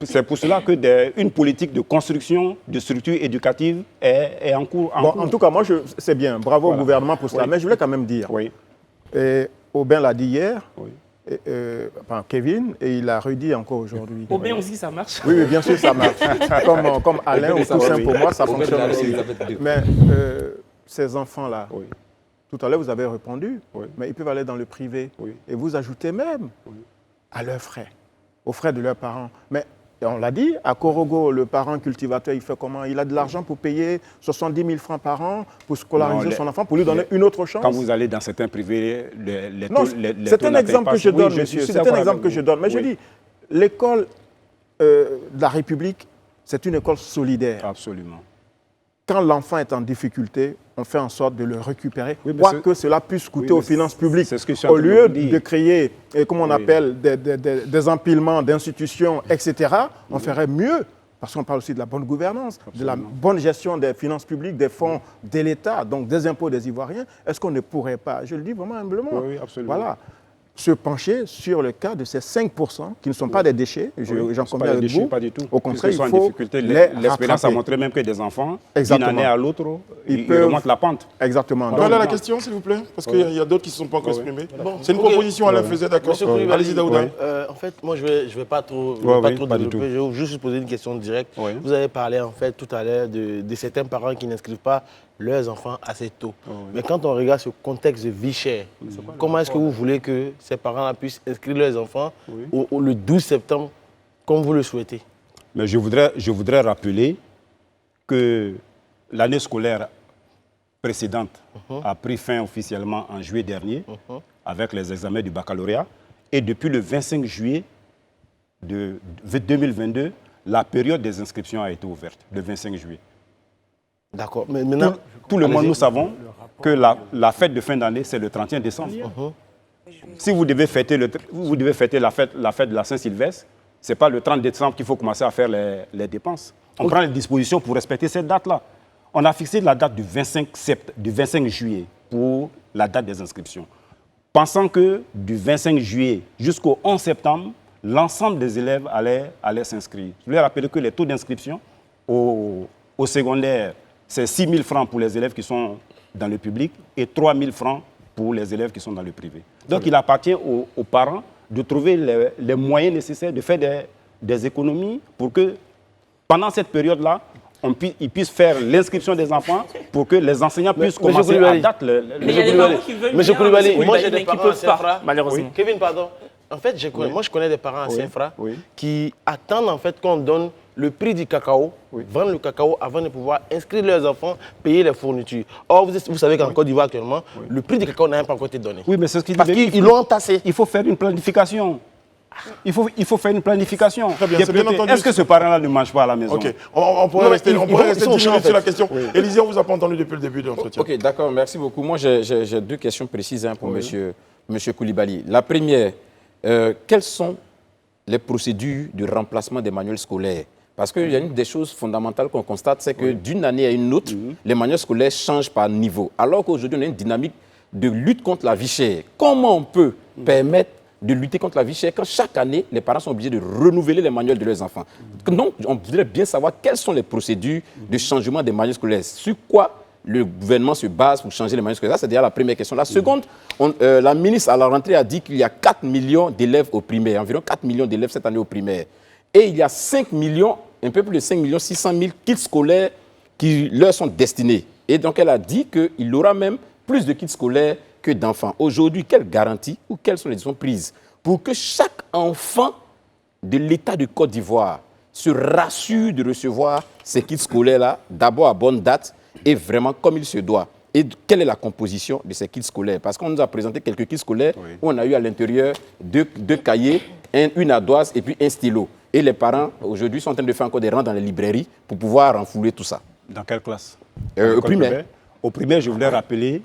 Mais c'est pour cela qu'une politique de construction de structures éducatives est en cours. En tout cas, moi, c'est bien. Bravo au gouvernement pour cela. Mais je voulais quand même dire, Aubin l'a dit hier, Kevin, et il l'a redit encore aujourd'hui. Aubin aussi, ça marche. Oui, bien sûr, ça marche. Comme Alain ou Toussaint, pour moi, ça fonctionne aussi. Mais ces enfants-là, tout à l'heure, vous avez répondu, mais ils peuvent aller dans le privé. Et vous ajoutez même à leurs frais, aux frais de leurs parents. Mais on l'a dit, à Korogo, le parent cultivateur, il fait comment? Il a de l'argent pour payer 70 000 francs par an pour scolariser son enfant, pour lui donner une autre chance. Quand vous allez dans certains privés, c'est un exemple que je donne, monsieur. C'est un exemple que je donne. Mais je dis, l'école de la République, c'est une école solidaire. Absolument. Quand l'enfant est en difficulté, on fait en sorte de le récupérer, Oui, mais quoi c'est- que cela puisse coûter Oui, aux mais finances publiques. c'est ce que je suis en Au train de lieu vous dire. de créer, comme on Oui. appelle, des empilements d'institutions, etc., on ferait mieux. Parce qu'on parle aussi de la bonne gouvernance, de la bonne gestion des finances publiques, des fonds de l'État, donc des impôts des Ivoiriens. Est-ce qu'on ne pourrait pas, je le dis vraiment humblement, Oui, absolument. voilà, se pencher sur le cas de ces 5% qui ne sont pas des déchets, Oui, j'en c'est conviens pas des avec déchets, vous. pas du tout. Au contraire, Puisqu'ils sont il en faut difficulté. les L'expérience a rattraper. montré même que des enfants, Exactement. d'une année à l'autre, ils peuvent- remontent la pente. Exactement. Voilà la Donc, question, s'il vous plaît, parce qu'il y a d'autres qui ne se sont pas encore exprimés. Bon, C'est une ok. proposition, Alain faisait, d'accord. Monsieur Koulibaly, Allez-y, Daouda. en fait, moi, je vais pas trop, Ouais, pas oui, trop pas du développer. Je vais juste poser une question directe. Oui. Vous avez parlé, en fait, tout à l'heure de certains parents qui n'inscrivent pas leurs enfants assez tôt. Mais quand on regarde ce contexte de vie chère, comment est-ce que vous voulez que ces parents puissent inscrire leurs enfants le 12 septembre, comme vous le souhaitez? Mais je voudrais rappeler que l'année scolaire précédente a pris fin officiellement en juillet dernier avec les examens du baccalauréat. Et depuis le 25 juillet de 2022, la période des inscriptions a été ouverte, le 25 juillet. D'accord. Mais maintenant, Tout le monde, allez-y. nous savons que la fête de fin d'année, c'est le 31 décembre. Si vous devez fêter, la fête de la Saint-Sylvestre, ce n'est pas le 30 décembre qu'il faut commencer à faire les dépenses. On prend les dispositions pour respecter cette date-là. On a fixé la date du 25 juillet pour la date des inscriptions. Pensant que du 25 juillet jusqu'au 11 septembre, l'ensemble des élèves allaient s'inscrire. Je voulais rappeler que les taux d'inscription au secondaire, c'est 6 000 francs pour les élèves qui sont dans le public et 3 000 francs pour les élèves qui sont dans le privé. Donc il appartient aux parents de trouver les moyens nécessaires de faire des économies pour que pendant cette période-là, ils puissent faire l'inscription des enfants pour que les enseignants puissent commencer à date. Mais il y a des parents qui veulent Monsieur bien, Koulibaly, monsieur moi j'ai Koulibaly, des mais qui parents à peuvent pas, Saint-Fra. malheureusement. Kevin, pardon. En fait, moi je connais des parents à Saint-Fra qui attendent en fait qu'on donne le prix du cacao, vendre le cacao avant de pouvoir inscrire leurs enfants, payer les fournitures. Or, vous savez qu'en Côte d'Ivoire actuellement, le prix du cacao n'a même pas encore été donné. Oui, mais c'est ce qu'il Parce qu'ils l'ont entassé. Il faut faire une planification. Il faut faire une planification. Très bien, c'est bien entendu. Est-ce que ce parent-là ne mange pas à la maison? Ok, on pourrait Non, rester, mais on pourrait ils rester sont 10 chiants, minutes en sur la fait. question. Élisée, on vous a pas entendu depuis le début de l'entretien. Ok, d'accord, merci beaucoup. Moi, j'ai deux questions précises pour monsieur Koulibaly. La première, quelles sont les procédures de remplacement des manuels scolaires? Parce qu'il y a une des choses fondamentales qu'on constate, c'est que d'une année à une autre, les manuels scolaires changent par niveau. Alors qu'aujourd'hui, on a une dynamique de lutte contre la vie chère. Comment on peut permettre de lutter contre la vie chère quand chaque année, les parents sont obligés de renouveler les manuels de leurs enfants? Donc, on voudrait bien savoir quelles sont les procédures de changement des manuels scolaires. Sur quoi le gouvernement se base pour changer les manuels scolaires? Ça, c'est déjà la première question. La seconde, la ministre à la rentrée a dit qu'il y a 4 millions d'élèves au primaire, environ 4 millions d'élèves cette année au primaire. Et il y a 5 millions, un peu plus de 5 600 000 kits scolaires qui leur sont destinés. Et donc, elle a dit qu'il y aura même plus de kits scolaires que d'enfants. Aujourd'hui, quelle garantie ou quelles sont les décisions prises pour que chaque enfant de l'État de Côte d'Ivoire se rassure de recevoir ces kits scolaires-là, d'abord à bonne date et vraiment comme il se doit? Et quelle est la composition de ces kits scolaires? Parce qu'on nous a présenté quelques kits scolaires où on a eu à l'intérieur deux cahiers, une ardoise et puis un stylo. Et les parents, aujourd'hui, sont en train de faire encore des rangs dans les librairies pour pouvoir renflouer tout ça. Dans quelle classe? Au primaire. Au primaire, je voulais rappeler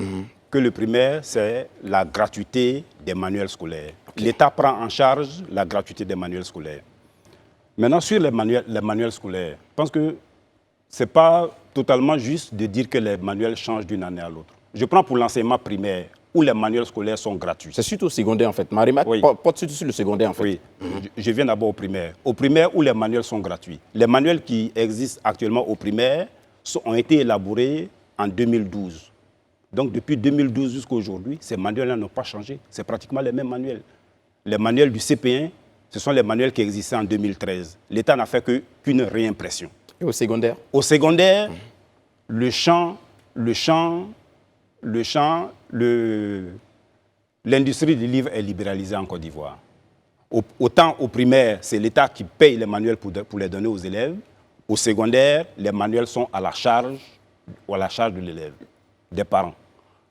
que le primaire, c'est la gratuité des manuels scolaires. L'État prend en charge la gratuité des manuels scolaires. Maintenant, sur les manuels scolaires, je pense que ce n'est pas totalement juste de dire que les manuels changent d'une année à l'autre. Je prends pour l'enseignement primaire, où les manuels scolaires sont gratuits. C'est surtout au secondaire, en fait. Ma remarque porte surtout sur le secondaire, en fait. Oui, je viens d'abord au primaire. Au primaire, où les manuels sont gratuits. Les manuels qui existent actuellement au primaire ont été élaborés en 2012. Donc, depuis 2012 jusqu'à aujourd'hui, ces manuels-là n'ont pas changé. C'est pratiquement les mêmes manuels. Les manuels du CP1, ce sont les manuels qui existaient en 2013. L'État n'a fait qu'une réimpression. Et au secondaire? Au secondaire, l'industrie du livre est libéralisée en Côte d'Ivoire. Autant au primaire, c'est l'État qui paye les manuels pour les donner aux élèves. Au secondaire, les manuels sont à la charge de l'élève, des parents.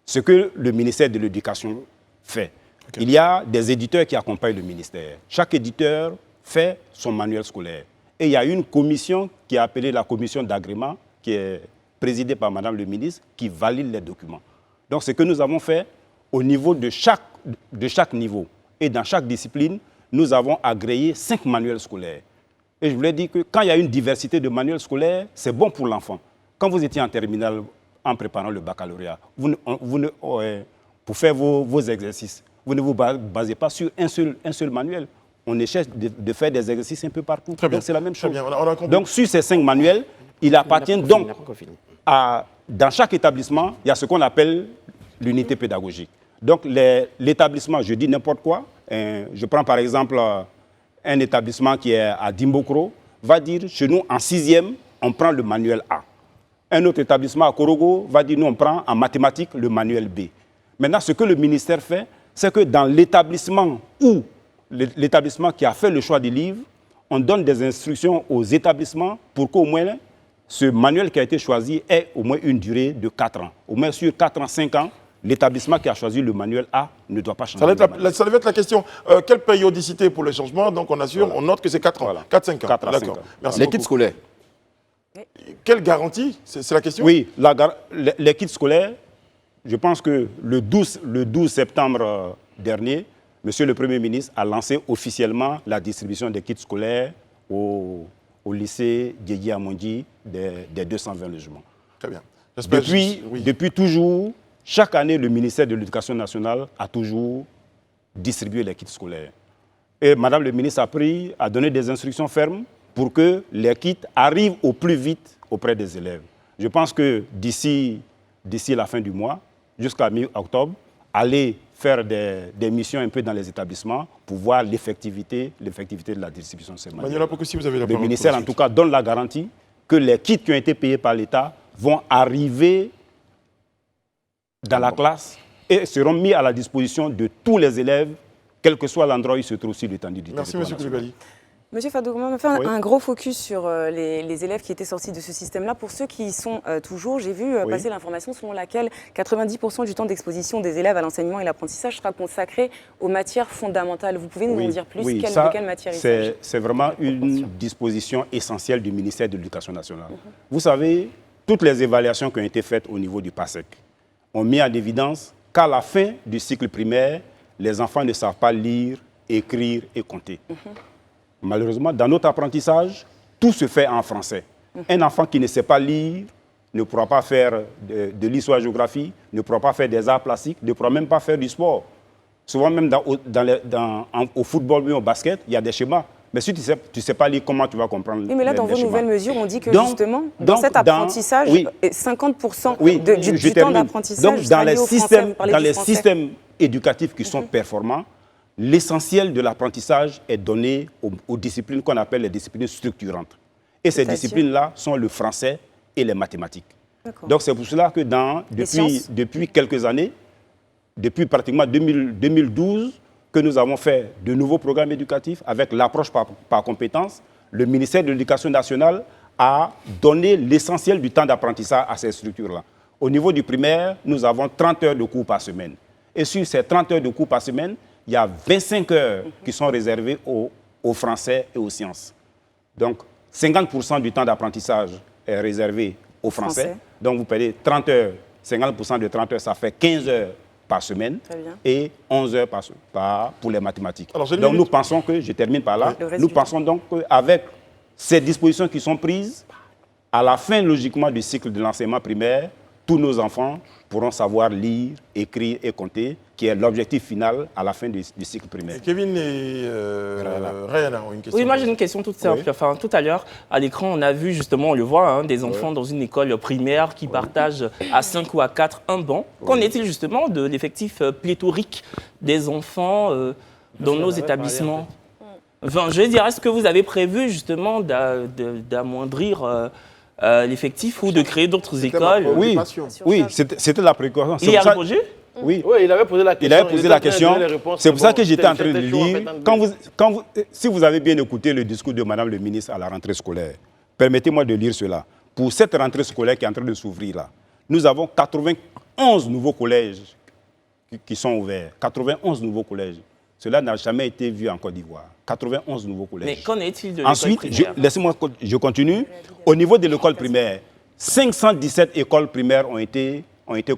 Ce que le ministère de l'Éducation fait, il y a des éditeurs qui accompagnent le ministère. Chaque éditeur fait son manuel scolaire. Et il y a une commission qui est appelée la commission d'agrément, qui est présidée par Madame le ministre, qui valide les documents. Donc, ce que nous avons fait, au niveau de chaque niveau et dans chaque discipline, nous avons agréé 5 manuels scolaires. Et je voulais dire que quand il y a une diversité de manuels scolaires, c'est bon pour l'enfant. Quand vous étiez en terminale en préparant le baccalauréat, pour faire vos exercices, vous ne vous basez pas sur un seul manuel. On essaie de faire des exercices un peu partout. Très bien. Donc c'est la même chose. Très bien. On a compris. Donc sur ces 5 manuels, il appartient donc dans chaque établissement, il y a ce qu'on appelle l'unité pédagogique. Donc l'établissement, je dis n'importe quoi, je prends par exemple un établissement qui est à Dimbokro, va dire chez nous en 6e, on prend le manuel A. Un autre établissement à Korogo va dire nous on prend en mathématiques le manuel B. Maintenant, ce que le ministère fait, c'est que dans l'établissement où l'établissement qui a fait le choix des livres, on donne des instructions aux établissements pour qu'au moins ce manuel qui a été choisi ait au moins une durée de 4 ans. Au moins sur 4 ans, 5 ans, l'établissement qui a choisi le manuel A ne doit pas changer. Ça devait être la question. Quelle périodicité pour le changement? Donc on assure, on note que c'est 4 ans. Voilà. 4-5 ans. 4 à 5 D'accord. ans. Merci Les beaucoup. kits scolaires. Quelle garantie? C'est la question? Oui, les kits scolaires, je pense que le 12 septembre dernier, Monsieur le Premier ministre a lancé officiellement la distribution des kits scolaires au lycée Didier Amondi des 220 logements. Très bien. Depuis toujours, chaque année, le ministère de l'Éducation nationale a toujours distribué les kits scolaires. Et Madame le ministre a donné des instructions fermes pour que les kits arrivent au plus vite auprès des élèves. Je pense que d'ici la fin du mois, jusqu'à mi-octobre, aller faire des missions un peu dans les établissements pour voir l'effectivité de la distribution de ces manuels. Manuela Pokussi, vous avez la Le parole ministère, pour en la tout cas, donne la garantie que les kits qui ont été payés par l'État vont arriver dans la classe et seront mis à la disposition de tous les élèves, quel que soit l'endroit où ils se trouvent sur l'étendue du territoire. Merci, M. Koulibaly. Monsieur Fadouk, on va faire un gros focus sur les élèves qui étaient sortis de ce système-là. Pour ceux qui y sont toujours, j'ai vu passer l'information selon laquelle 90% du temps d'exposition des élèves à l'enseignement et l'apprentissage sera consacré aux matières fondamentales. Vous pouvez nous en dire plus? Oui, de quelle matière il s'agit? C'est vraiment une disposition essentielle du ministère de l'Éducation nationale. Vous savez, toutes les évaluations qui ont été faites au niveau du PASEC ont mis en évidence qu'à la fin du cycle primaire, les enfants ne savent pas lire, écrire et compter. Malheureusement, dans notre apprentissage, tout se fait en français. Un enfant qui ne sait pas lire ne pourra pas faire de l'histoire-géographie, ne pourra pas faire des arts plastiques, ne pourra même pas faire du sport. Souvent, même au football ou au basket, il y a des schémas. Mais si tu ne sais pas lire, comment tu vas comprendre les schémas? Oui, mais là, dans vos nouvelles mesures, on dit que justement, dans cet apprentissage, 50% du temps d'apprentissage donc, dans les français. systèmes éducatifs qui sont performants, l'essentiel de l'apprentissage est donné aux disciplines qu'on appelle les disciplines structurantes. Et ces disciplines-là sont le français et les mathématiques. Donc c'est pour cela que depuis quelques années, depuis pratiquement 2012, que nous avons fait de nouveaux programmes éducatifs avec l'approche par compétences, le ministère de l'Éducation nationale a donné l'essentiel du temps d'apprentissage à ces structures-là. Au niveau du primaire, nous avons 30 heures de cours par semaine. Et sur ces 30 heures de cours par semaine, il y a 25 heures qui sont réservées au français et aux sciences. Donc, 50% du temps d'apprentissage est réservé au français. Donc, vous payez 30 heures, 50% de 30 heures, ça fait 15 heures par semaine et 11 heures pour les mathématiques. Alors, donc, nous pensons que, je termine par là, nous pensons donc qu'avec ces dispositions qui sont prises, à la fin, logiquement, du cycle de l'enseignement primaire, tous nos enfants pourront savoir lire, écrire et compter, qui est l'objectif final à la fin du cycle primaire. Kevin et Rayana ont une question. Oui, moi j'ai une question toute simple. Enfin, tout à l'heure, à l'écran, on a vu justement, on le voit, des enfants dans une école primaire qui partagent à 5 ou à 4 un banc. Qu'en est-il justement de l'effectif pléthorique des enfants dans nos établissements? Enfin, je veux dire, est-ce que vous avez prévu justement d'amoindrir l'effectif ou de créer d'autres écoles? Oui, c'était la précaution. Il y a répondu? Oui, il avait posé la question. Il avait posé la question. C'est pour ça que j'étais en train de lire. Si vous avez bien écouté le discours de Madame le ministre à la rentrée scolaire, permettez-moi de lire cela. Pour cette rentrée scolaire qui est en train de s'ouvrir là, nous avons 91 nouveaux collèges qui sont ouverts. 91 nouveaux collèges. Cela n'a jamais été vu en Côte d'Ivoire. 91 nouveaux collèges. Mais qu'en est-il de l'école Ensuite, primaire? laissez-moi, je continue. Au niveau de l'école primaire, 517 écoles primaires ont été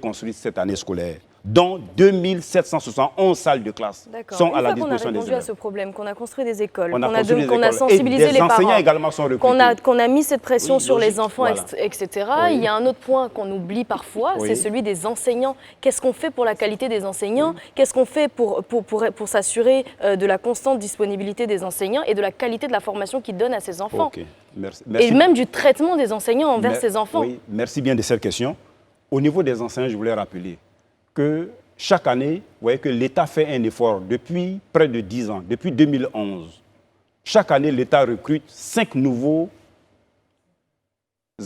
construites cette année scolaire, dont 2771 salles de classe sont à la disposition des élèves. Une fois qu'on a répondu à ce problème, qu'on a construit des écoles, On a qu'on a sensibilisé les enseignants parents, également sont recrutés. qu'on a mis cette pression sur les enfants, voilà. etc. Oui. Il y a un autre point qu'on oublie parfois, Oui. c'est celui des enseignants. Qu'est-ce qu'on fait pour la qualité des enseignants? Qu'est-ce qu'on fait pour s'assurer de la constante disponibilité des enseignants et de la qualité de la formation qu'ils donnent à ces enfants? Ok. Merci. Et même du traitement des enseignants envers ces enfants. Oui, merci bien de cette question. Au niveau des enseignants, je voulais rappeler que chaque année, vous voyez que l'État fait un effort depuis près de 10 ans, depuis 2011. Chaque année, l'État recrute 5 nouveaux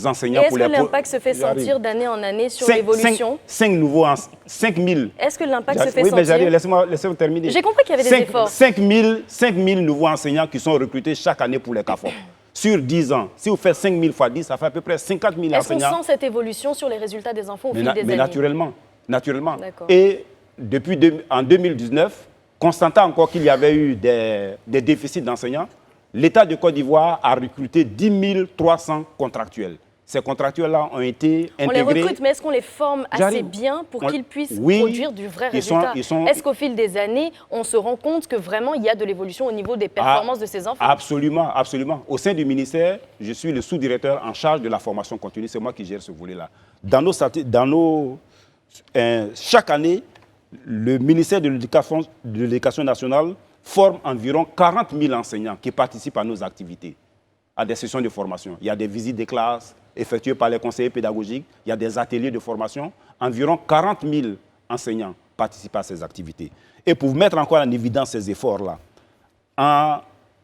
enseignants. Et est-ce que l'impact se fait sentir d'année en année sur l'évolution? 5 nouveaux, 5 000. Est-ce que l'impact se fait oui, mais sentir? laissez-moi terminer. J'ai compris qu'il y avait des efforts. 5 000 nouveaux enseignants qui sont recrutés chaque année pour les CAFOP. Sur 10 ans, si vous faites 5 000 fois 10, ça fait à peu près 50 000 Est-ce qu'on enseignants. sent cette évolution sur les résultats des enfants au fil des années? Mais naturellement. D'accord. Et en 2019, constatant encore qu'il y avait eu des déficits d'enseignants, l'État de Côte d'Ivoire a recruté 10 300 contractuels. Ces contractuels-là ont été intégrés. On les recrute, mais est-ce qu'on les forme assez bien pour qu'ils puissent produire du vrai résultat? Est-ce qu'au fil des années, on se rend compte que vraiment il y a de l'évolution au niveau des performances de ces enfants? Absolument, absolument. Au sein du ministère, je suis le sous-directeur en charge de la formation continue. C'est moi qui gère ce volet-là. Chaque année, le ministère de l'Éducation nationale forme environ 40 000 enseignants qui participent à nos activités, à des sessions de formation. Il y a des visites de classe effectuées par les conseillers pédagogiques, il y a des ateliers de formation. Environ 40 000 enseignants participent à ces activités. Et pour mettre encore en évidence ces efforts-là,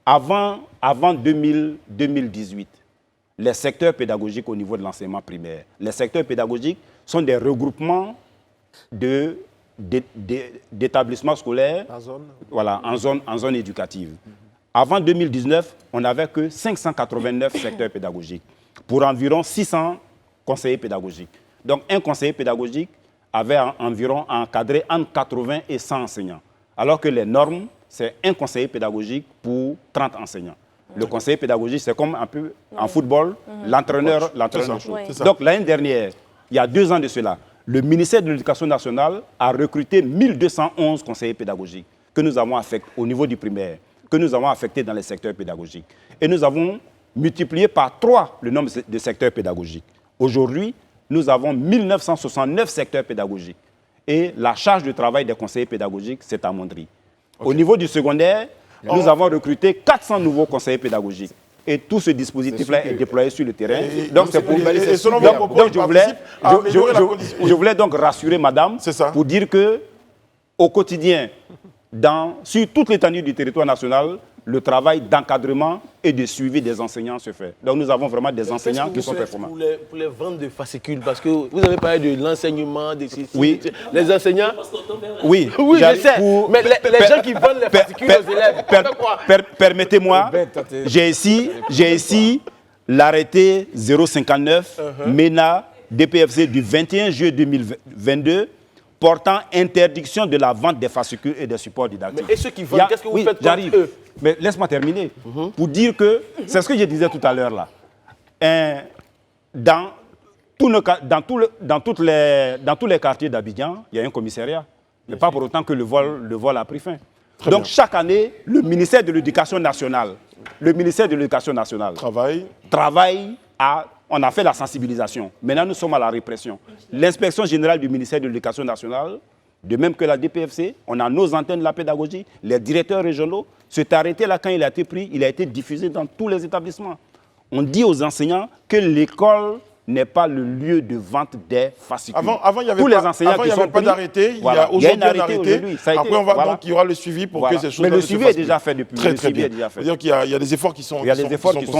avant 2018, les secteurs pédagogiques au niveau de l'enseignement primaire, les secteurs pédagogiques sont des regroupements d'établissements scolaires en zone éducative. Avant 2019, on n'avait que 589 secteurs pédagogiques pour environ 600 conseillers pédagogiques. Donc, un conseiller pédagogique avait environ encadré entre 80 et 100 enseignants, alors que les normes, c'est un conseiller pédagogique pour 30 enseignants. Le conseiller pédagogique, c'est comme un peu en football, l'entraîneur. Donc, l'année dernière, il y a 2 ans de cela, le ministère de l'Éducation nationale a recruté 1211 conseillers pédagogiques que nous avons affectés au niveau du primaire, que nous avons affectés dans les secteurs pédagogiques. Et nous avons multiplié par 3 le nombre de secteurs pédagogiques. Aujourd'hui, nous avons 1969 secteurs pédagogiques. Et la charge de travail des conseillers pédagogiques s'est amoindrie. Au niveau du secondaire, nous avons recruté 400 nouveaux conseillers pédagogiques. Et tout ce dispositif-là est déployé sur le terrain. Donc, c'est pour je voulais donc rassurer madame pour dire que au quotidien, sur toute l'étendue du territoire national, le travail d'encadrement et de suivi des enseignants se fait. Donc nous avons vraiment des enseignants qui sont performants. Pour les ventes de fascicules, parce que vous avez parlé de l'enseignement, oui. Les enseignants... Oui, oui je sais, mais les gens qui vendent les fascicules aux élèves... Permettez-moi, j'ai ici l'arrêté 059 MENA DPFC du 21 juillet 2022 portant interdiction de la vente des fascicules et des supports didactiques. Mais et ceux qui vendent, qu'est-ce que vous faites contre eux? Mais laisse-moi terminer. Pour dire que, c'est ce que je disais tout à l'heure là, dans tous les quartiers d'Abidjan, il y a un commissariat. Mais pas pour autant que le vol a pris fin. Donc chaque année, le ministère de l'Éducation nationale, travaille à... On a fait la sensibilisation. Maintenant, nous sommes à la répression. L'inspection générale du ministère de l'Éducation nationale, de même que la DPFC, on a nos antennes de la pédagogie, les directeurs régionaux. Cet arrêté-là, quand il a été pris, il a été diffusé dans tous les établissements. On dit aux enseignants que l'école n'est pas le lieu de vente des fascicules. Avant, il n'y avait pas d'arrêté. Il y a aujourd'hui un arrêté. Après, il y aura le suivi pour que ces choses... Mais le suivi est déjà fait depuis. Très bien. C'est-à-dire qu'il y a des efforts qui sont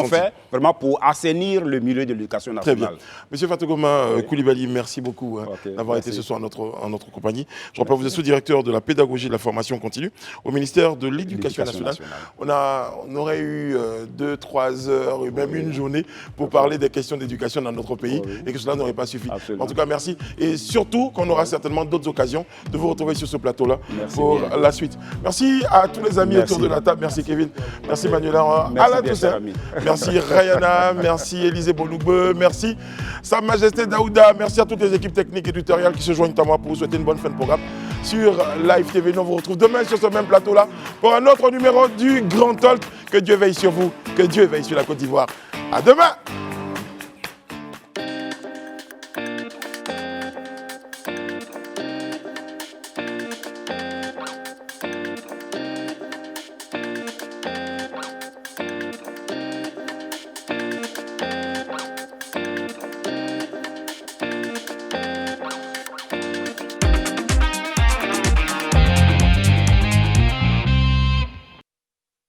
faits vraiment pour assainir le milieu de l'éducation nationale. Très bien. Monsieur Fatougoma Coulibaly, merci beaucoup d'avoir été ce soir en notre compagnie. Je rappelle, vous êtes sous-directeur de la pédagogie et de la formation continue au ministère de l'Éducation nationale. On aurait eu 2-3 heures, même une journée pour parler des questions d'éducation dans notre pays et que cela n'aurait pas suffi. Absolument. En tout cas, merci. Et surtout qu'on aura certainement d'autres occasions de vous retrouver sur ce plateau-là pour bien. la suite. Merci à tous les amis Merci. autour de la table. Merci Kevin. Merci Manuela. Merci Alain bien, Toussaint. cher ami. Merci Rayana. Merci Élisée Bolougbe. Merci Sa Majesté Daouda. Merci à toutes les équipes techniques et éditoriales qui se joignent à moi pour vous souhaiter une bonne fin de programme sur Live TV. Nous vous retrouve demain sur ce même plateau-là pour un autre numéro du Grand Talk. Que Dieu veille sur vous, que Dieu veille sur la Côte d'Ivoire. À demain!